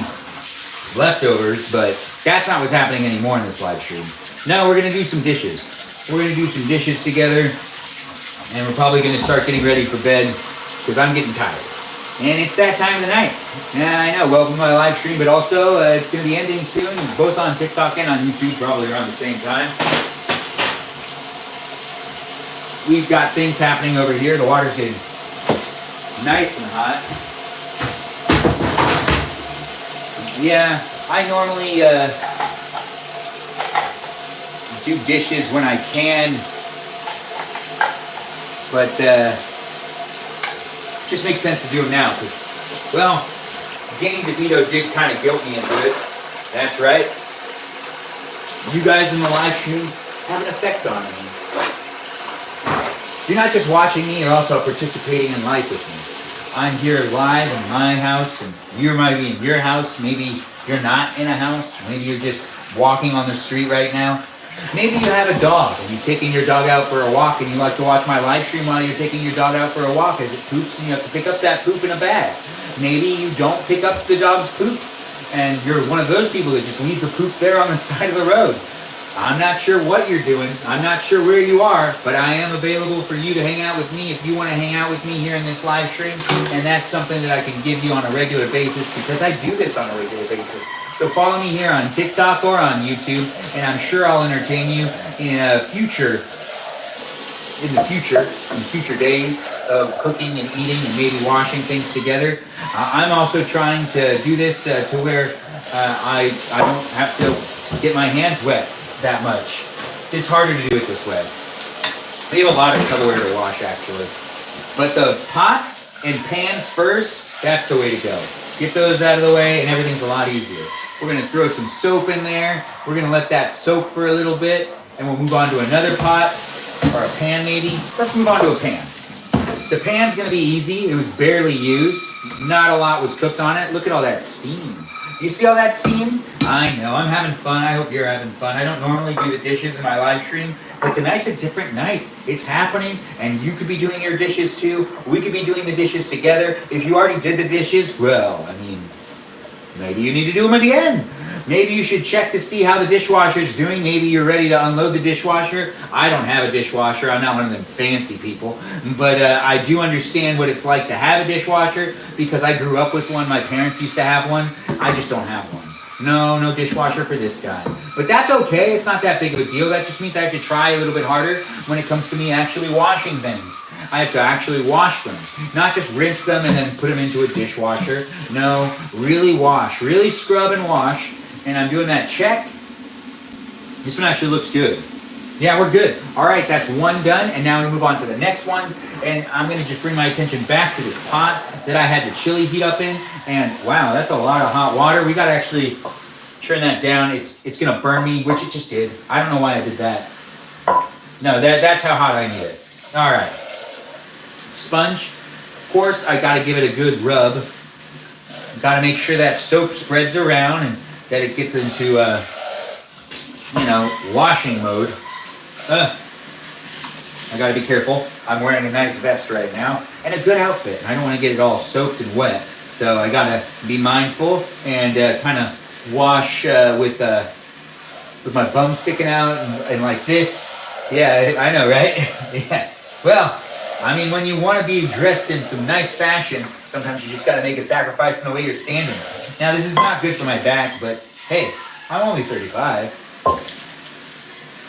leftovers, but that's not what's happening anymore in this live stream. No, we're gonna do some dishes. We're gonna do some dishes together, and we're probably gonna start getting ready for bed because I'm getting tired. And it's that time of the night. Yeah, I know, welcome to my live stream, but also it's gonna be ending soon, both on TikTok and on YouTube, probably around the same time. We've got things happening over here. The water's getting nice and hot. Yeah, I normally do dishes when I can, but just makes sense to do them now because, well, Danny DeVito did kind of guilt me into it. That's right. You guys in the live stream have an effect on me. You're not just watching me, you're also participating in life with me. I'm here live in my house, and you might be in your house. Maybe you're not in a house. Maybe you're just walking on the street right now. Maybe you have a dog, and you're taking your dog out for a walk, and you like to watch my live stream while you're taking your dog out for a walk as it poops, and you have to pick up that poop in a bag. Maybe you don't pick up the dog's poop, and you're one of those people that just leave the poop there on the side of the road. I'm not sure what you're doing. I'm not sure where you are, but I am available for you to hang out with me if you want to hang out with me here in this live stream. And that's something that I can give you on a regular basis because I do this on a regular basis. So follow me here on TikTok or on YouTube, and I'm sure I'll entertain you in future days of cooking and eating and maybe washing things together. I'm also trying to do this to where I don't have to get my hands wet that much. It's harder to do it this way. We have a lot of Tupperware to wash actually. But the pots and pans first, that's the way to go. Get those out of the way and everything's a lot easier. We're gonna throw some soap in there. We're gonna let that soak for a little bit and we'll move on to another pot or a pan maybe. Let's move on to a pan. The pan's gonna be easy. It was barely used. Not a lot was cooked on it. Look at all that steam. You see all that steam? I know, I'm having fun. I hope you're having fun. I don't normally do the dishes in my live stream, but tonight's a different night. It's happening, and you could be doing your dishes too. We could be doing the dishes together. If you already did the dishes, well, I mean, maybe you need to do them again. Maybe you should check to see how the dishwasher's doing. Maybe you're ready to unload the dishwasher. I don't have a dishwasher. I'm not one of them fancy people. But I do understand what it's like to have a dishwasher because I grew up with one. My parents used to have one. I just don't have one. No dishwasher for this guy. But that's okay. It's not that big of a deal. That just means I have to try a little bit harder when it comes to me actually washing things. I have to actually wash them. Not just rinse them and then put them into a dishwasher. No, really wash. Really scrub and wash. And I'm doing that check. This one actually looks good. Yeah, we're good. All right, that's one done. And now we move on to the next one. And I'm going to just bring my attention back to this pot that I had the chili heat up in. And wow, that's a lot of hot water. We got to actually turn that down. It's going to burn me, which it just did. I don't know why I did that. No, that's how hot I need it. All right. Sponge. Of course, I got to give it a good rub. Got to make sure that soap spreads around and that it gets into, washing mode. I gotta be careful. I'm wearing a nice vest right now and a good outfit. I don't want to get it all soaked and wet, so I gotta be mindful and kind of wash with my bum sticking out and like this. Yeah, I know, right? Yeah. Well, I mean, when you want to be dressed in some nice fashion, sometimes you just gotta make a sacrifice in the way you're standing. Now, this is not good for my back, but hey, I'm only 35.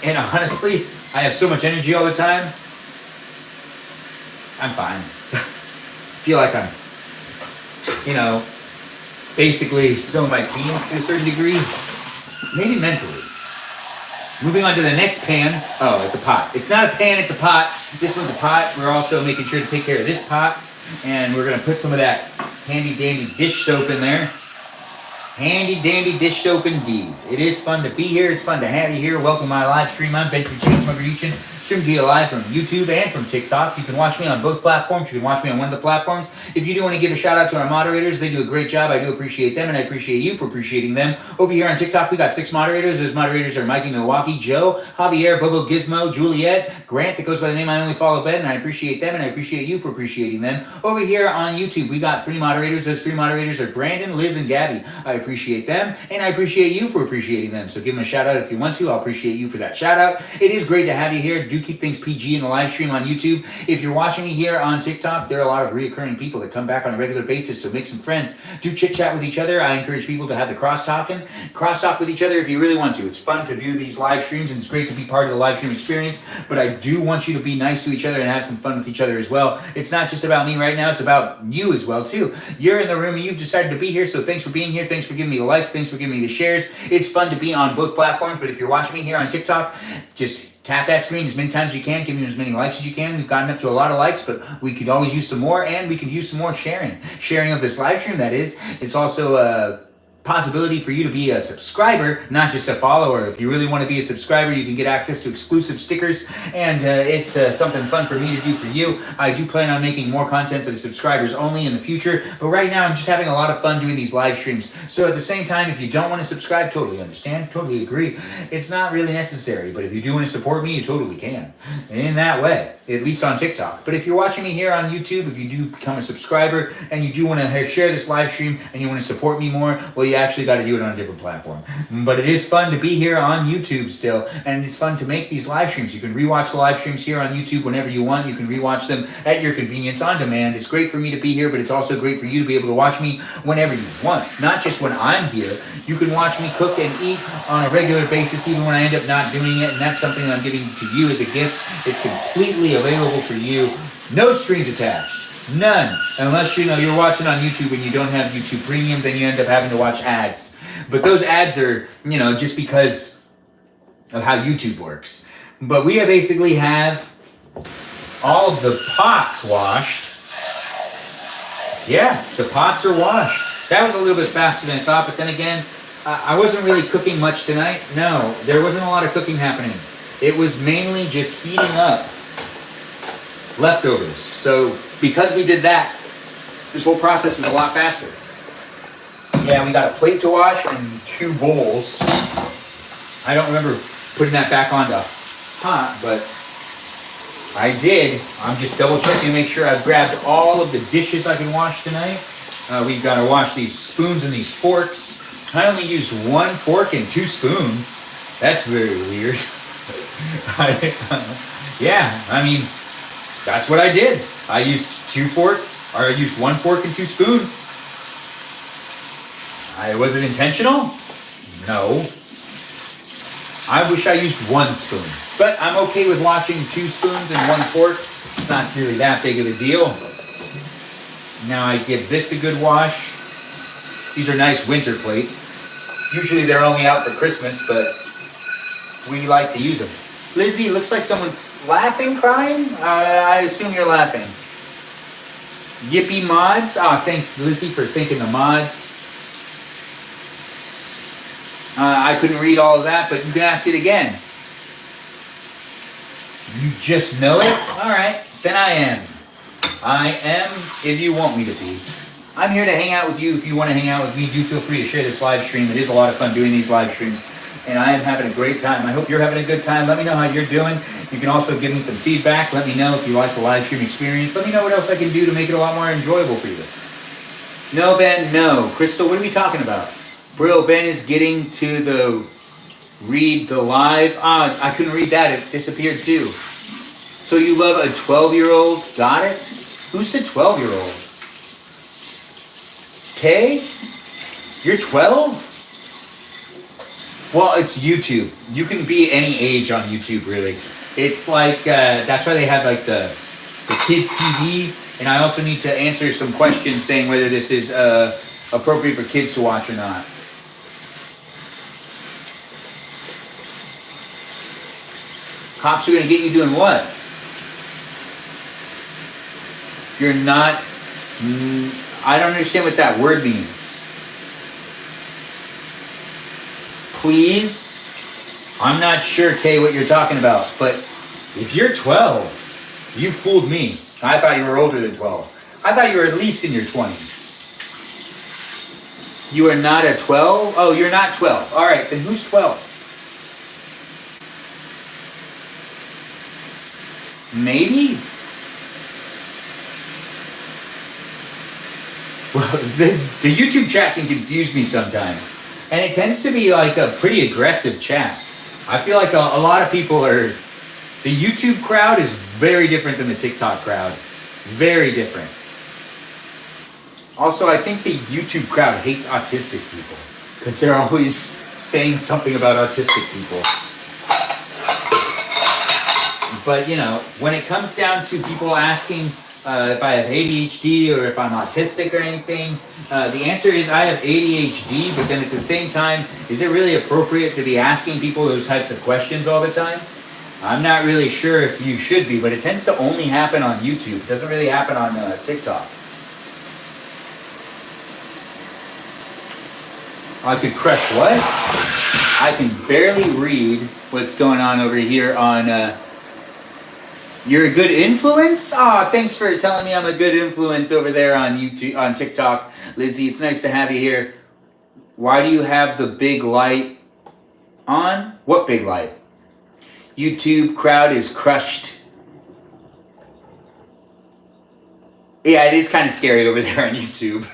And honestly, I have so much energy all the time. I'm fine. Feel like I'm, basically still in my teens to a certain degree. Maybe mentally. Moving on to the next pan. Oh, it's a pot. It's not a pan, it's a pot. This one's a pot. We're also making sure to take care of this pot. And we're going to put some of that handy dandy dish soap in there. Handy dandy dish soap indeed. It is fun to be here. It's fun to have you here. Welcome to my live stream. I'm Benjamin Magrdichian. Streaming to you live from YouTube and from TikTok. You can watch me on both platforms. You can watch me on one of the platforms. If you do want to give a shout out to our moderators, they do a great job. I do appreciate them, and I appreciate you for appreciating them. Over here on TikTok, we got 6 moderators. Those moderators are Mikey Milwaukee, Joe, Javier, Bobo Gizmo, Juliet, Grant, that goes by the name I Only Follow Ben, and I appreciate them, and I appreciate you for appreciating them. Over here on YouTube, we got 3 moderators. Those 3 moderators are Brandon, Liz, and Gabby. I appreciate them, and I appreciate you for appreciating them. So give them a shout out if you want to. I'll appreciate you for that shout out. It is great to have you here. Do keep things PG in the live stream on YouTube. If you're watching me here on TikTok, there are a lot of reoccurring people that come back on a regular basis, so make some friends. Do chit chat with each other. I encourage people to have the crosstalk with each other if you really want to. It's fun to do these live streams, and it's great to be part of the live stream experience, but I do want you to be nice to each other and have some fun with each other as well. It's not just about me right now, it's about you as well too. You're in the room and you've decided to be here, so thanks for being here. Thanks for giving me the likes. Thanks for giving me the shares. It's fun to be on both platforms, but if you're watching me here on TikTok, just tap that screen as many times as you can. Give me as many likes as you can. We've gotten up to a lot of likes, but we could always use some more, and we could use some more sharing. Sharing of this live stream, that is. It's also a possibility for you to be a subscriber, not just a follower. If you really want to be a subscriber, you can get access to exclusive stickers, and it's something fun for me to do for you. I do plan on making more content for the subscribers only in the future, but right now I'm just having a lot of fun doing these live streams. So at the same time, if you don't want to subscribe, totally understand, totally agree. It's not really necessary, but if you do want to support me, you totally can. In that way, at least on TikTok. But if you're watching me here on YouTube, if you do become a subscriber and you do want to share this live stream and you want to support me more, well, you actually got to do it on a different platform. But it is fun to be here on YouTube still, and it's fun to make these live streams. You can rewatch the live streams here on YouTube whenever you want. You can rewatch them at your convenience on demand. It's great for me to be here, but it's also great for you to be able to watch me whenever you want, not just when I'm here. You can watch me cook and eat on a regular basis, even when I end up not doing it, and that's something I'm giving to you as a gift. It's completely available for you. No strings attached. None. Unless you're watching on YouTube and you don't have YouTube Premium, then you end up having to watch ads. But those ads are, just because of how YouTube works. But we basically have all of the pots washed. Yeah, the pots are washed. That was a little bit faster than I thought, but then again, I wasn't really cooking much tonight. No, there wasn't a lot of cooking happening. It was mainly just heating up leftovers. So because we did that, this whole process was a lot faster. Yeah, we got a plate to wash and 2 bowls. I don't remember putting that back on the pot, but I did. I'm just double checking to make sure I've grabbed all of the dishes I can wash tonight. We've got to wash these spoons and these forks. I only used 1 fork and 2 spoons. That's very weird. Yeah, I mean, that's what I did. I used 2 forks, or I used 1 fork and 2 spoons. Was it intentional? No. I wish I used 1 spoon. But I'm okay with washing 2 spoons and 1 fork. It's not really that big of a deal. Now I give this a good wash. These are nice winter plates. Usually they're only out for Christmas, but we like to use them. Lizzie, looks like someone's laughing, crying? I assume you're laughing. Yippee mods. Thanks, Lizzie, for thinking the mods. I couldn't read all of that, but you can ask it again. You just know it? Alright, then I am. I am if you want me to be. I'm here to hang out with you. If you want to hang out with me, do feel free to share this live stream. It is a lot of fun doing these live streams, and I am having a great time. I hope you're having a good time. Let me know how you're doing. You can also give me some feedback. Let me know if you like the live stream experience. Let me know what else I can do to make it a lot more enjoyable for you. No, Ben, no. Crystal, what are we talking about? Bro, Ben is getting to the read the live. I couldn't read that. It disappeared too. So you love a 12-year-old? Got it? Who's the 12-year-old? Kay? You're 12? Well, it's YouTube. You can be any age on YouTube, really. It's like, that's why they have like the kids TV. And I also need to answer some questions saying whether this is appropriate for kids to watch or not. Cops are going to get you doing what? You're not... I don't understand what that word means. Please? I'm not sure, Kay, what you're talking about. But if you're 12, you fooled me. I thought you were older than 12. I thought you were at least in your 20s. You are not a 12? Oh, you're not 12. All right, then who's 12? Maybe? Well, the YouTube chat can confuse me sometimes. And it tends to be like a pretty aggressive chat. I feel like a lot of people are... The YouTube crowd is very different than the TikTok crowd. Very different. Also, I think the YouTube crowd hates autistic people because they're always saying something about autistic people. But, you know, when it comes down to people asking if I have ADHD or if I'm autistic or anything, the answer is I have ADHD, but then at the same time, is it really appropriate to be asking people those types of questions all the time? I'm not really sure if you should be, but it tends to only happen on YouTube. It doesn't really happen on TikTok. I could crush what? I can barely read what's going on over here on... You're a good influence? Aw, thanks for telling me I'm a good influence over there on YouTube, on TikTok. Lizzie, it's nice to have you here. Why do you have the big light on? What big light? YouTube crowd is crushed. Yeah, it is kind of scary over there on YouTube.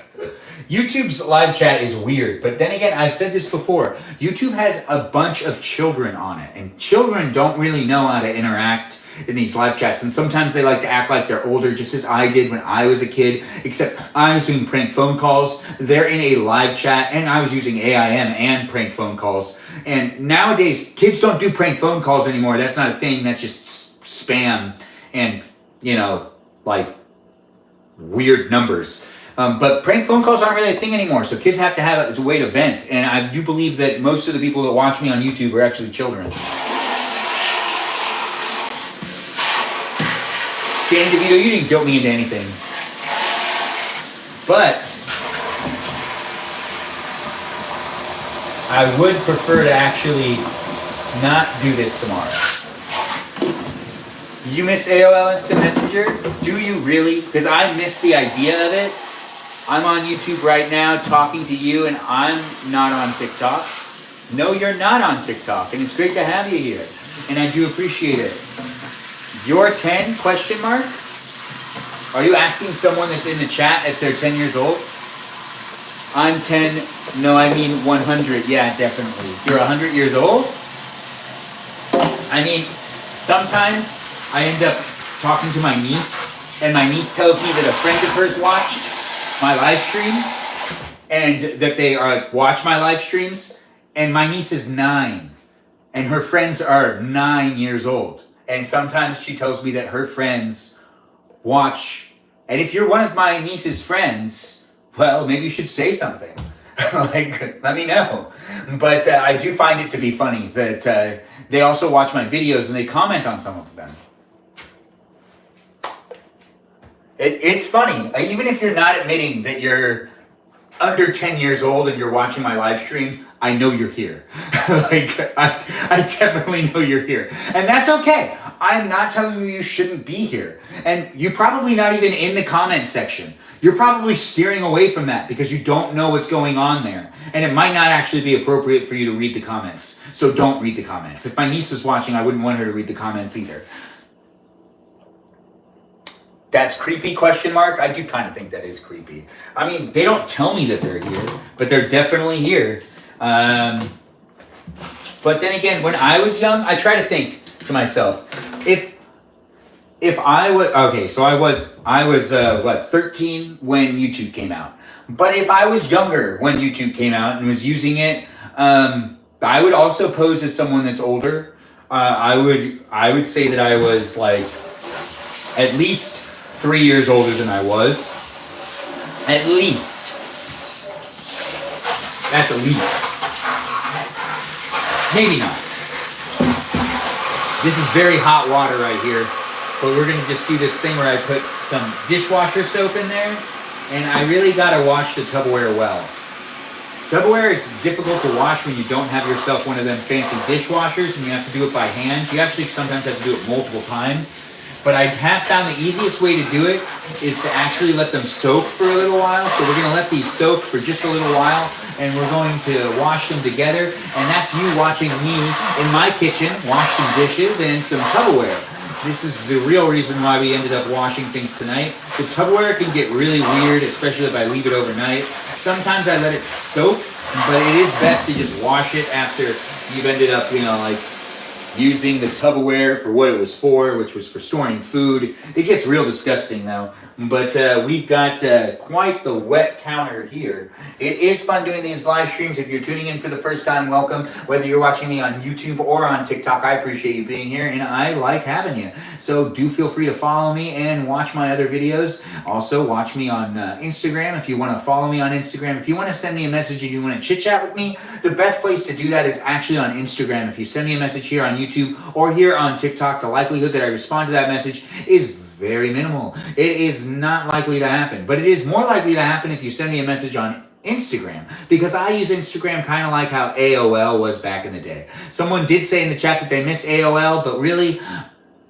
YouTube's live chat is weird, but then again, I've said this before. YouTube has a bunch of children on it, and children don't really know how to interact in these live chats, and sometimes they like to act like they're older, just as I did when I was a kid, except I was doing prank phone calls. They're in a live chat, and I was using AIM and prank phone calls. And nowadays, kids don't do prank phone calls anymore. That's not a thing. That's just spam and, you know, like weird numbers. But prank phone calls aren't really a thing anymore, so kids have to have a way to vent. And I do believe that most of the people that watch me on YouTube are actually children. Danny DeVito, you didn't guilt me into anything. But I would prefer to actually not do this tomorrow. You miss AOL Instant Messenger? Do you really? Because I miss the idea of it. I'm on YouTube right now talking to you, and I'm not on TikTok. No, you're not on TikTok, and it's great to have you here. And I do appreciate it. You're 10, question mark? Are you asking someone that's in the chat if they're 10 years old? I'm 10, no, I mean 100, yeah, definitely. You're 100 years old? I mean, sometimes I end up talking to my niece, and my niece tells me that a friend of hers watched my live stream, and that they watch my live streams, and my niece is 9, and her friends are 9 years old. And sometimes she tells me that her friends watch. And if you're one of my niece's friends, well, maybe you should say something. Like, let me know. But I do find it to be funny that they also watch my videos and they comment on some of them. It's funny. Even if you're not admitting that you're under 10 years old and you're watching my live stream, I know you're here. Like, I definitely know you're here. And that's okay. I'm not telling you you shouldn't be here. And you're probably not even in the comment section. You're probably steering away from that because you don't know what's going on there. And it might not actually be appropriate for you to read the comments. So don't read the comments. If my niece was watching, I wouldn't want her to read the comments either. That's creepy, question mark? I do kind of think that is creepy. I mean, they don't tell me that they're here, but they're definitely here. But then again, when I was young, I try to think to myself, if I was, okay, so I was 13 when YouTube came out. But if I was younger when YouTube came out and was using it, I would also pose as someone that's older. I would say that I was like at least 3 years older than I was. At least. At the least. Maybe not. This is very hot water right here, but we're gonna just do this thing where I put some dishwasher soap in there, and I really gotta wash the Tupperware well. Tupperware is difficult to wash when you don't have yourself one of them fancy dishwashers and you have to do it by hand. You actually sometimes have to do it multiple times. But I have found the easiest way to do it is to actually let them soak for a little while. So we're gonna let these soak for just a little while and we're going to wash them together. And that's you watching me in my kitchen wash some dishes and some Tupperware. This is the real reason why we ended up washing things tonight. The Tupperware can get really weird, especially if I leave it overnight. Sometimes I let it soak, but it is best to just wash it after you've ended up, like using the Tupperware for what it was for, which was for storing food. It gets real disgusting though. But we've got quite the wet counter here. It is fun doing these live streams. If you're tuning in for the first time, welcome. Whether you're watching me on YouTube or on TikTok, I appreciate you being here and I like having you. So do feel free to follow me and watch my other videos. Also watch me on Instagram if you want to follow me on Instagram. If you want to send me a message and you want to chit chat with me, the best place to do that is actually on Instagram. If you send me a message here on YouTube or here on TikTok, the likelihood that I respond to that message is very minimal. It is not likely to happen, but it is more likely to happen if you send me a message on Instagram, because I use Instagram kind of like how AOL was back in the day. Someone did say in the chat that they miss AOL, but really,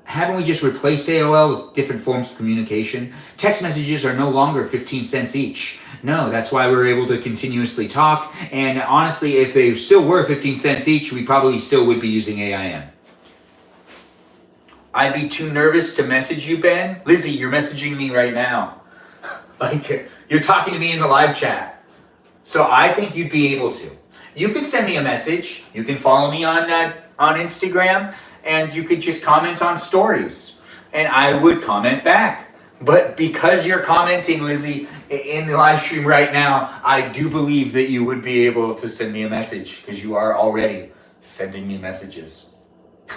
haven't we just replaced AOL with different forms of communication? Text messages are no longer 15 cents each. No, that's why we're able to continuously talk, and honestly, if they still were 15 cents each, we probably still would be using AIM. I'd be too nervous to message you, Ben. Lizzie, you're messaging me right now. You're talking to me in the live chat. So I think you'd be able to. You can send me a message. You can follow me on Instagram, and you could just comment on stories, and I would comment back. But because you're commenting, Lizzie, in the live stream right now, I do believe that you would be able to send me a message because you are already sending me messages.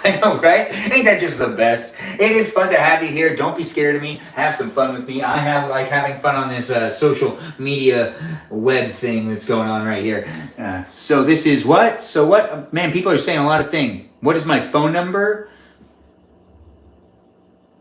I know, right? Ain't that just the best? It is fun to have you here. Don't be scared of me. Have some fun with me. I have like having fun on this social media web thing that's going on right here. So this is what? So what? Man, people are saying a lot of things. What is my phone number?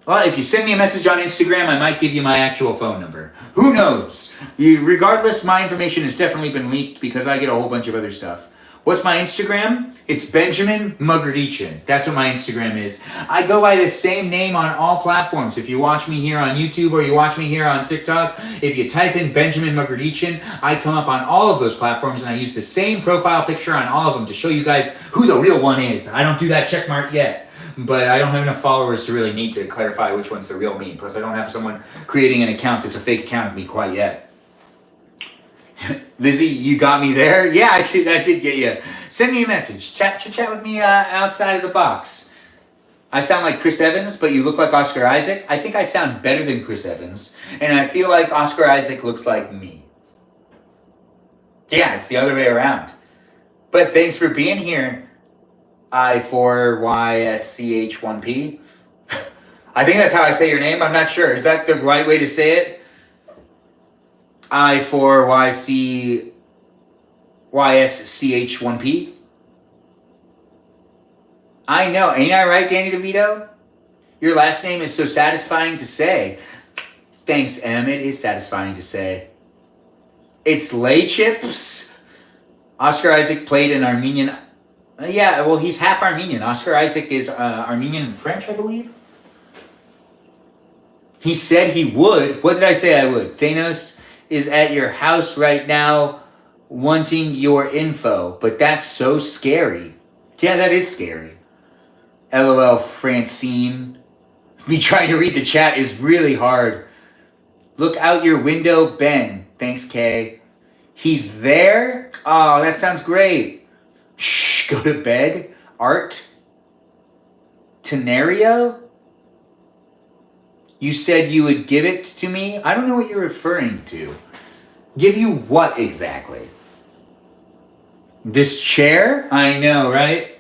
Well, if you send me a message on Instagram, I might give you my actual phone number. Who knows? Regardless, my information has definitely been leaked because I get a whole bunch of other stuff. What's my Instagram? It's Benjamin Magrdichian. That's what my Instagram is. I go by the same name on all platforms. If you watch me here on YouTube or you watch me here on TikTok, if you type in Benjamin Magrdichian, I come up on all of those platforms and I use the same profile picture on all of them to show you guys who the real one is. I don't do that check mark yet, but I don't have enough followers to really need to clarify which one's the real me. Plus, I don't have someone creating an account that's a fake account of me quite yet. Lizzie, you got me there? Yeah, I did get you. Send me a message. Chat with me outside of the box. I sound like Chris Evans, but you look like Oscar Isaac. I think I sound better than Chris Evans, and I feel like Oscar Isaac looks like me. Yeah, it's the other way around. But thanks for being here, I4YSCH1P. I think that's how I say your name. I'm not sure. Is that the right way to say it? I4YSCH1P. I know. Ain't I right, Danny DeVito? Your last name is so satisfying to say. Thanks, Em. It is satisfying to say. It's Lay Chips. Oscar Isaac played an Armenian. Yeah, well, he's half Armenian. Oscar Isaac is Armenian and French, I believe. He said he would. What did I say I would? Thanos is at your house right now wanting your info, but that's so scary. Yeah, that is scary. LOL, Francine. Me trying to read the chat is really hard. Look out your window, Ben. Thanks, Kay. He's there? Oh, that sounds great. Shh, go to bed. Art? Tenario? You said you would give it to me? I don't know what you're referring to. Give you what exactly? This chair? I know, right?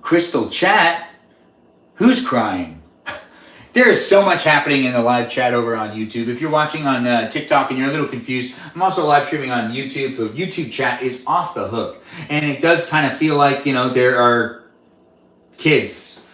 Crystal chat? Who's crying? There is so much happening in the live chat over on YouTube. If you're watching on TikTok and you're a little confused, I'm also live streaming on YouTube. The YouTube chat is off the hook. And it does kind of feel like, there are kids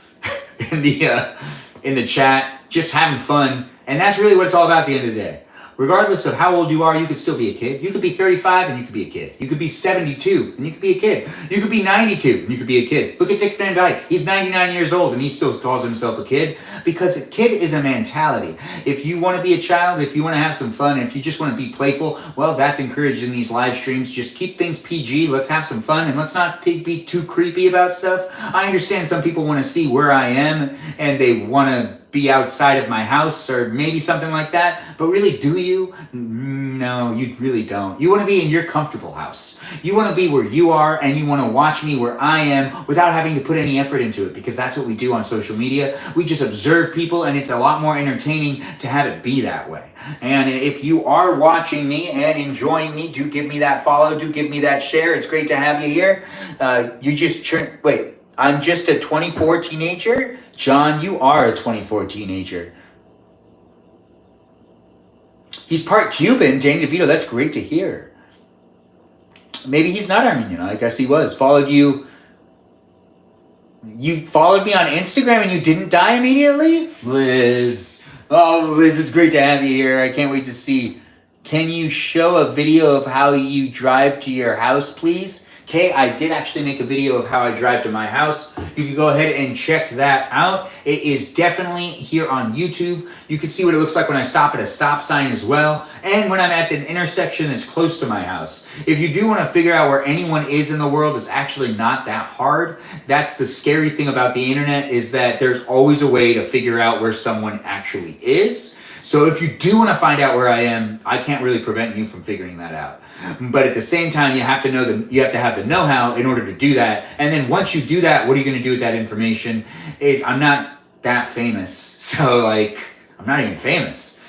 in the chat, just having fun. And that's really what it's all about at the end of the day. Regardless of how old you are, you could still be a kid. You could be 35 and you could be a kid. You could be 72 and you could be a kid. You could be 92 and you could be a kid. Look at Dick Van Dyke. He's 99 years old and he still calls himself a kid because a kid is a mentality. If you want to be a child, if you want to have some fun, if you just want to be playful, well, that's encouraged in these live streams. Just keep things PG. Let's have some fun and let's not be too creepy about stuff. I understand some people want to see where I am and they want to be outside of my house or maybe something like that, but really, do you? No, you really don't. You want to be in your comfortable house. You want to be where you are and you want to watch me where I am without having to put any effort into it, because that's what we do on social media. We just observe people and it's a lot more entertaining to have it be that way. And if you are watching me and enjoying me, do give me that follow, do give me that share. It's great to have you here. Wait, I'm just a 24 teenager? John, you are a 24 teenager. He's part Cuban, Danny DeVito. That's great to hear. Maybe he's not Armenian. I guess he was. Followed you. You followed me on Instagram and you didn't die immediately? Liz. Oh, Liz, it's great to have you here. I can't wait to see. Can you show a video of how you drive to your house, please? Okay, I did actually make a video of how I drive to my house. You can go ahead and check that out. It is definitely here on YouTube. You can see what it looks like when I stop at a stop sign as well, and when I'm at the intersection that's close to my house. If you do want to figure out where anyone is in the world, it's actually not that hard. That's the scary thing about the internet, is that there's always a way to figure out where someone actually is. So if you do want to find out where I am, I can't really prevent you from figuring that out. But at the same time, you have to have the know-how in order to do that. And then once you do that, what are you going to do with that information? I'm not that famous, so I'm not even famous.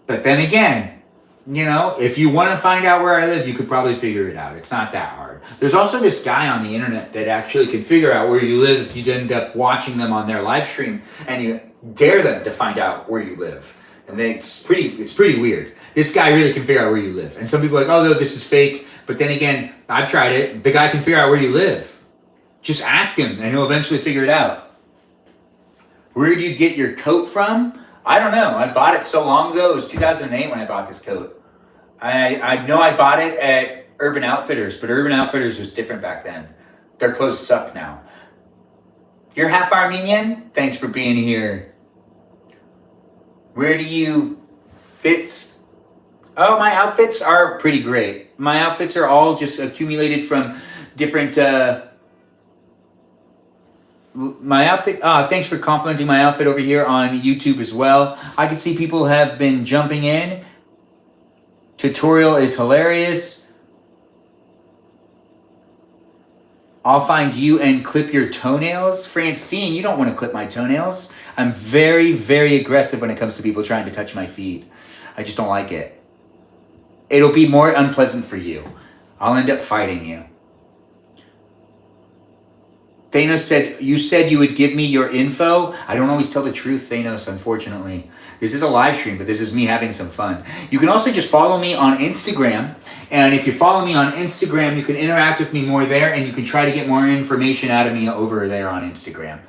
But then again, if you want to find out where I live, you could probably figure it out. It's not that hard. There's also this guy on the internet that actually can figure out where you live if you end up watching them on their live stream and you dare them to find out where you live. And then it's pretty weird. This guy really can figure out where you live. And some people are like, oh, no, this is fake. But then again, I've tried it. The guy can figure out where you live. Just ask him and he'll eventually figure it out. Where do you get your coat from? I don't know. I bought it so long ago. It was 2008 when I bought this coat. I know I bought it at Urban Outfitters, but Urban Outfitters was different back then. Their clothes suck now. You're half Armenian? Thanks for being here. Where do you fit? Oh, my outfits are pretty great. My outfits are all just accumulated from different, thanks for complimenting my outfit over here on YouTube as well. I can see people have been jumping in. Tutorial is hilarious. I'll find you and clip your toenails. Francine, you don't want to clip my toenails. I'm very, very aggressive when it comes to people trying to touch my feet. I just don't like it. It'll be more unpleasant for you. I'll end up fighting you. Thanos said, you said you would give me your info. I don't always tell the truth, Thanos, unfortunately. This is a live stream, but this is me having some fun. You can also just follow me on Instagram. And if you follow me on Instagram, you can interact with me more there, and you can try to get more information out of me over there on Instagram.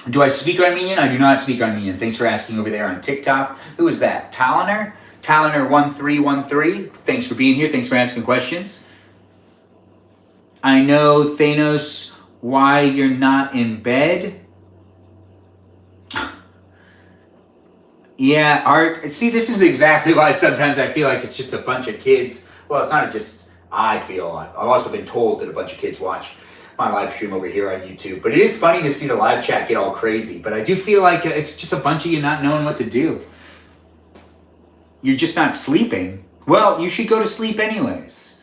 Do I speak Armenian? I do not speak Armenian. Thanks for asking over there on TikTok. Who is that? Taliner? Taliner1313. Thanks for being here. Thanks for asking questions. I know, Thanos, why you're not in bed. Yeah, Art. See, this is exactly why sometimes I feel like it's just a bunch of kids. Well, it's not just I feel. I've also been told that a bunch of kids watch my live stream over here on YouTube. But it is funny to see the live chat get all crazy. But I do feel like it's just a bunch of you not knowing what to do. You're just not sleeping. Well, you should go to sleep anyways.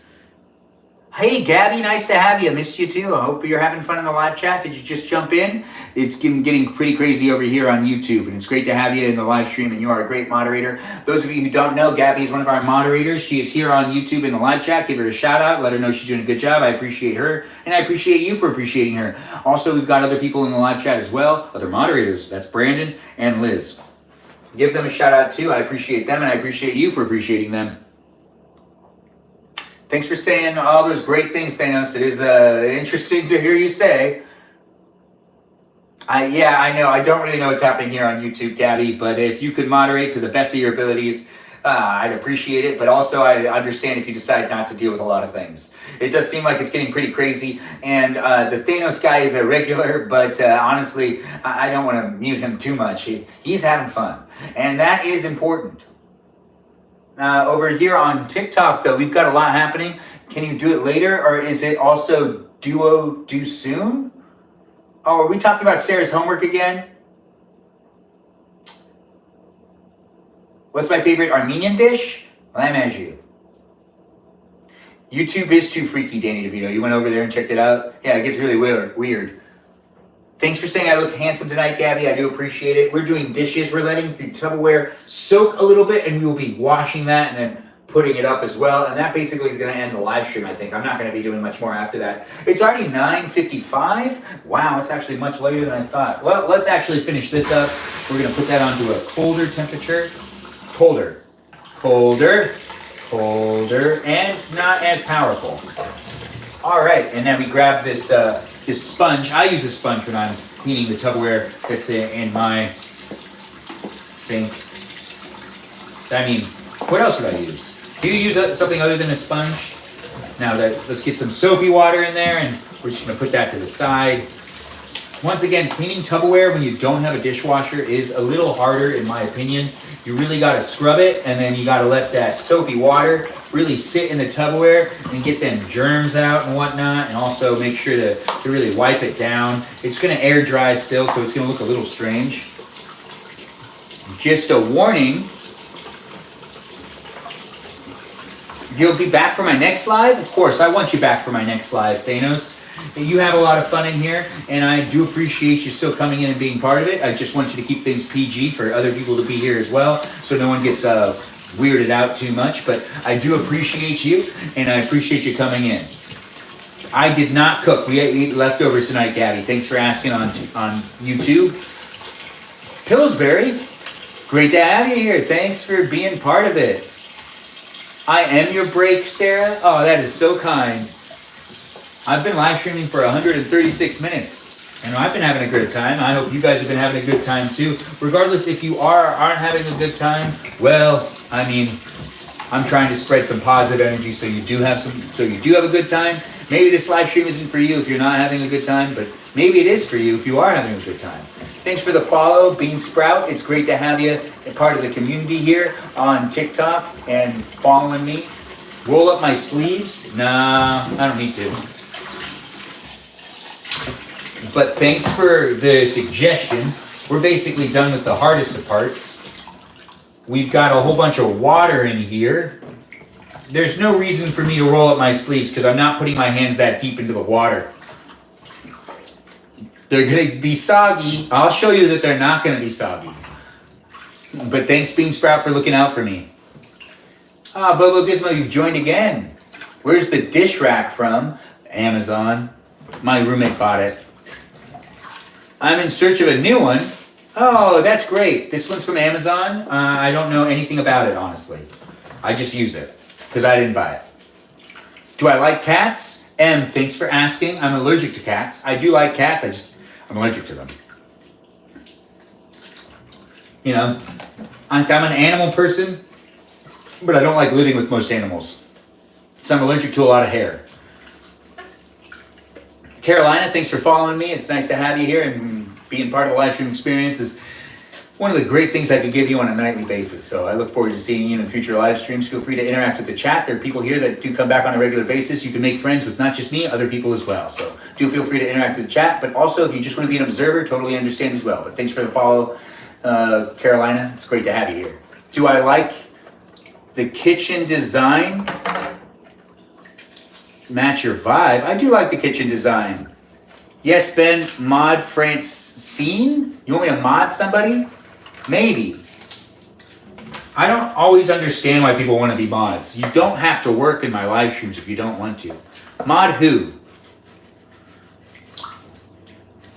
Hey, Gabby, nice to have you. Missed you too. I hope you're having fun in the live chat. Did you just jump in? It's getting pretty crazy over here on YouTube, and it's great to have you in the live stream, and you are a great moderator. Those of you who don't know, Gabby is one of our moderators. She is here on YouTube in the live chat. Give her a shout out. Let her know she's doing a good job. I appreciate her, and I appreciate you for appreciating her. Also, we've got other people in the live chat as well, other moderators. That's Brandon and Liz. Give them a shout out too. I appreciate them, and I appreciate you for appreciating them. Thanks for saying all those great things, Thanos. It is interesting to hear you say. Yeah, I know. I don't really know what's happening here on YouTube, Gabby, but if you could moderate to the best of your abilities, I'd appreciate it. But also, I understand if you decide not to deal with a lot of things. It does seem like it's getting pretty crazy, and the Thanos guy is a regular, but honestly, I don't want to mute him too much. He's having fun, and that is important. Over here on TikTok, though, we've got a lot happening. Can you do it later, or is it also do soon? Oh, are we talking about Sarah's homework again? What's my favorite Armenian dish? Lamb au jus. YouTube is too freaky, Danny DeVito. You went over there and checked it out? Yeah, it gets really weird. Thanks for saying I look handsome tonight, Gabby. I do appreciate it. We're doing dishes. We're letting the Tupperware soak a little bit, and we will be washing that and then putting it up as well. And that basically is going to end the live stream, I think. I'm not going to be doing much more after that. It's already 9:55. Wow, it's actually much later than I thought. Well, let's actually finish this up. We're going to put that onto a colder temperature. Colder, and not as powerful. All right, and then we grab this this sponge. I use a sponge when I'm cleaning the Tupperware that's in my sink. I mean, what else would I use? Do you use something other than a sponge? Now, let's get some soapy water in there, and we're just going to put that to the side. Once again, cleaning Tupperware when you don't have a dishwasher is a little harder, in my opinion. You really got to scrub it, and then you got to let that soapy water really sit in the Tupperware and get them germs out and whatnot, and also make sure to really wipe it down. It's going to air dry still, so it's going to look a little strange. Just a warning. You'll be back for my next live? Of course, I want you back for my next live, Thanos. You have a lot of fun in here, and I do appreciate you still coming in and being part of it. I just want you to keep things PG for other people to be here as well, so no one gets weirded out too much. But I do appreciate you, and I appreciate you coming in. I did not cook. We ate leftovers tonight, Gabby. Thanks for asking on YouTube. Pillsbury, great to have you here. Thanks for being part of it. I am your break, Sarah. Oh, that is so kind. I've been live streaming for 136 minutes, and I've been having a good time. I hope you guys have been having a good time too. Regardless if you aren't having a good time, well, I mean, I'm trying to spread some positive energy so you do have a good time. Maybe this live stream isn't for you if you're not having a good time, but maybe it is for you if you are having a good time. Thanks for the follow, Bean Sprout. It's great to have you a part of the community here on TikTok and following me. Roll up my sleeves? Nah, I don't need to. But thanks for the suggestion. We're basically done with the hardest of parts. We've got a whole bunch of water in here. There's no reason for me to roll up my sleeves because I'm not putting my hands that deep into the water. They're going to be soggy. I'll show you that they're not going to be soggy. But thanks, Bean Sprout, for looking out for me. Ah, Bobo Gizmo, you've joined again. Where's the dish rack from? Amazon. My roommate bought it. I'm in search of a new one. Oh, that's great. This one's from Amazon. I don't know anything about it, honestly. I just use it because I didn't buy it. Do I like cats? Thanks for asking. I'm allergic to cats. I do like cats. I'm allergic to them. You know, I'm an animal person, but I don't like living with most animals. So I'm allergic to a lot of hair. Carolina, thanks for following me. It's nice to have you here, and being part of the live stream experience is one of the great things I can give you on a nightly basis. So I look forward to seeing you in future live streams. Feel free to interact with the chat. There are people here that do come back on a regular basis. You can make friends with not just me, other people as well. So do feel free to interact with the chat. But also, if you just want to be an observer, totally understand as well. But thanks for the follow, Carolina. It's great to have you here. Do I like the kitchen design? Match your vibe. I do like the kitchen design. Yes, Ben, mod Francine? You want me to mod somebody? Maybe. I don't always understand why people want to be mods. You don't have to work in my live streams if you don't want to. Mod who?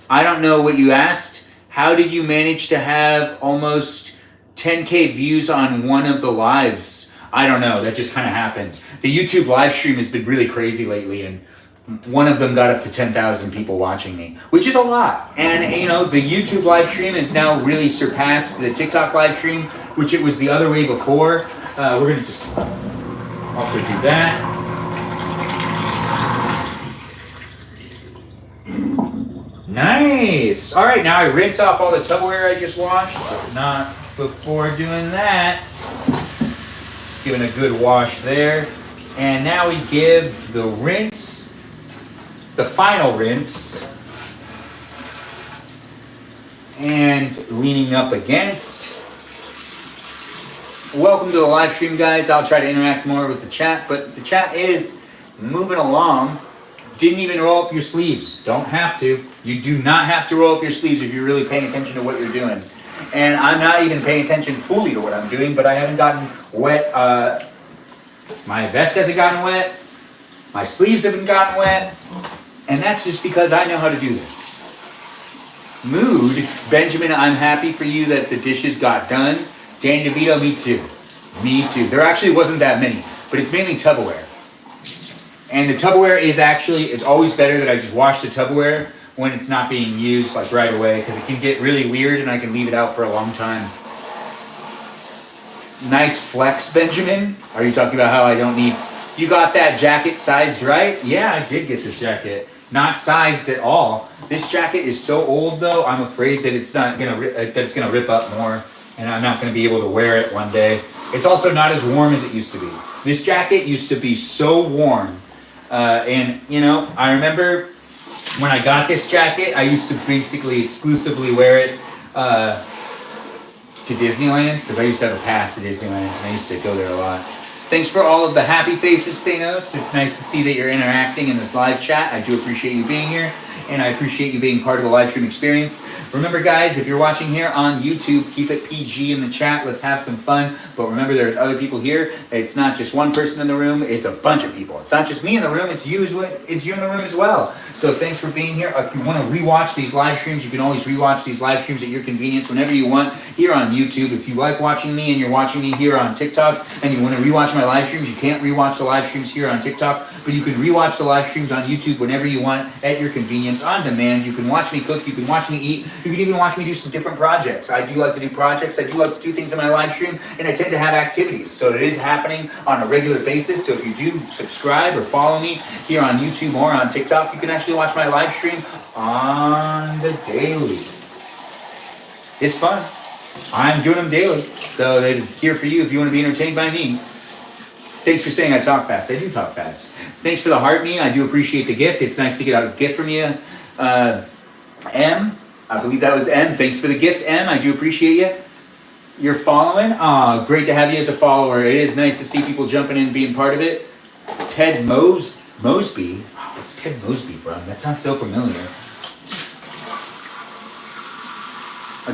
I don't know what you asked. How did you manage to have almost 10K views on one of the lives? I don't know. That just kind of happened. The YouTube live stream has been really crazy lately, and one of them got up to 10,000 people watching me, which is a lot. And you know, the YouTube live stream has now really surpassed the TikTok live stream, which it was the other way before. We're gonna just also do that. Nice. All right, now I rinse off all the Tupperware I just washed, but not before doing that. Just giving a good wash there. And now we give the rinse, the final rinse, and leaning up against. Welcome to the live stream, guys. I'll try to interact more with the chat, but the chat is moving along. Didn't even roll up your sleeves. Don't have to. You do not have to roll up your sleeves if you're really paying attention to what you're doing. And I'm not even paying attention fully to what I'm doing, but I haven't gotten wet. My vest hasn't gotten wet. My sleeves haven't gotten wet. And that's just because I know how to do this. Mood, Benjamin, I'm happy for you that the dishes got done. Dan DeVito, me too. Me too. There actually wasn't that many, but it's mainly Tupperware. And the Tupperware is actually, it's always better that I just wash the Tupperware when it's not being used like right away, because it can get really weird and I can leave it out for a long time. Nice flex, Benjamin. Are you talking about how I don't need, you got that jacket sized right? Yeah, I did get this jacket. Not sized at all. This jacket is so old though, I'm afraid that it's not gonna, that it's gonna rip up more and I'm not gonna be able to wear it one day. It's also not as warm as it used to be. This jacket used to be so warm. And, you know, I remember when I got this jacket, I used to basically exclusively wear it to Disneyland, because I used to have a pass to Disneyland, and I used to go there a lot. Thanks for all of the happy faces, Thanos. It's nice to see that you're interacting in the live chat. I do appreciate you being here, and I appreciate you being part of the live stream experience. Remember, guys, if you're watching here on YouTube, keep it PG in the chat. Let's have some fun. But remember, there's other people here. It's not just one person in the room. It's a bunch of people. It's not just me in the room. It's you in the room as well. So thanks for being here. If you want to rewatch these live streams, you can always rewatch these live streams at your convenience whenever you want here on YouTube. If you like watching me and you're watching me here on TikTok and you want to rewatch my live streams, you can't rewatch the live streams here on TikTok, but you can rewatch the live streams on YouTube whenever you want at your convenience, on demand. You can watch me cook. You can watch me eat. You can even watch me do some different projects. I do like to do projects. I do like to do things in my live stream, and I tend to have activities. So it is happening on a regular basis. So if you do subscribe or follow me here on YouTube or on TikTok, you can actually watch my live stream on the daily. It's fun. I'm doing them daily. So they're here for you if you want to be entertained by me. Thanks for saying I talk fast. I do talk fast. Thanks for the heart me. I do appreciate the gift. It's nice to get a gift from you. M, I believe that was M. Thanks for the gift, M. I do appreciate you. You're following? Great to have you as a follower. It is nice to see people jumping in and being part of it. Ted Mosby. What's Ted Mosby from? That sounds so familiar.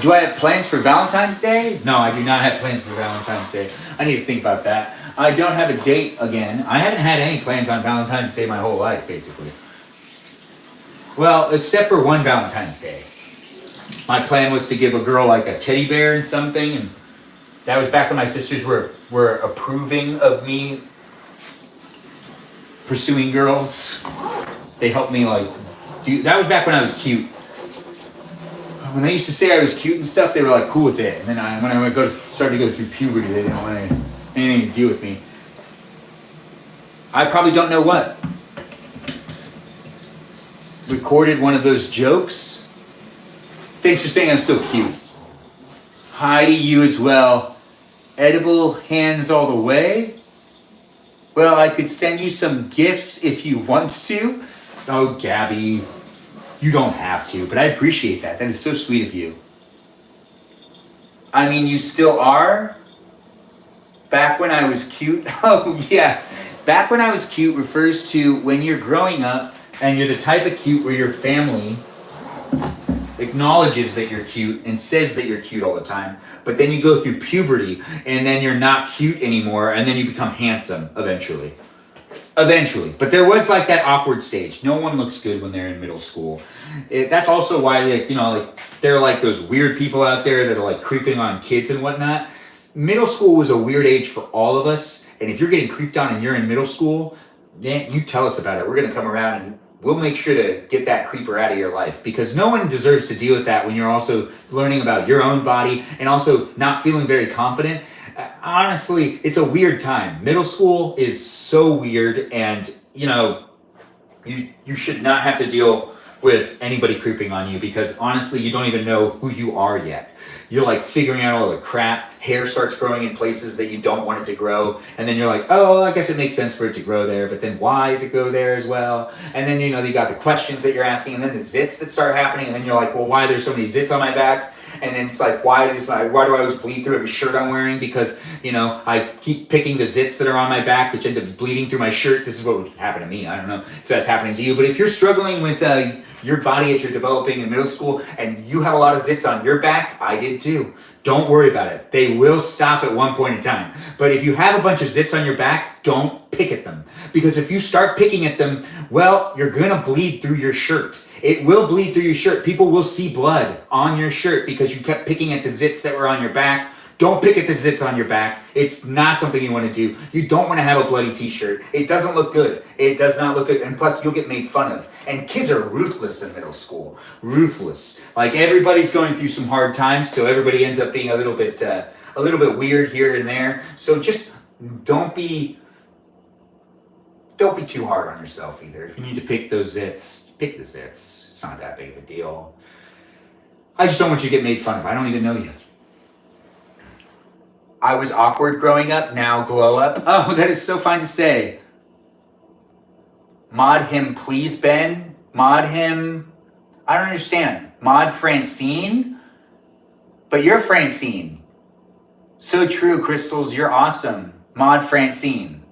Do I have plans for Valentine's Day? No, I do not have plans for Valentine's Day. I need to think about that. I don't have a date again. I haven't had any plans on Valentine's Day my whole life, basically. Well, except for one Valentine's Day. My plan was to give a girl like a teddy bear and something, and that was back when my sisters were approving of me pursuing girls. They helped me that was back when I was cute. When they used to say I was cute and stuff, they were like cool with it. And then when I started to go through puberty, they didn't want anything to do with me. I probably don't know what. Recorded one of those jokes. Thanks for saying I'm so cute. Hi to you as well. Edible hands all the way. Well, I could send you some gifts if you want to. Oh, Gabby. You don't have to, but I appreciate that. That is so sweet of you. I mean, you still are? Back when I was cute? Oh, yeah. Back when I was cute refers to when you're growing up and you're the type of cute where your family acknowledges that you're cute and says that you're cute all the time, but then you go through puberty and then you're not cute anymore and then you become handsome eventually. Eventually. But there was like that awkward stage. No one looks good when they're in middle school. That's also why there are like those weird people out there that are like creeping on kids and whatnot. Middle school was a weird age for all of us, and if you're getting creeped on and you're in middle school, then you tell us about it. We're going to come around and we'll make sure to get that creeper out of your life, because no one deserves to deal with that when you're also learning about your own body and also not feeling very confident. Honestly, it's a weird time. Middle school is so weird, and you should not have to deal with anybody creeping on you, because honestly, you don't even know who you are yet. You're like figuring out all the crap. Hair starts growing in places that you don't want it to grow, and then you're like, oh, I guess it makes sense for it to grow there, but then why does it go there as well? And then you got the questions that you're asking, and then the zits that start happening, and then you're like, well, why are there so many zits on my back? And then it's like, why do I always bleed through every shirt I'm wearing? Because I keep picking the zits that are on my back, which end up bleeding through my shirt. This is what would happen to me. I don't know if that's happening to you, but if you're struggling with your body as you're developing in middle school and you have a lot of zits on your back, I did too. Don't worry about it. They will stop at one point in time. But if you have a bunch of zits on your back, don't pick at them. Because if you start picking at them, well, you're going to bleed through your shirt. It will bleed through your shirt. People will see blood on your shirt because you kept picking at the zits that were on your back. Don't pick at the zits on your back. It's not something you want to do. You don't want to have a bloody t-shirt. It doesn't look good. It does not look good. And plus, you'll get made fun of. And kids are ruthless in middle school. Ruthless. Like, everybody's going through some hard times, so everybody ends up being a little bit weird here and there. So just don't be too hard on yourself either. If you need to pick those zits, pick the zits. It's not that big of a deal. I just don't want you to get made fun of. I don't even know you. I was awkward growing up, now glow up. Oh, that is so fine to say. Mod him, please, Ben. Mod him. I don't understand. Mod Francine? But you're Francine. So true, Crystals. You're awesome. Mod Francine.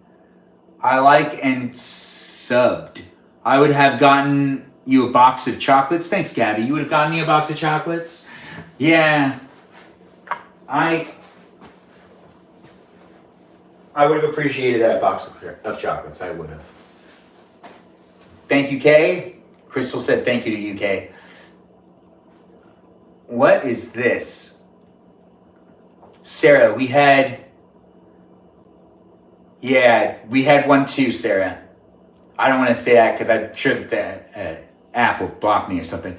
I like and subbed. I would have gotten you a box of chocolates. Thanks, Gabby. You would have gotten me a box of chocolates? Yeah. I would have appreciated that box of chocolates. I would have. Thank you, Kay. Crystal said thank you to you, Kay. What is this? Sarah, we had one too, Sarah. I don't want to say that because I'm sure that the app will block me or something.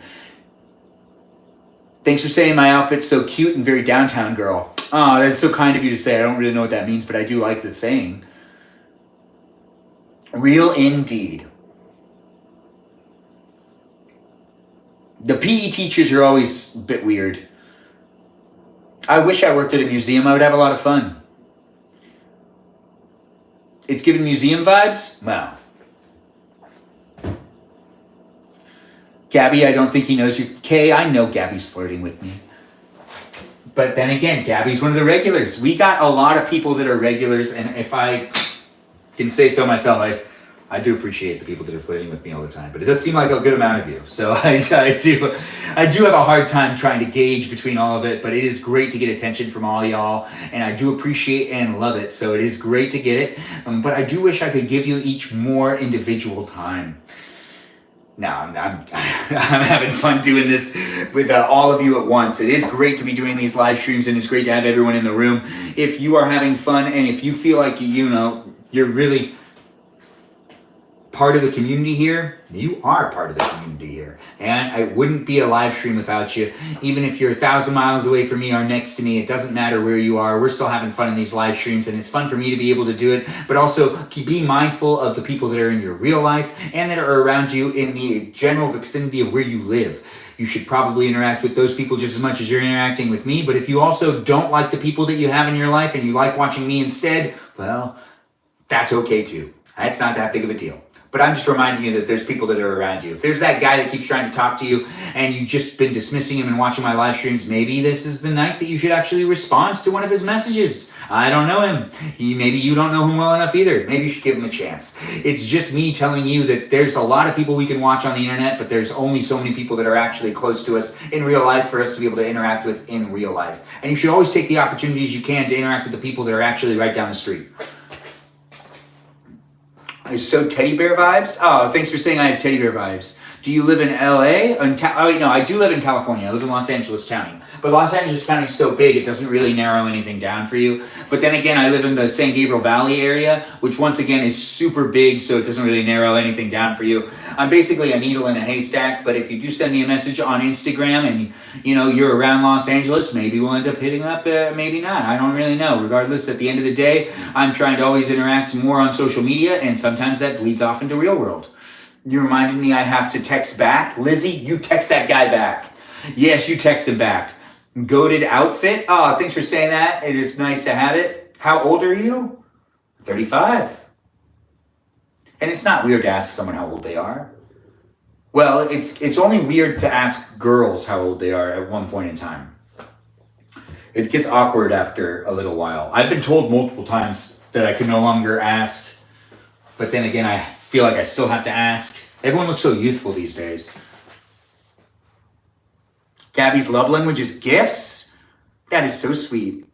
Thanks for saying my outfit's so cute and very downtown girl. Oh, that's so kind of you to say. I don't really know what that means, but I do like the saying. Real indeed. The PE teachers are always a bit weird. I wish I worked at a museum. I would have a lot of fun. It's giving museum vibes? Wow. Gabby, I don't think he knows you. Kay, I know Gabby's flirting with me. But then again, Gabby's one of the regulars. We got a lot of people that are regulars, and if I can say so myself, I do appreciate the people that are flirting with me all the time. But it does seem like a good amount of you. So I do have a hard time trying to gauge between all of it, but it is great to get attention from all y'all, and I do appreciate and love it. So it is great to get it, but I do wish I could give you each more individual time. Now, I'm having fun doing this with all of you at once. It is great to be doing these live streams, and it's great to have everyone in the room. If you are having fun, and if you feel like you're really part of the community here, you are part of the community here. And I wouldn't be a live stream without you. Even if you're 1,000 miles away from me or next to me, it doesn't matter where you are. We're still having fun in these live streams, and it's fun for me to be able to do it. But also, be mindful of the people that are in your real life and that are around you in the general vicinity of where you live. You should probably interact with those people just as much as you're interacting with me. But if you also don't like the people that you have in your life and you like watching me instead, well, that's okay too. That's not that big of a deal. But I'm just reminding you that there's people that are around you. If there's that guy that keeps trying to talk to you and you've just been dismissing him and watching my live streams, maybe this is the night that you should actually respond to one of his messages. I don't know him. Maybe you don't know him well enough either. Maybe you should give him a chance. It's just me telling you that there's a lot of people we can watch on the internet, but there's only so many people that are actually close to us in real life for us to be able to interact with in real life. And you should always take the opportunities you can to interact with the people that are actually right down the street. So teddy bear vibes? Oh, thanks for saying I have teddy bear vibes. Do you live in LA? Oh wait, no, I do live in California. I live in Los Angeles County. But Los Angeles County is so big, it doesn't really narrow anything down for you. But then again, I live in the San Gabriel Valley area, which once again is super big, so it doesn't really narrow anything down for you. I'm basically a needle in a haystack, but if you do send me a message on Instagram and you're around Los Angeles, maybe we'll end up hitting up, maybe not. I don't really know. Regardless, at the end of the day, I'm trying to always interact more on social media, and sometimes that bleeds off into real world. You reminded me I have to text back. Lizzie, you text that guy back. Yes, you text him back. Goated outfit. Oh, thanks for saying that. It is nice to have it. How old are you? 35. And it's not weird to ask someone how old they are. Well, it's only weird to ask girls how old they are at one point in time. It gets awkward after a little while. I've been told multiple times that I can no longer ask, but then again, I feel like I still have to ask. Everyone looks so youthful these days. Gabby's love language is gifts? That is so sweet.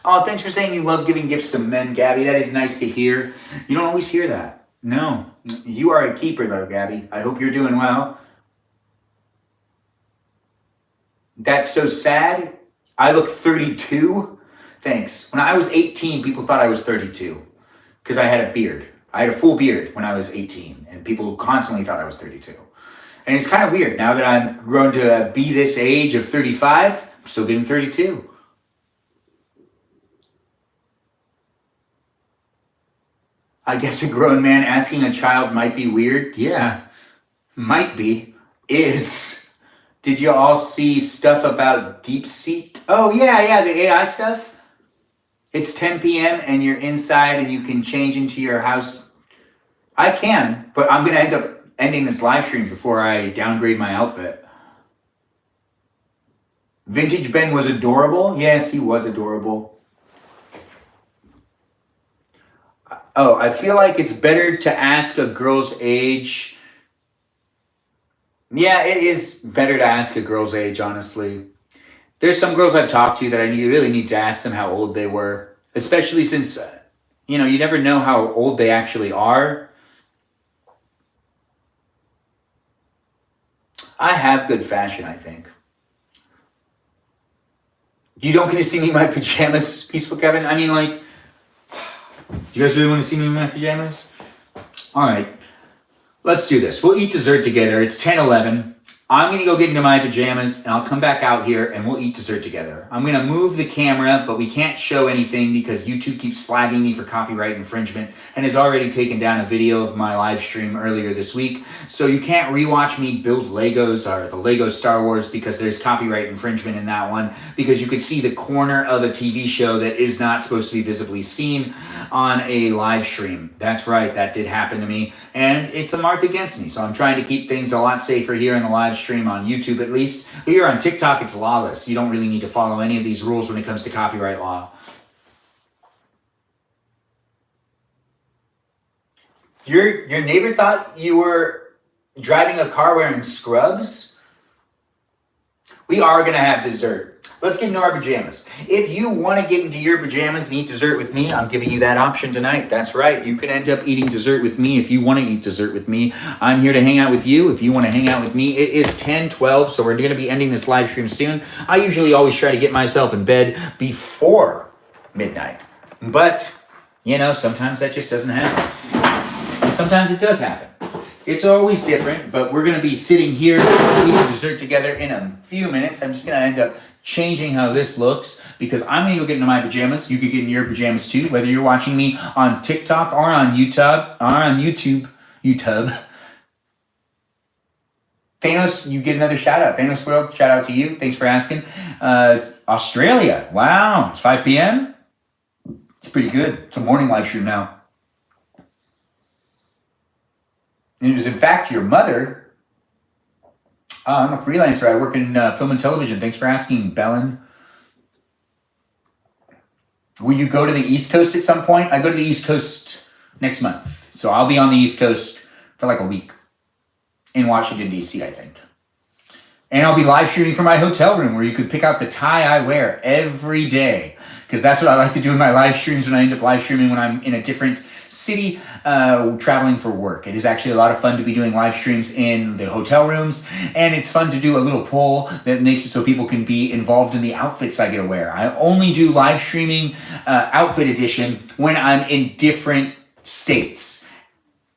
Oh, thanks for saying you love giving gifts to men, Gabby. That is nice to hear. You don't always hear that. No. You are a keeper, though, Gabby. I hope you're doing well. That's so sad. I look 32. Thanks. When I was 18, people thought I was 32 because I had a beard. I had a full beard when I was 18, and people constantly thought I was 32. And it's kind of weird. Now that I'm grown to be this age of 35, I'm still getting 32. I guess a grown man asking a child might be weird. Yeah, might be. Is. Did you all see stuff about DeepSeek? Oh, yeah, the AI stuff. It's 10 p.m. and you're inside and you can change into your house. I can, but I'm going to end up ending this live stream before I downgrade my outfit. Vintage Ben was adorable. Yes, he was adorable. Oh, I feel like it's better to ask a girl's age. Yeah, it is better to ask a girl's age, honestly. There's some girls I've talked to that I really need to ask them how old they were, especially since, you never know how old they actually are. I have good fashion, I think. You don't get to see me in my pajamas, Peaceful Kevin? I mean, like, you guys really want to see me in my pajamas? All right, let's do this. We'll eat dessert together. It's 10:11. I'm going to go get into my pajamas, and I'll come back out here, and we'll eat dessert together. I'm going to move the camera, but we can't show anything because YouTube keeps flagging me for copyright infringement and has already taken down a video of my live stream earlier this week. So you can't rewatch me build Legos or the Lego Star Wars because there's copyright infringement in that one, because you could see the corner of a TV show that is not supposed to be visibly seen on a live stream. That's right, that did happen to me, and it's a mark against me. So I'm trying to keep things a lot safer here in the live stream on YouTube at least. Here on TikTok, it's lawless. You don't really need to follow any of these rules when it comes to copyright law. Your neighbor thought you were driving a car wearing scrubs? We are going to have dessert. Let's get into our pajamas. If you want to get into your pajamas and eat dessert with me, I'm giving you that option tonight. That's right. You can end up eating dessert with me if you want to eat dessert with me. I'm here to hang out with you if you want to hang out with me. It is 10:12, so we're going to be ending this live stream soon. I usually always try to get myself in bed before midnight. But, sometimes that just doesn't happen. And sometimes it does happen. It's always different, but we're going to be sitting here eating dessert together in a few minutes. I'm just going to end up changing how this looks because I'm going to go get into my pajamas. You could get in your pajamas too, whether you're watching me on TikTok or on YouTube. Thanos, you get another shout out. Thanos World, shout out to you. Thanks for asking. Australia. Wow. It's 5 p.m. It's pretty good. It's a morning live stream now. And it was, in fact, your mother. I'm a freelancer. I work in film and television. Thanks for asking, Bellin. Will you go to the East Coast at some point? I go to the East Coast next month. So I'll be on the East Coast for like a week in Washington, D.C., I think. And I'll be live streaming from my hotel room where you could pick out the tie I wear every day. Because that's what I like to do in my live streams when I end up live streaming when I'm in a different city traveling for work. It is actually a lot of fun to be doing live streams in the hotel rooms, and it's fun to do a little poll that makes it so people can be involved in the outfits I get to wear. I only do live streaming outfit edition when I'm in different states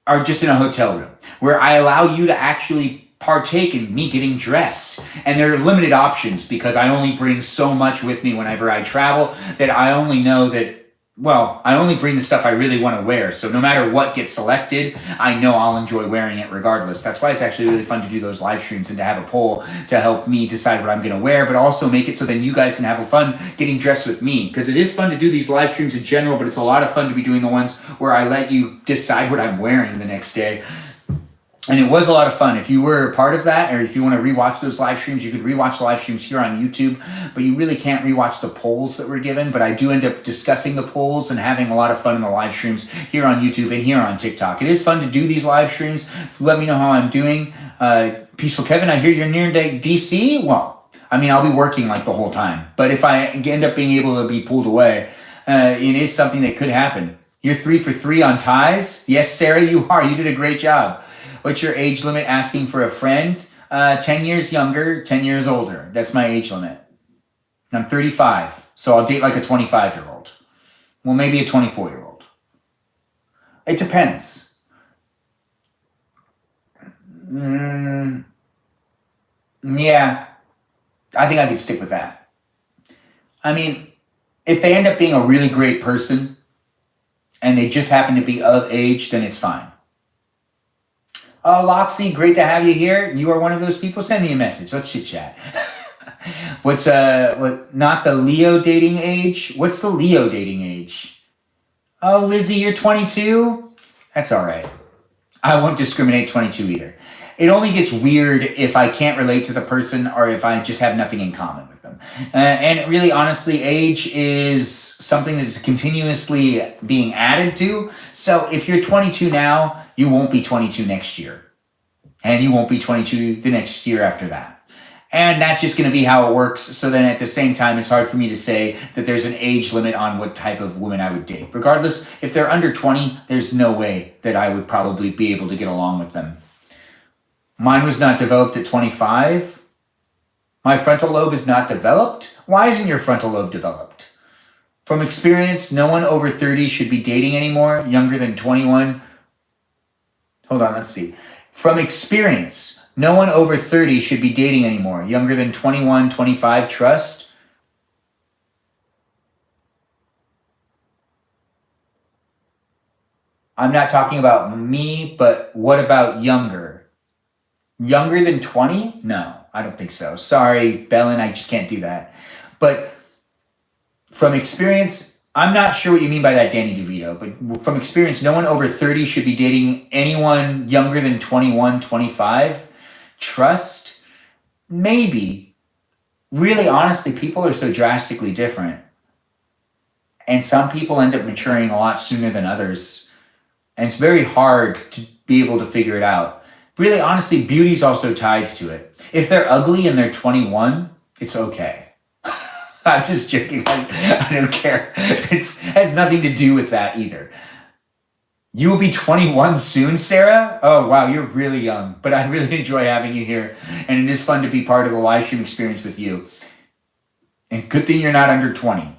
or just in a hotel room, where I allow you to actually partake in me getting dressed. And there are limited options because I only bring so much with me whenever I travel that I only know that, well, I only bring the stuff I really want to wear. So no matter what gets selected, I know I'll enjoy wearing it regardless. That's why it's actually really fun to do those live streams and to have a poll to help me decide what I'm going to wear, but also make it so then you guys can have fun getting dressed with me. Because it is fun to do these live streams in general, but it's a lot of fun to be doing the ones where I let you decide what I'm wearing the next day. And it was a lot of fun. If you were a part of that, or if you want to rewatch those live streams, you could rewatch the live streams here on YouTube, but you really can't rewatch the polls that were given. But I do end up discussing the polls and having a lot of fun in the live streams here on YouTube and here on TikTok. It is fun to do these live streams. Let me know how I'm doing. Peaceful Kevin, I hear you're near DC. Well, I mean, I'll be working like the whole time. But if I end up being able to be pulled away, it is something that could happen. You're 3 for 3 on ties? Yes, Sarah, you are. You did a great job. What's your age limit asking for a friend? 10 years younger, 10 years older. That's my age limit. I'm 35, so I'll date like a 25-year-old. Well, maybe a 24-year-old. It depends. Yeah, I think I could stick with that. I mean, if they end up being a really great person and they just happen to be of age, then it's fine. Loxy, great to have you here. You are one of those people. Send me a message. Let's chit chat. What's not the Leo dating age? What's the Leo dating age? Oh, Lizzie, you're 22? That's all right. I won't discriminate 22 either. It only gets weird if I can't relate to the person or if I just have nothing in common with them. And really, honestly, age is something that is continuously being added to. So if you're 22 now, you won't be 22 next year. And you won't be 22 the next year after that. And that's just going to be how it works. So then at the same time, it's hard for me to say that there's an age limit on what type of women I would date. Regardless, if they're under 20, there's no way that I would probably be able to get along with them. Mine was not developed at 25. My frontal lobe is not developed? Why isn't your frontal lobe developed? From experience, no one over 30 should be dating anymore, younger than 21. Hold on, let's see. From experience, no one over 30 should be dating anymore, younger than 21, 25, trust? I'm not talking about me, but what about younger? Younger than 20? No, I don't think so. Sorry, Bellin, I just can't do that. But from experience, I'm not sure what you mean by that, Danny DeVito, but from experience, no one over 30 should be dating anyone younger than 21, 25. Trust? Maybe. Really, honestly, people are so drastically different. And some people end up maturing a lot sooner than others. And it's very hard to be able to figure it out. Really, honestly, beauty's also tied to it. If they're ugly and they're 21, it's okay. I'm just joking. I don't care. It has nothing to do with that either. You will be 21 soon, Sarah? Oh, wow, you're really young. But I really enjoy having you here. And it is fun to be part of the live stream experience with you. And good thing you're not under 20.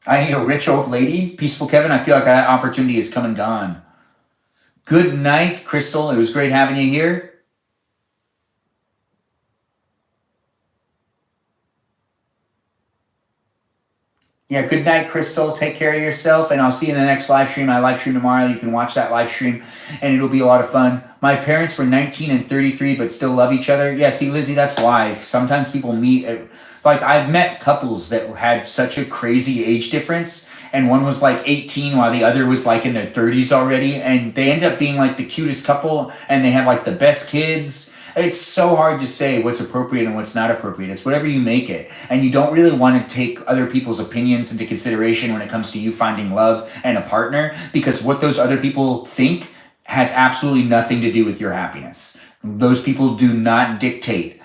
I need a rich old lady. Peaceful Kevin, I feel like that opportunity has come and gone. Good night, Crystal. It was great having you here. Yeah, good night, Crystal. Take care of yourself, and I'll see you in the next live stream. I live stream tomorrow. You can watch that live stream, and it'll be a lot of fun. My parents were 19 and 33, but still love each other. Yeah, see, Lizzie, that's why. Sometimes people meet... Like, I've met couples that had such a crazy age difference, and one was like 18 while the other was like in their 30s already, and they end up being like the cutest couple, and they have like the best kids. It's so hard to say what's appropriate and what's not appropriate. It's whatever you make it, and you don't really want to take other people's opinions into consideration when it comes to you finding love and a partner, because what those other people think has absolutely nothing to do with your happiness. Those people do not dictate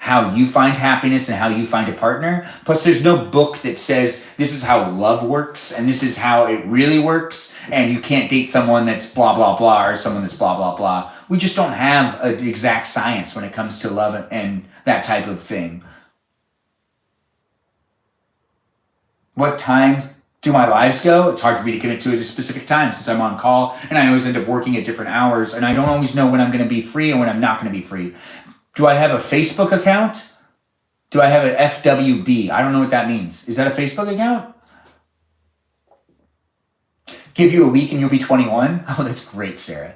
how you find happiness and how you find a partner. Plus, there's no book that says this is how love works and this is how it really works, and you can't date someone that's blah, blah, blah, or someone that's blah, blah, blah. We just don't have an exact science when it comes to love and that type of thing. What time do my lives go? It's hard for me to commit to a specific time since I'm on call and I always end up working at different hours and I don't always know when I'm going to be free and when I'm not going to be free. Do I have a Facebook account? Do I have an FWB? I don't know what that means. Is that a Facebook account? Give you a week and you'll be 21? Oh, that's great, Sarah.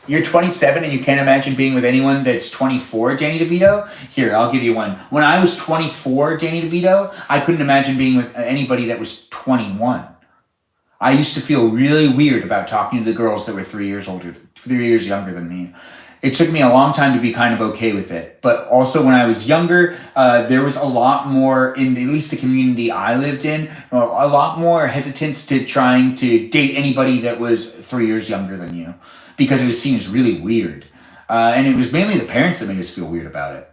You're 27 and you can't imagine being with anyone that's 24, Danny DeVito? Here, I'll give you one. When I was 24, Danny DeVito, I couldn't imagine being with anybody that was 21. I used to feel really weird about talking to the girls that were 3 years older, 3 years younger than me. It took me a long time to be kind of okay with it. But also when I was younger, there was a lot more, in at least the community I lived in, a lot more hesitance to trying to date anybody that was 3 years younger than you, because it was seen as really weird. And it was mainly the parents that made us feel weird about it.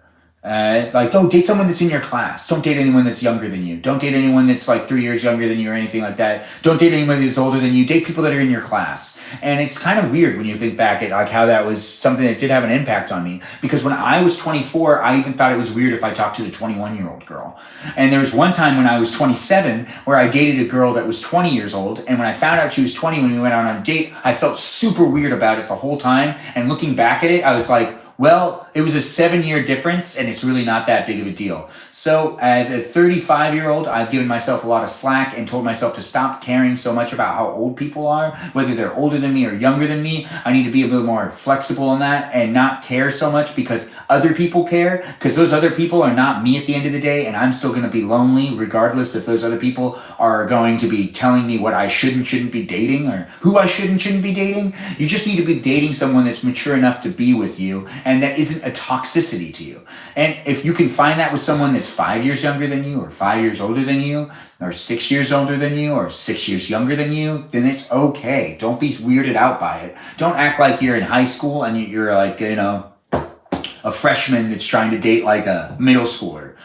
Like, oh, date someone that's in your class. Don't date anyone that's younger than you. Don't date anyone that's like 3 years younger than you or anything like that. Don't date anyone that's older than you. Date people that are in your class. And it's kind of weird when you think back at like how that was something that did have an impact on me. Because when I was 24, I even thought it was weird if I talked to the 21-year-old girl. And there was one time when I was 27 where I dated a girl that was 20 years old. And when I found out she was 20 when we went out on a date, I felt super weird about it the whole time. And looking back at it, I was like, well, it was a 7-year difference and it's really not that big of a deal. So as a 35-year-old, I've given myself a lot of slack and told myself to stop caring so much about how old people are, whether they're older than me or younger than me. I need to be a little more flexible on that and not care so much because other people care, because those other people are not me at the end of the day, and I'm still going to be lonely regardless if those other people are going to be telling me what I shouldn't be dating or who I shouldn't be dating. You just need to be dating someone that's mature enough to be with you and that isn't a toxicity to you. And if you can find that with someone that's 5 years younger than you or 5 years older than you or 6 years older than you or 6 years younger than you, then it's okay. Don't be weirded out by it. Don't act like you're in high school and you're like, a freshman that's trying to date like a middle schooler.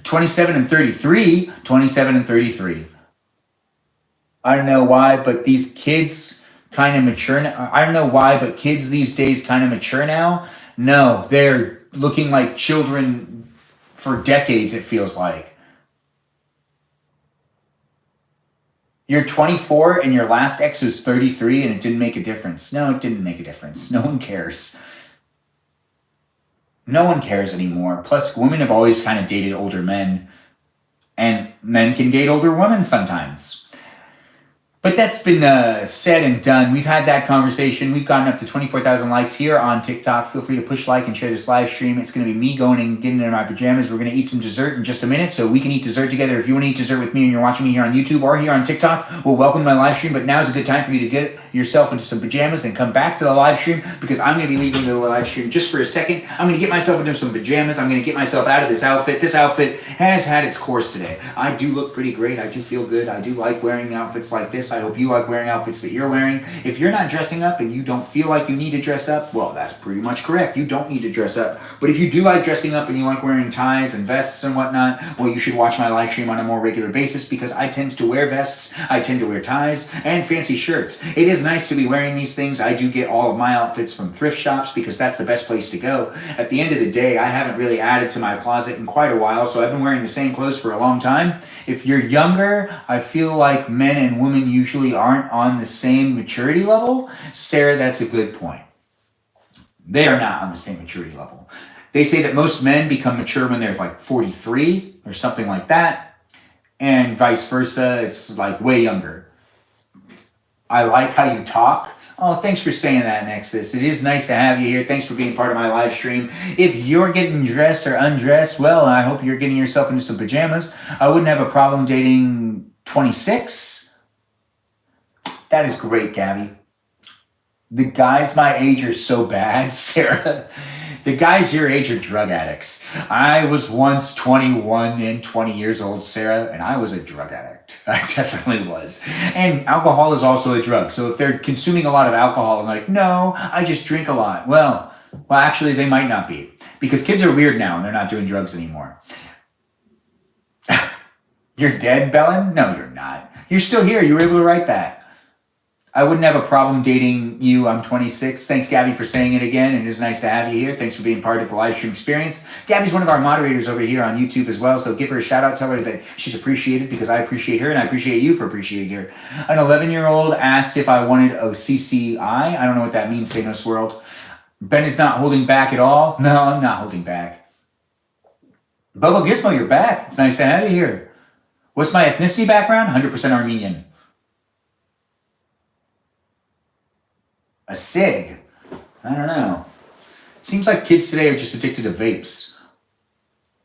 27 and 33. I don't know why, but these kids kind of mature now. I don't know why, but kids these days kind of mature now. No, they're looking like children for decades, it feels like. You're 24 and your last ex was 33 and it didn't make a difference. No, it didn't make a difference. No one cares. No one cares anymore. Plus, women have always kind of dated older men, and men can date older women sometimes. But that's been said and done. We've had that conversation. We've gotten up to 24,000 likes here on TikTok. Feel free to push like and share this live stream. It's going to be me going and getting into my pajamas. We're going to eat some dessert in just a minute, so we can eat dessert together. If you want to eat dessert with me and you're watching me here on YouTube or here on TikTok, well, welcome to my live stream. But now is a good time for you to get yourself into some pajamas and come back to the live stream, because I'm going to be leaving the live stream just for a second. I'm going to get myself into some pajamas. I'm going to get myself out of this outfit. This outfit has had its course today. I do look pretty great. I do feel good. I do like wearing outfits like this. I hope you like wearing outfits that you're wearing. If you're not dressing up and you don't feel like you need to dress up, well, that's pretty much correct. You don't need to dress up. But if you do like dressing up and you like wearing ties and vests and whatnot, well, you should watch my live stream on a more regular basis, because I tend to wear vests, I tend to wear ties, and fancy shirts. It is nice to be wearing these things. I do get all of my outfits from thrift shops because that's the best place to go. At the end of the day, I haven't really added to my closet in quite a while, so I've been wearing the same clothes for a long time. If you're younger, I feel like men and women usually aren't on the same maturity level. Sarah, that's a good point. They are not on the same maturity level. They say that most men become mature when they're like 43 or something like that, and vice versa. It's like way younger. I like how you talk. Oh, thanks for saying that, Nexus. It is nice to have you here. Thanks for being part of my live stream. If you're getting dressed or undressed, well, I hope you're getting yourself into some pajamas. I wouldn't have a problem dating 26. That is great, Gabby. The guys my age are so bad, Sarah. The guys your age are drug addicts. I was once 21 and 20 years old, Sarah, and I was a drug addict. I definitely was. And alcohol is also a drug. So if they're consuming a lot of alcohol, I'm like, no, I just drink a lot. Well, Well, actually, they might not be. Because kids are weird now and they're not doing drugs anymore. You're dead, Belen? No, you're not. You're still here. You were able to write that. I wouldn't have a problem dating you. I'm 26. Thanks, Gabby, for saying it again. It is nice to have you here. Thanks for being part of the live stream experience. Gabby's one of our moderators over here on YouTube as well, so give her a shout out. Tell her that she's appreciated because I appreciate her and I appreciate you for appreciating her. An 11-year-old asked if I wanted a CCI. I don't know what that means, Thanos World. Ben is not holding back at all. No, I'm not holding back. Bubba Gizmo, you're back. It's nice to have you here. What's my ethnicity background? 100% Armenian. A SIG? I don't know. It seems like kids today are just addicted to vapes.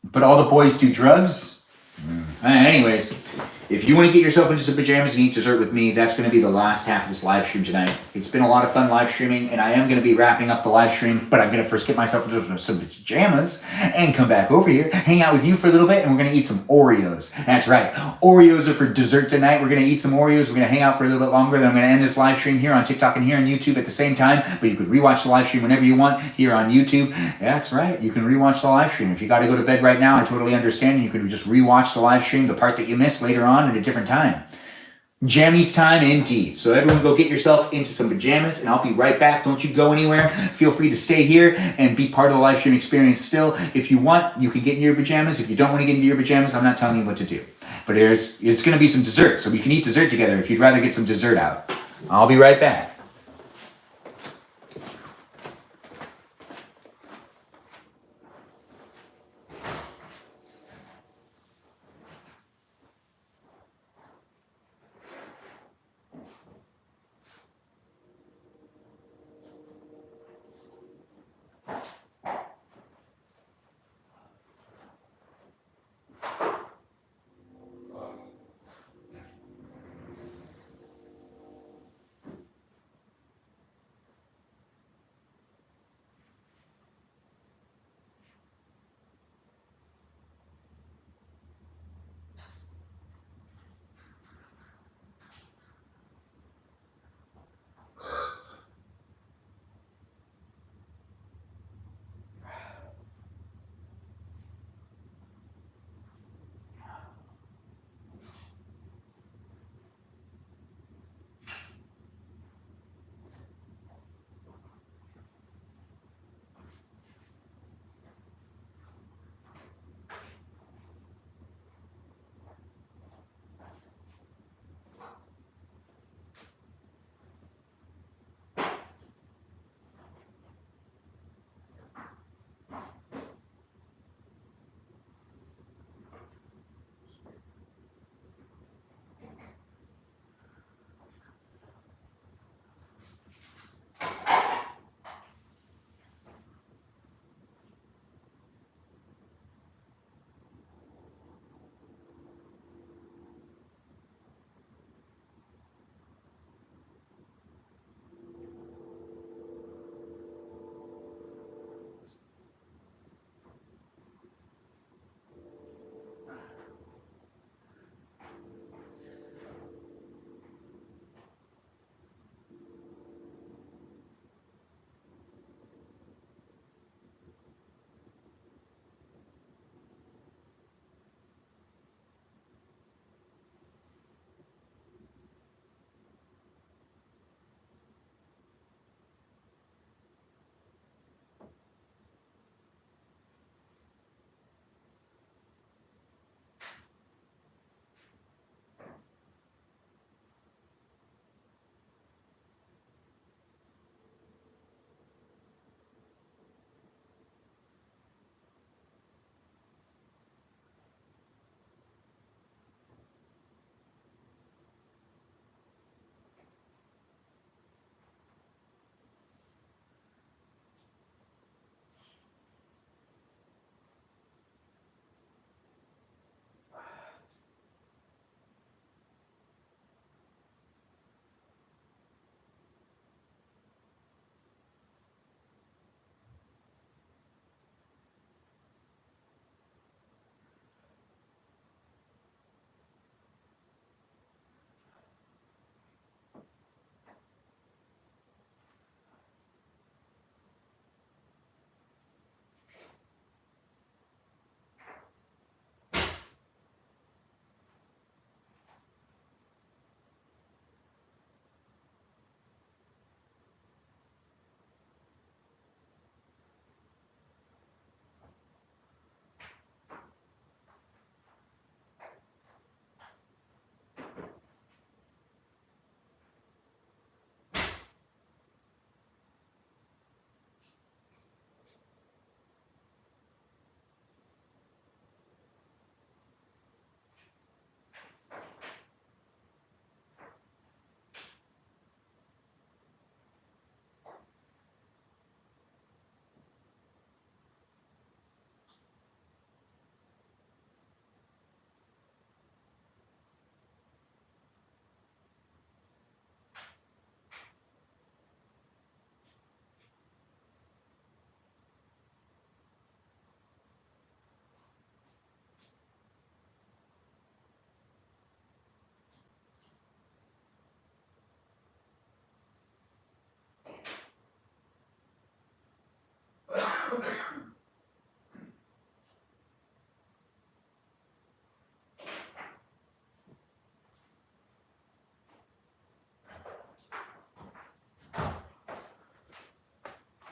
But all the boys do drugs? Anyways, if you want to get yourself into some pajamas and eat dessert with me, that's going to be the last half of this live stream tonight. It's been a lot of fun live streaming, and I am going to be wrapping up the live stream, but I'm going to first get myself into some pajamas and come back over here, hang out with you for a little bit, and we're going to eat some Oreos. That's right. Oreos are for dessert tonight. We're going to eat some Oreos. We're going to hang out for a little bit longer. Then I'm going to end this live stream here on TikTok and here on YouTube at the same time, but you could rewatch the live stream whenever you want here on YouTube. That's right. You can rewatch the live stream. If you got to go to bed right now, I totally understand. You can just rewatch the live stream, the part that you missed later on at a different time. Jammies time indeed. So everyone go get yourself into some pajamas and I'll be right back. Don't you go anywhere. Feel free to stay here and be part of the live stream experience still. If you want, you can get into your pajamas. If you don't want to get into your pajamas, I'm not telling you what to do. But it's going to be some dessert, so we can eat dessert together if you'd rather get some dessert out. I'll be right back.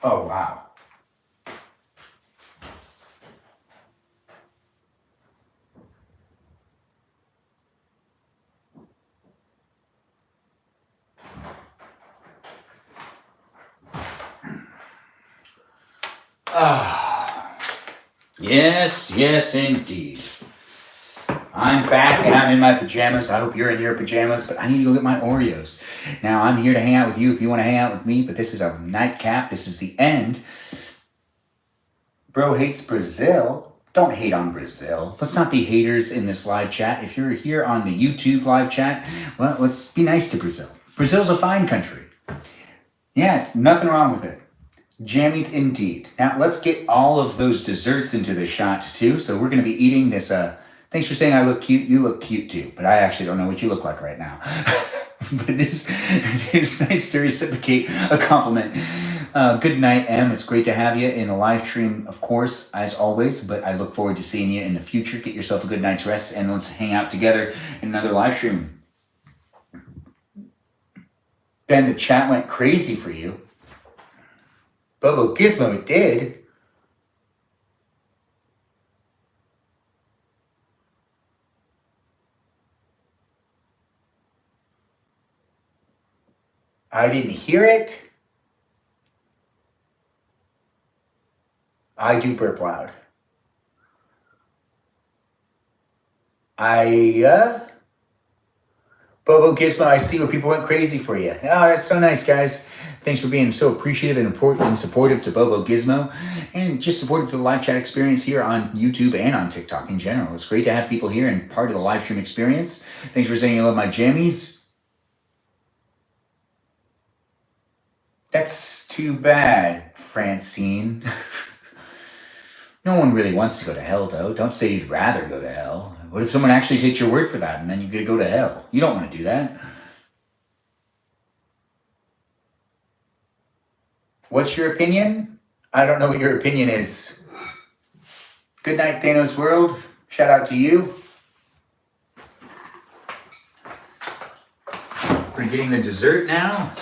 Oh, wow. Yes, yes, indeed. I'm back and I'm in my pajamas. I hope you're in your pajamas, but I need to go get my Oreos. Now, I'm here to hang out with you if you want to hang out with me, but this is a nightcap. This is the end. Bro hates Brazil. Don't hate on Brazil. Let's not be haters in this live chat. If you're here on the YouTube live chat, well, let's be nice to Brazil. Brazil's a fine country. Yeah, nothing wrong with it. Jammies indeed. Now, let's get all of those desserts into the shot too. So we're going to be eating this. Thanks for saying I look cute. You look cute too, but I actually don't know what you look like right now. But it's nice to reciprocate a compliment. Good night, Em. It's great to have you in a live stream, of course, as always, but I look forward to seeing you in the future. Get yourself a good night's rest, and let's hang out together in another live stream. Ben, the chat went crazy for you. Bobo Gizmo, it did. I didn't hear it. I do burp loud. Bobo Gizmo, I see where people went crazy for you. Oh, that's so nice, guys. Thanks for being so appreciative and important and supportive to Bobo Gizmo, and just supportive to the live chat experience here on YouTube and on TikTok in general. It's great to have people here and part of the live stream experience. Thanks for saying you love my jammies. That's too bad, Francine. No one really wants to go to hell, though. Don't say you'd rather go to hell. What if someone actually takes your word for that and then you're going to go to hell? You don't want to do that. What's your opinion? I don't know what your opinion is. Good night, Thanos World. Shout out to you. We're getting the dessert now.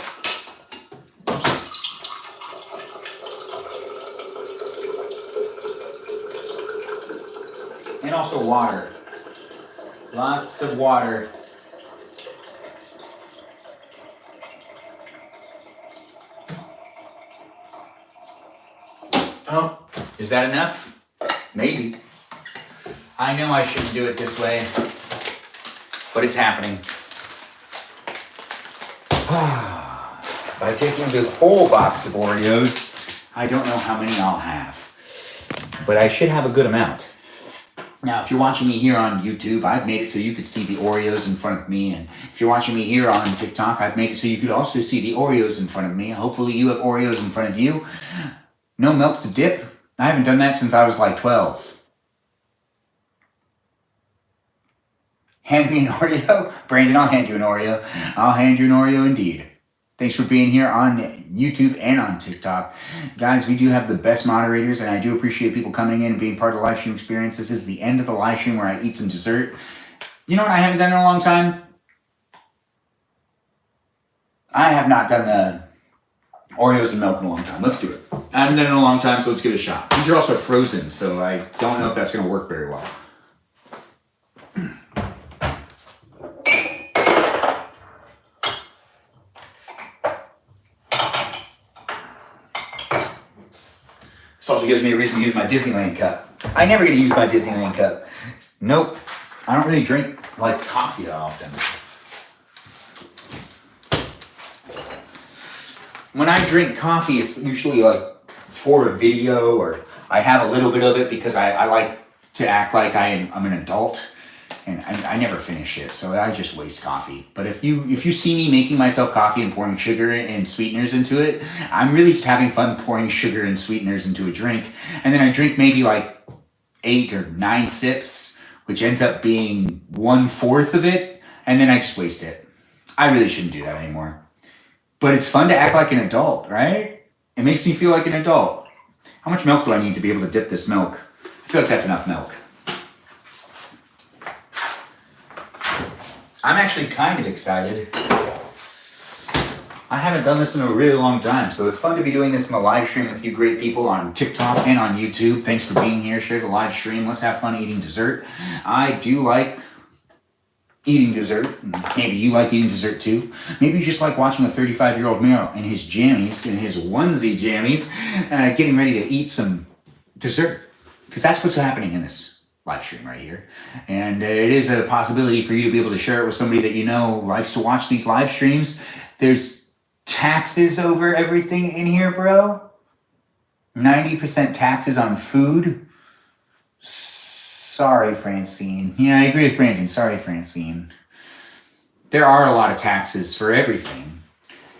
And also water. Lots of water. Oh, is that enough? Maybe. I know I shouldn't do it this way, but it's happening. By taking the whole box of Oreos, I don't know how many I'll have, but I should have a good amount. Now, if you're watching me here on YouTube, I've made it so you could see the Oreos in front of me. And if you're watching me here on TikTok, I've made it so you could also see the Oreos in front of me. Hopefully you have Oreos in front of you. No milk to dip. I haven't done that since I was like 12. Hand me an Oreo? Brandon, I'll hand you an Oreo. I'll hand you an Oreo indeed. Thanks for being here on YouTube and on TikTok. Guys, we do have the best moderators, and I do appreciate people coming in and being part of the live stream experience. This is the end of the live stream where I eat some dessert. You know what I haven't done in a long time? I have not done the Oreos and milk in a long time. Let's do it. I haven't done it in a long time, so let's give it a shot. These are also frozen, so I don't know if that's going to work very well. This also gives me a reason to use my Disneyland cup. I never get to use my Disneyland cup. Nope. I don't really drink like coffee that often. When I drink coffee, it's usually like for a video, or I have a little bit of it because I like to act like I'm an adult, and I never finish it, so I just waste coffee. But if you see me making myself coffee and pouring sugar and sweeteners into it, I'm really just having fun pouring sugar and sweeteners into a drink, and then I drink maybe like 8 or 9 sips, which ends up being 1/4 of it, and then I just waste it. I really shouldn't do that anymore. But it's fun to act like an adult, right? It makes me feel like an adult. How much milk do I need to be able to dip this milk? I feel like that's enough milk. I'm actually kind of excited. I haven't done this in a really long time, so it's fun to be doing this in a live stream with you great people on TikTok and on YouTube. Thanks for being here. Share the live stream. Let's have fun eating dessert. I do like eating dessert. Maybe you like eating dessert too. Maybe you just like watching a 35-year-old male in his jammies, in his onesie jammies, getting ready to eat some dessert. Because that's what's happening in this live stream right here. And it is a possibility for you to be able to share it with somebody that you know likes to watch these live streams. There's taxes over everything in here, bro. 90% taxes on food. Sorry, Francine. Yeah, I agree with Brandon. Sorry, Francine. There are a lot of taxes for everything.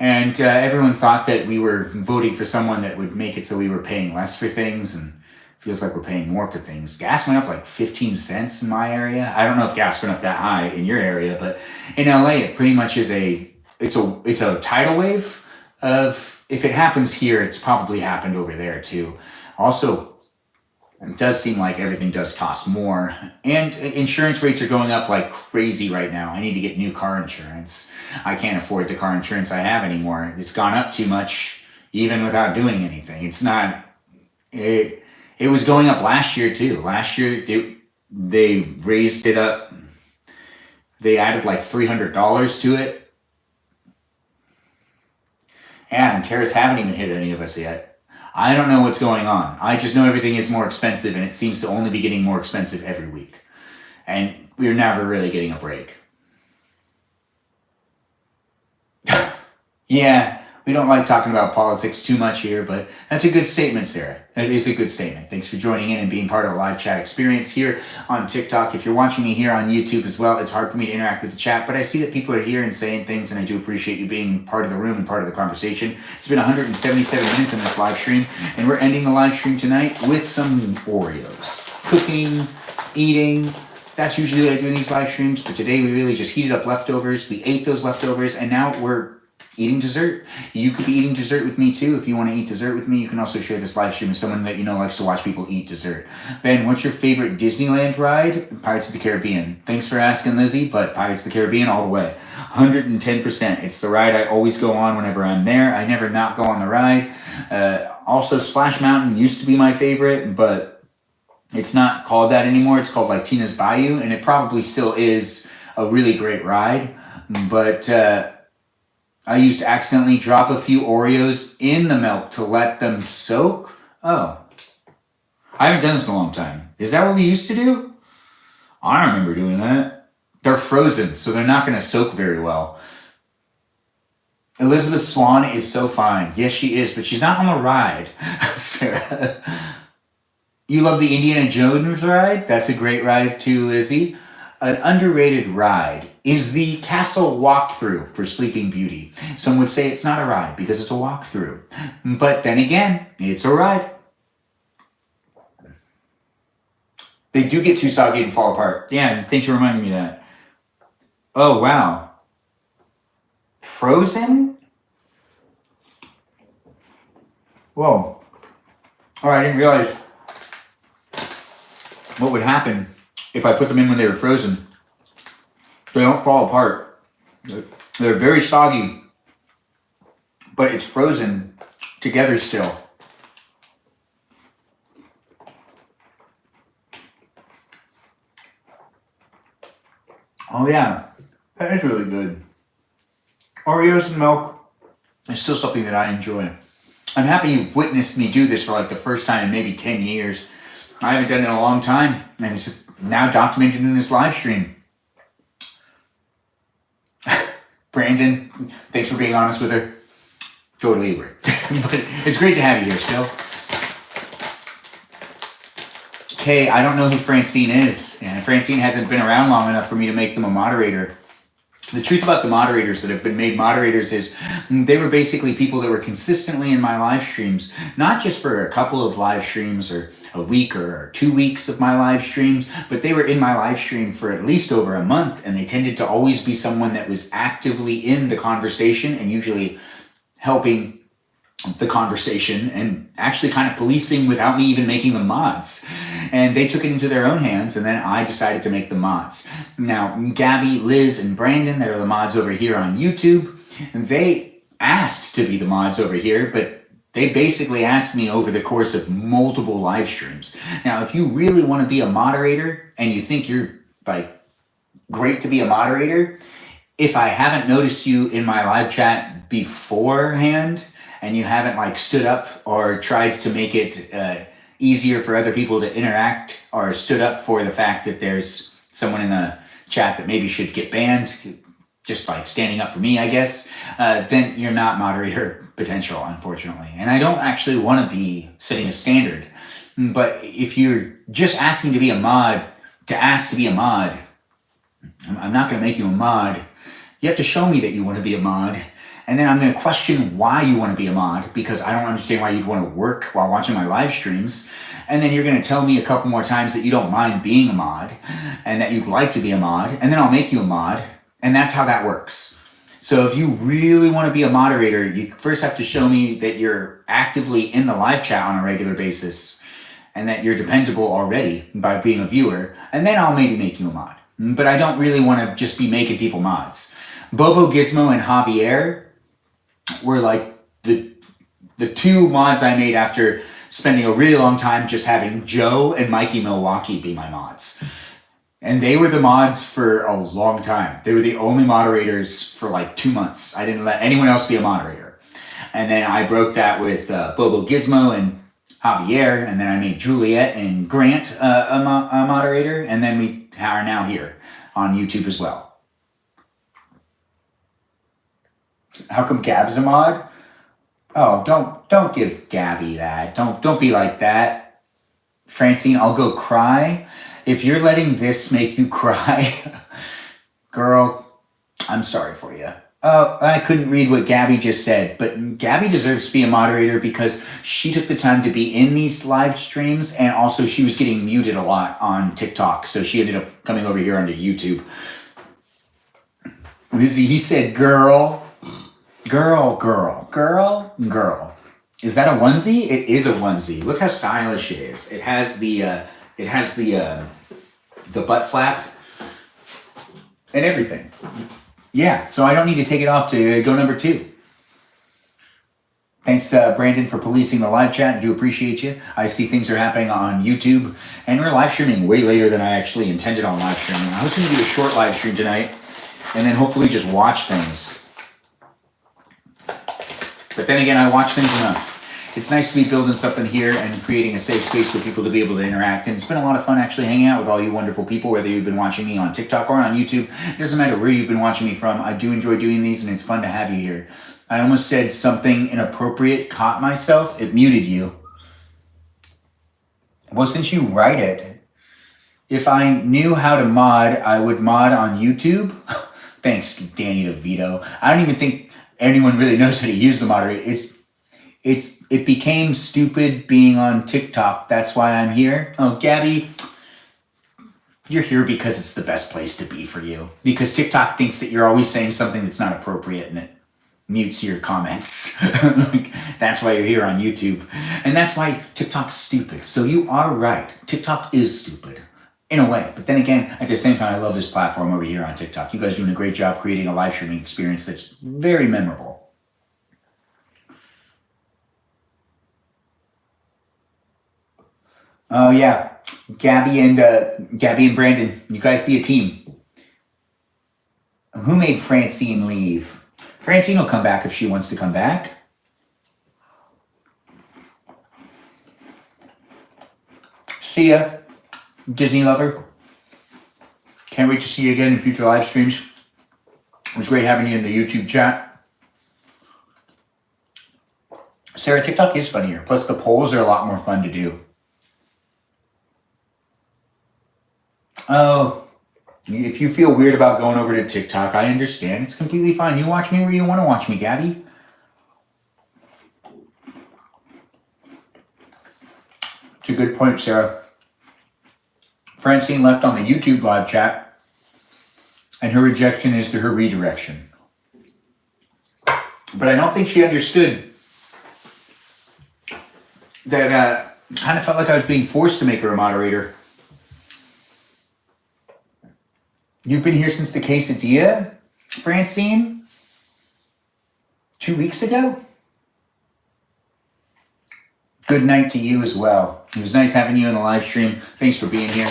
And everyone thought that we were voting for someone that would make it so we were paying less for things, and feels like we're paying more for things. Gas went up like 15 cents in my area. I don't know if gas went up that high in your area, but in LA, it pretty much is it's a tidal wave of, if it happens here, it's probably happened over there too. Also, it does seem like everything does cost more, and insurance rates are going up like crazy right now. I need to get new car insurance. I can't afford the car insurance I have anymore. It's gone up too much, even without doing anything. It's not. It was going up last year too. Last year they raised it up. They added like $300 to it. And tariffs haven't even hit any of us yet. I don't know what's going on. I just know everything is more expensive, and it seems to only be getting more expensive every week. And we're never really getting a break. Yeah, we don't like talking about politics too much here, but that's a good statement, Sarah. That is a good statement. Thanks for joining in and being part of the live chat experience here on TikTok. If you're watching me here on YouTube as well, it's hard for me to interact with the chat, but I see that people are here and saying things, and I do appreciate you being part of the room and part of the conversation. It's been 177 minutes in this live stream, and we're ending the live stream tonight with some Oreos. Cooking, eating. That's usually what I do in these live streams, but today we really just heated up leftovers. We ate those leftovers, and now we're eating dessert. You could be eating dessert with me too. If you want to eat dessert with me, you can also share this live stream with someone that you know likes to watch people eat dessert. Ben, what's your favorite Disneyland ride? Pirates of the Caribbean. Thanks for asking, Lizzie, but Pirates of the Caribbean all the way. 110%. It's the ride I always go on whenever I'm there. I never not go on the ride. Also, Splash Mountain used to be my favorite, but it's not called that anymore. It's called like Tina's Bayou, and it probably still is a really great ride, but I used to accidentally drop a few Oreos in the milk to let them soak. Oh. I haven't done this in a long time. Is that what we used to do? I don't remember doing that. They're frozen, so they're not going to soak very well. Elizabeth Swan is so fine. Yes, she is, but she's not on the ride. Sarah. You love the Indiana Jones ride? That's a great ride too, Lizzie. An underrated ride is the castle walkthrough for Sleeping Beauty. Some would say it's not a ride because it's a walkthrough. But then again, it's a ride. They do get too soggy and fall apart. Yeah, thanks for reminding me of that. Oh, wow. Frozen? Whoa. Oh, I didn't realize what would happen if I put them in when they were frozen. They don't fall apart. They're very soggy, but it's frozen together still. Oh yeah, that is really good. Oreos and milk is still something that I enjoy. I'm happy you've witnessed me do this for like the first time in maybe 10 years. I haven't done it in a long time, and it's now documented in this live stream. Brandon, thanks for being honest with her. Totally agree. But it's great to have you here still. Okay, I don't know who Francine is, and Francine hasn't been around long enough for me to make them a moderator. The truth about the moderators that have been made moderators is they were basically people that were consistently in my live streams, not just for a couple of live streams or a week or 2 weeks of my live streams, but they were in my live stream for at least over a month, and they tended to always be someone that was actively in the conversation and usually helping the conversation and actually kind of policing without me even making them mods. And they took it into their own hands, and then I decided to make them mods. Now, Gabby, Liz, and Brandon, that are the mods over here on YouTube, they asked to be the mods over here, but they basically asked me over the course of multiple live streams. Now, if you really want to be a moderator and you think you're like great to be a moderator, if I haven't noticed you in my live chat beforehand and you haven't like stood up or tried to make it easier for other people to interact or stood up for the fact that there's someone in the chat that maybe should get banned, just like standing up for me, I guess, then you're not moderator potential, unfortunately. And I don't actually want to be setting a standard. But if you're just asking to be a mod, to ask to be a mod, I'm not going to make you a mod. You have to show me that you want to be a mod. And then I'm going to question why you want to be a mod, because I don't understand why you'd want to work while watching my live streams. And then you're going to tell me a couple more times that you don't mind being a mod and that you'd like to be a mod. And then I'll make you a mod. And that's how that works. So if you really want to be a moderator, you first have to show me that you're actively in the live chat on a regular basis and that you're dependable already by being a viewer. And then I'll maybe make you a mod. But I don't really want to just be making people mods. Bobo Gizmo and Javier were like the two mods I made after spending a really long time just having Joe and Mikey Milwaukee be my mods. And they were the mods for a long time. They were the only moderators for like 2 months. I didn't let anyone else be a moderator. And then I broke that with Bobo Gizmo and Javier, and then I made Juliet and Grant a moderator, and then we are now here on YouTube as well. How come Gab's a mod? Oh, don't give Gabby that. Don't be like that. Francine, I'll go cry. If you're letting this make you cry, girl, I'm sorry for you. Oh, I couldn't read what Gabby just said, but Gabby deserves to be a moderator because she took the time to be in these live streams, and also she was getting muted a lot on TikTok, so she ended up coming over here onto YouTube. Lizzie, he said girl. Girl. Is that a onesie? It is a onesie. Look how stylish it is. It has the butt flap and everything. Yeah, so I don't need to take it off to go number 2. Thanks, Brandon, for policing the live chat. I do appreciate you. I see things are happening on YouTube, and we're live streaming way later than I actually intended on live streaming. I was going to do a short live stream tonight, and then hopefully just watch things. But then again, I watch things enough. It's nice to be building something here and creating a safe space for people to be able to interact. And it's been a lot of fun actually hanging out with all you wonderful people, whether you've been watching me on TikTok or on YouTube. It doesn't matter where you've been watching me from. I do enjoy doing these, and it's fun to have you here. I almost said something inappropriate, caught myself. It muted you. Well, since you write it, if I knew how to mod, I would mod on YouTube. Thanks, Danny DeVito. I don't even think anyone really knows how to use the moderator. It became stupid being on TikTok. That's why I'm here. Oh, Gabby, you're here because it's the best place to be for you. Because TikTok thinks that you're always saying something that's not appropriate, and it mutes your comments. Like, that's why you're here on YouTube. And that's why TikTok's stupid. So you are right. TikTok is stupid. In a way. But then again, at the same time, I love this platform over here on TikTok. You guys are doing a great job creating a live streaming experience that's very memorable. Oh yeah, Gabby and Brandon, you guys be a team. Who made Francine leave? Francine will come back if she wants to come back. See ya, Disney lover. Can't wait to see you again in future live streams. It was great having you in the YouTube chat. Sarah, TikTok is funnier. Plus the polls are a lot more fun to do. Oh, if you feel weird about going over to TikTok, I understand. It's completely fine. You watch me where you want to watch me, Gabby. It's a good point, Sarah. Francine left on the YouTube live chat, and her rejection is to her redirection. But I don't think she understood that kind of felt like I was being forced to make her a moderator. You've been here since the quesadilla, Francine? 2 weeks ago. Good night to you as well. It was nice having you on the live stream. Thanks for being here.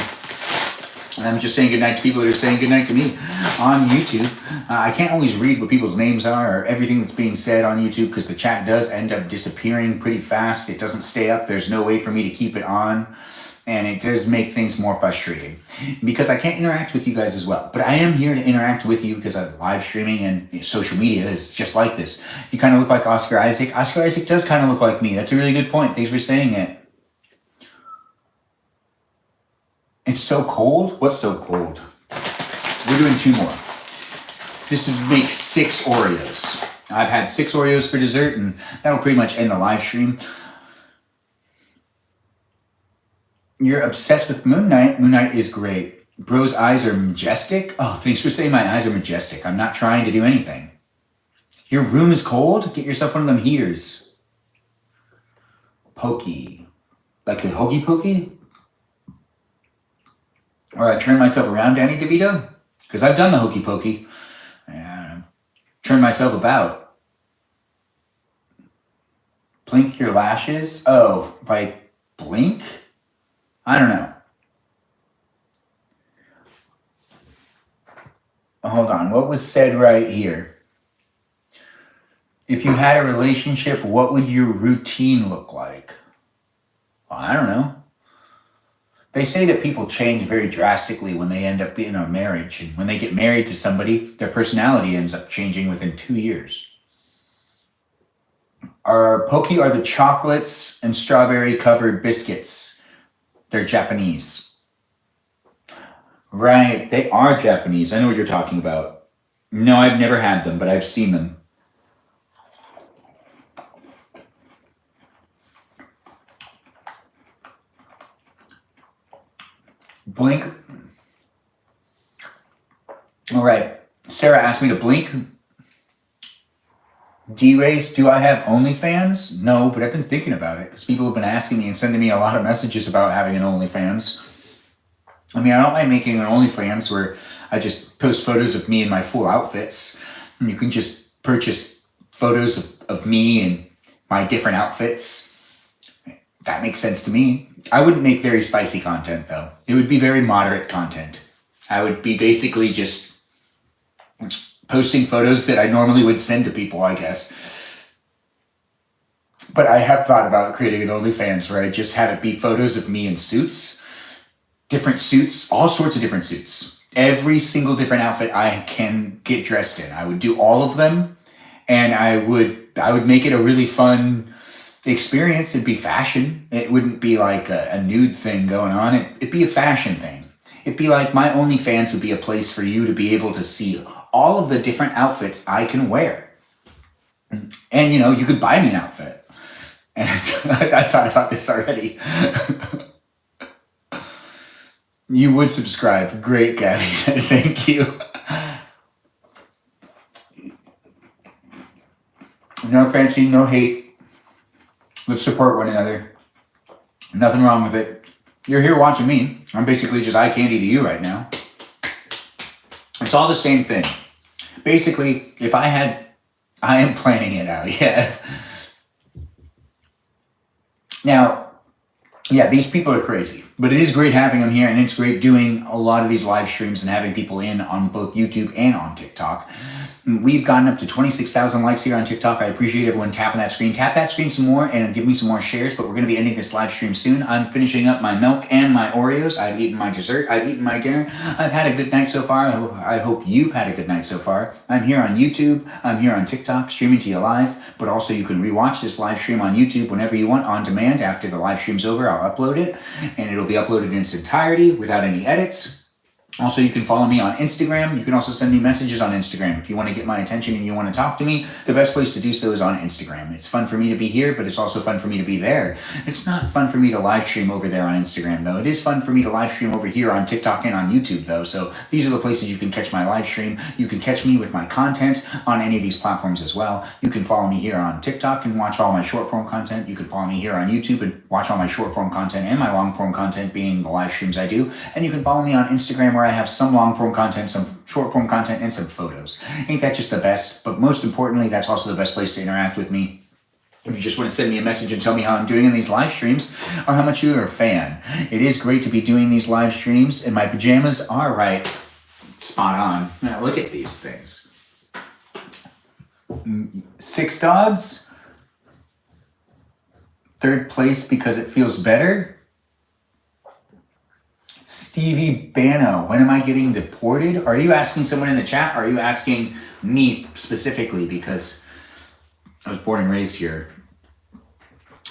And I'm just saying good night to people that are saying good night to me on YouTube. I can't always read what people's names are or everything that's being said on YouTube because the chat does end up disappearing pretty fast. It doesn't stay up. There's no way for me to keep it on. And it does make things more frustrating because I can't interact with you guys as well. But I am here to interact with you because I'm live streaming and social media is just like this. You kind of look like Oscar Isaac. Oscar Isaac does kind of look like me. That's a really good point. Thanks for saying it. It's so cold. What's so cold? We're doing 2 more. This would make 6 Oreos. I've had 6 Oreos for dessert, and that'll pretty much end the live stream. You're obsessed with Moon Knight. Moon Knight is great. Bro's eyes are majestic. Oh, thanks for saying my eyes are majestic. I'm not trying to do anything. Your room is cold? Get yourself one of them heaters. Pokey. Like the Hokey Pokey? Or I turn myself around, Danny DeVito? Because I've done the Hokey Pokey. Turn myself about. Blink your lashes? Oh, like blink? I don't know. Hold on. What was said right here? If you had a relationship, what would your routine look like? Well, I don't know. They say that people change very drastically when they end up in a marriage. And when they get married to somebody, their personality ends up changing within 2 years. Pokey are the chocolates and strawberry covered biscuits. They're Japanese. Right, they are Japanese. I know what you're talking about. No, I've never had them, but I've seen them. Blink. All right. Sarah asked me to blink. D-Race, do I have OnlyFans? No, but I've been thinking about it because people have been asking me and sending me a lot of messages about having an OnlyFans. I mean, I don't mind making an OnlyFans where I just post photos of me in my full outfits. And you can just purchase photos of me and my different outfits. That makes sense to me. I wouldn't make very spicy content, though. It would be very moderate content. I would be basically just posting photos that I normally would send to people, I guess. But I have thought about creating an OnlyFans where I just had it be photos of me in suits. Different suits, all sorts of different suits. Every single different outfit I can get dressed in. I would do all of them, and I would make it a really fun experience. It'd be fashion. It wouldn't be like a nude thing going on. It'd be a fashion thing. It'd be like my OnlyFans would be a place for you to be able to see all of the different outfits I can wear. And, you could buy me an outfit. And I thought about this already. You would subscribe. Great, Gabby. Thank you. No fancy, no hate. Let's support one another. Nothing wrong with it. You're here watching me. I'm basically just eye candy to you right now. It's all the same thing. Basically, I am planning it out, yeah. Now, yeah, these people are crazy, but it is great having them here, and it's great doing a lot of these live streams and having people in on both YouTube and on TikTok. We've gotten up to 26,000 likes here on TikTok. I appreciate everyone tapping that screen. Tap that screen some more and give me some more shares, but we're going to be ending this live stream soon. I'm finishing up my milk and my Oreos. I've eaten my dessert. I've eaten my dinner. I've had a good night so far. I hope you've had a good night so far. I'm here on YouTube. I'm here on TikTok, streaming to you live, but also you can rewatch this live stream on YouTube whenever you want on demand. After the live stream's over, I'll upload it, and it'll be uploaded in its entirety without any edits. Also, you can follow me on Instagram. You can also send me messages on Instagram. If you want to get my attention and you want to talk to me, the best place to do so is on Instagram. It's fun for me to be here, but it's also fun for me to be there. It's not fun for me to live stream over there on Instagram, though. It is fun for me to live stream over here on TikTok and on YouTube, though. So these are the places you can catch my live stream. You can catch me with my content on any of these platforms as well. You can follow me here on TikTok and watch all my short form content. You can follow me here on YouTube and watch all my short form content and my long form content, being the live streams I do. And you can follow me on Instagram, where I have some long form content, some short form content, and some photos. Ain't that just the best? But most importantly, that's also the best place to interact with me. If you just want to send me a message and tell me how I'm doing in these live streams or how much you're a fan. It is great to be doing these live streams, and my pajamas are right spot on. Now look at these things. 6 dogs. 3rd place because it feels better. Stevie Bano, when am I getting deported? Are you asking someone in the chat? Or are you asking me specifically? Because I was born and raised here.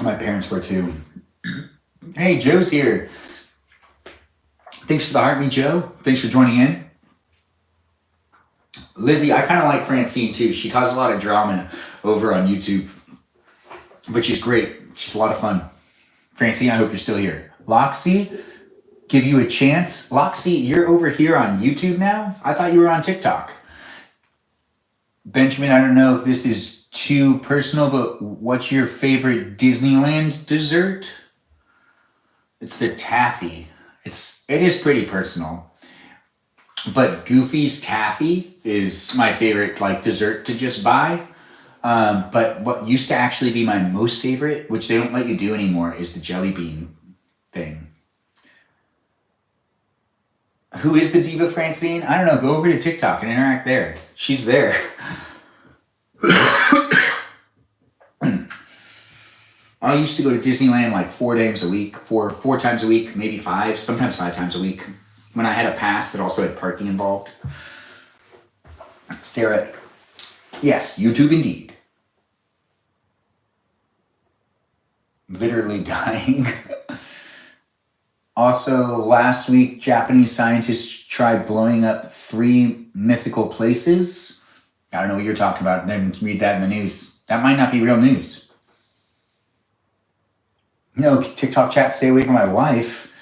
My parents were too. Hey, Joe's here. Thanks for the heart, me, Joe. Thanks for joining in. Lizzie, I kind of like Francine too. She caused a lot of drama over on YouTube, but she's great. She's a lot of fun. Francine, I hope you're still here. Loxy, give you a chance. Loxy, you're over here on YouTube now? I thought you were on TikTok. Benjamin, I don't know if this is too personal, but what's your favorite Disneyland dessert? It's the taffy. It is pretty personal. But Goofy's taffy is my favorite dessert to just buy. But what used to actually be my most favorite, which they don't let you do anymore, is the jelly bean thing. Who is the diva Francine? I don't know. Go over to TikTok and interact there. She's there. I used to go to Disneyland 4 days a week, four times a week, maybe 5, sometimes 5 times a week, when I had a pass that also had parking involved. Sarah, yes, YouTube indeed. Literally dying. Also, last week, Japanese scientists tried blowing up 3 mythical places. I don't know what you're talking about. Didn't read that in the news. That might not be real news. No, TikTok chat, stay away from my wife.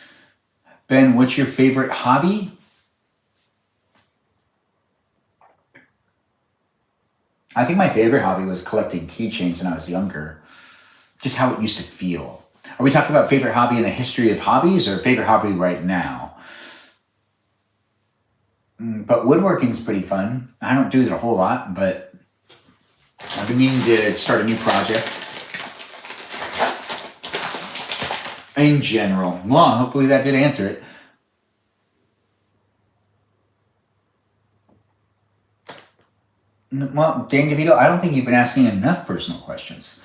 Ben, what's your favorite hobby? I think my favorite hobby was collecting keychains when I was younger. Just how it used to feel. Are we talking about favorite hobby in the history of hobbies or favorite hobby right now? But woodworking's pretty fun. I don't do it a whole lot, but I've been meaning to start a new project. In general. Well, hopefully that did answer it. Well, Dan DeVito, I don't think you've been asking enough personal questions.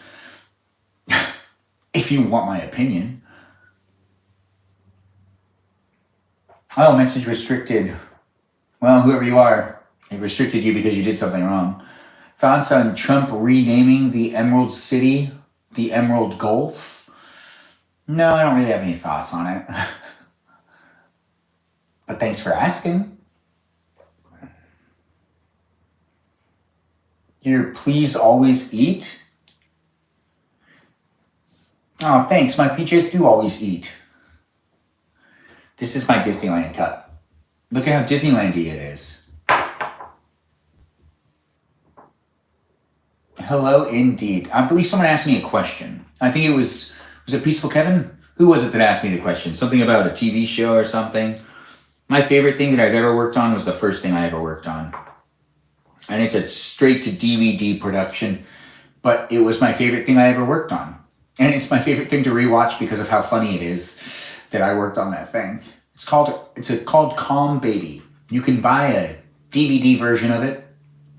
If you want my opinion. Oh, message restricted. Well, whoever you are, it restricted you because you did something wrong. Thoughts on Trump renaming the Emerald City the Emerald Gulf? No, I don't really have any thoughts on it. But thanks for asking. Your please always eat? Oh, thanks. My PJs do always eat. This is my Disneyland cup. Look at how Disneylandy it is. Hello, indeed. I believe someone asked me a question. I think it was it Peaceful Kevin? Who was it that asked me the question? Something about a TV show or something. My favorite thing that I've ever worked on was the first thing I ever worked on. And it's a straight to DVD production, but it was my favorite thing I ever worked on. And it's my favorite thing to rewatch because of how funny it is that I worked on that thing. It's called Calm Baby. You can buy a DVD version of it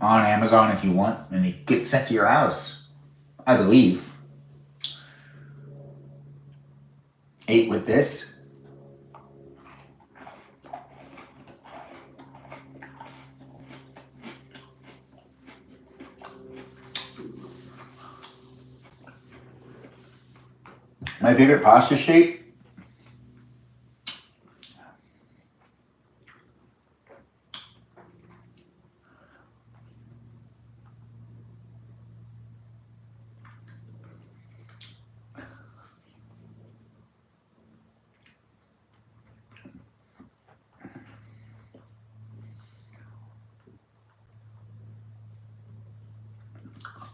on Amazon if you want, and it gets sent to your house, I believe. Ate with this. My favorite pasta shape?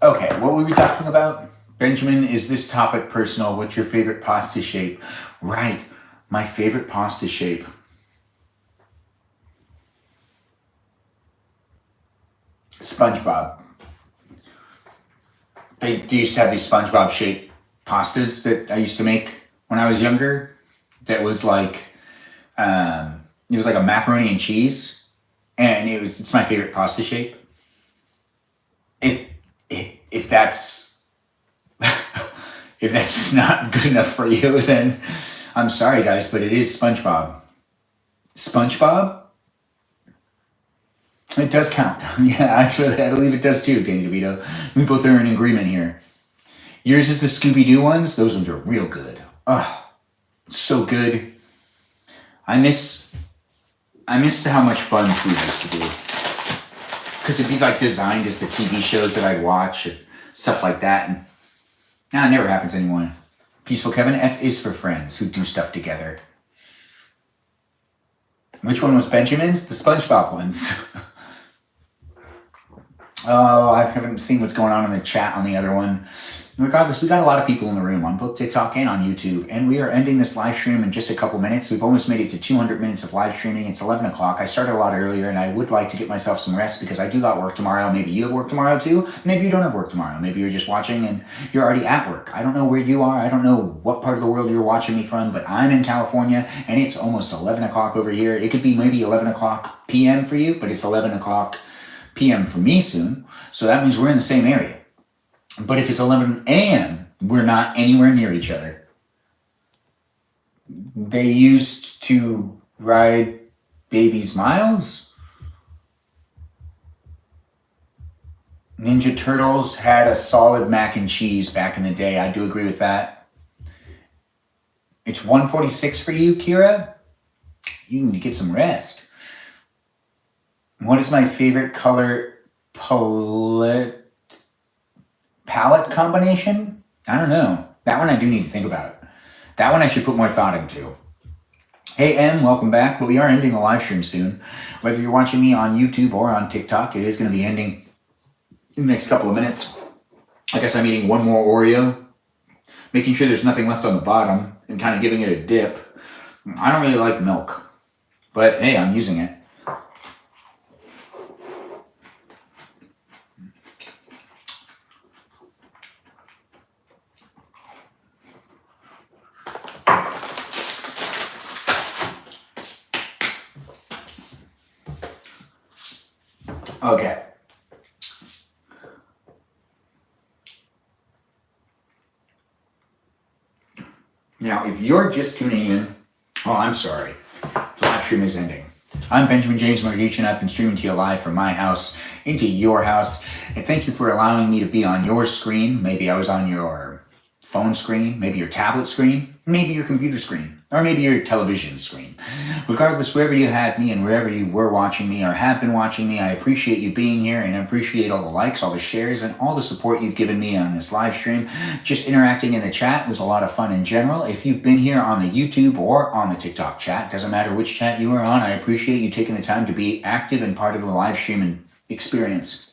Okay, what were we talking about? Benjamin, is this topic personal? What's your favorite pasta shape? Right, my favorite pasta shape. SpongeBob. They used to have these SpongeBob shaped pastas that I used to make when I was younger. That was like, it was like a macaroni and cheese, and it's my favorite pasta shape. If that's if that's not good enough for you, then I'm sorry, guys, but it is SpongeBob. SpongeBob? It does count. Yeah, I believe it does too, Danny DeVito. We both are in agreement here. Yours is the Scooby-Doo ones. Those ones are real good. Oh, so good. I miss how much fun food used to be. Because it'd be like designed as the TV shows that I'd watch and stuff like that. And now it never happens anymore. Peaceful Kevin, F is for friends who do stuff together. Which one was Benjamin's? The SpongeBob ones. Oh, I haven't seen what's going on in the chat on the other one. Regardless, we got a lot of people in the room on both TikTok and on YouTube, and we are ending this live stream in just a couple minutes. We've almost made it to 200 minutes of live streaming. It's 11 o'clock. I started a lot earlier, and I would like to get myself some rest because I do got work tomorrow. Maybe you have work tomorrow too. Maybe you don't have work tomorrow. Maybe you're just watching and you're already at work. I don't know where you are. I don't know what part of the world you're watching me from, but I'm in California, and it's almost 11 o'clock over here. It could be maybe 11 o'clock p.m. for you, but it's 11 o'clock p.m. for me soon. So that means we're in the same area. But if it's 11 a.m., we're not anywhere near each other. They used to ride babies miles. Ninja Turtles had a solid mac and cheese back in the day. I do agree with that. It's 1:46 for you, Kira. You need to get some rest. What is my favorite color palette combination? I don't know. That one I do need to think about. That one I should put more thought into. Hey, M, welcome back. But we are ending the live stream soon. Whether you're watching me on YouTube or on TikTok, it is going to be ending in the next couple of minutes. I guess I'm eating one more Oreo, making sure there's nothing left on the bottom, and kind of giving it a dip. I don't really like milk, but hey, I'm using it. Okay. Now, if you're just tuning in, oh, I'm sorry. The live stream is ending. I'm Benjamin James Magrdichian. I've been streaming to you live from my house into your house. And thank you for allowing me to be on your screen. Maybe I was on your phone screen, maybe your tablet screen, maybe your computer screen, or maybe your television screen. Regardless, wherever you had me and wherever you were watching me or have been watching me, I appreciate you being here and I appreciate all the likes, all the shares, and all the support you've given me on this live stream. Just interacting in the chat was a lot of fun in general. If you've been here on the YouTube or on the TikTok chat, doesn't matter which chat you are on, I appreciate you taking the time to be active and part of the live stream experience.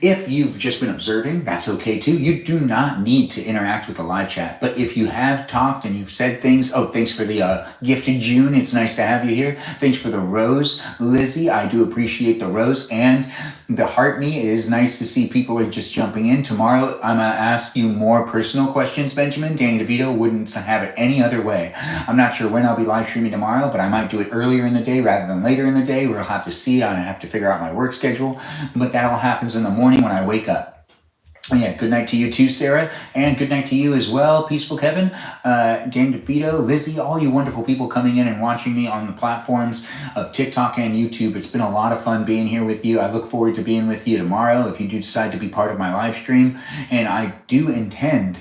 If you've just been observing, that's okay too. You do not need to interact with the live chat. But if you have talked and you've said things, oh, thanks for the gifted June. It's nice to have you here. Thanks for the rose, Lizzie. I do appreciate the rose. And the heart me, it is nice to see people are just jumping in. Tomorrow, I'm going to ask you more personal questions, Benjamin. Danny DeVito wouldn't have it any other way. I'm not sure when I'll be live streaming tomorrow, but I might do it earlier in the day rather than later in the day. We'll have to see. I have to figure out my work schedule. But that all happens in the morning when I wake up. Yeah, good night to you too, Sarah, and good night to you as well, Peaceful Kevin, Dan DeVito, Lizzie, all you wonderful people coming in and watching me on the platforms of TikTok and YouTube. It's been a lot of fun being here with you. I look forward to being with you tomorrow if you do decide to be part of my live stream, and I do intend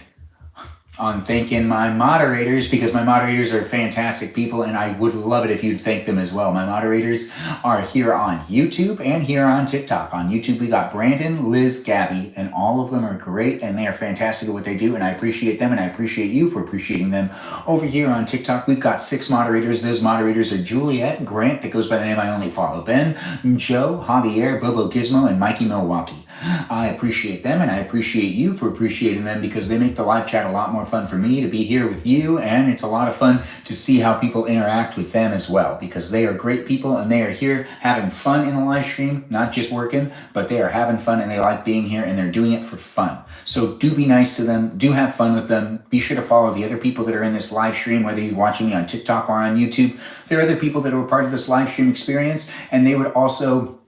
on thanking my moderators because my moderators are fantastic people and I would love it if you'd thank them as well. My moderators are here on YouTube and here on TikTok. On YouTube, we got Brandon, Liz, Gabby, and all of them are great and they are fantastic at what they do and I appreciate them and I appreciate you for appreciating them. Over here on TikTok, we've got 6 moderators. Those moderators are Juliet, Grant, that goes by the name I only follow, Ben, Joe, Javier, Bobo Gizmo, and Mikey Milwaukee. I appreciate them, and I appreciate you for appreciating them, because they make the live chat a lot more fun for me to be here with you, and it's a lot of fun to see how people interact with them as well, because they are great people and they are here having fun in the live stream, not just working, but they are having fun and they like being here and they're doing it for fun. So do be nice to them, do have fun with them. Be sure to follow the other people that are in this live stream, whether you're watching me on TikTok or on YouTube. There are other people that are part of this live stream experience, and they would also,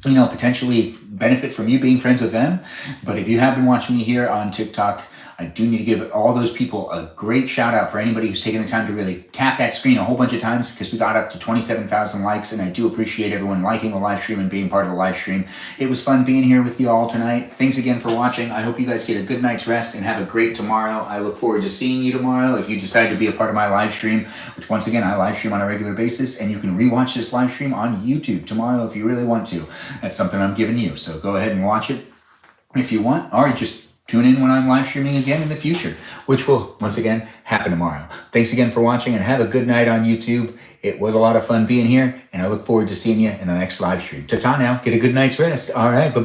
potentially benefit from you being friends with them. But if you have been watching me here on TikTok, I do need to give all those people a great shout out for anybody who's taken the time to really tap that screen a whole bunch of times, because we got up to 27,000 likes, and I do appreciate everyone liking the live stream and being part of the live stream. It was fun being here with you all tonight. Thanks again for watching. I hope you guys get a good night's rest and have a great tomorrow. I look forward to seeing you tomorrow if you decide to be a part of my live stream, which once again, I live stream on a regular basis, and you can rewatch this live stream on YouTube tomorrow if you really want to. That's something I'm giving you, so go ahead and watch it if you want, or just tune in when I'm live streaming again in the future, which will, once again, happen tomorrow. Thanks again for watching, and have a good night on YouTube. It was a lot of fun being here, and I look forward to seeing you in the next live stream. Ta-ta now. Get a good night's rest. All right, bye-bye.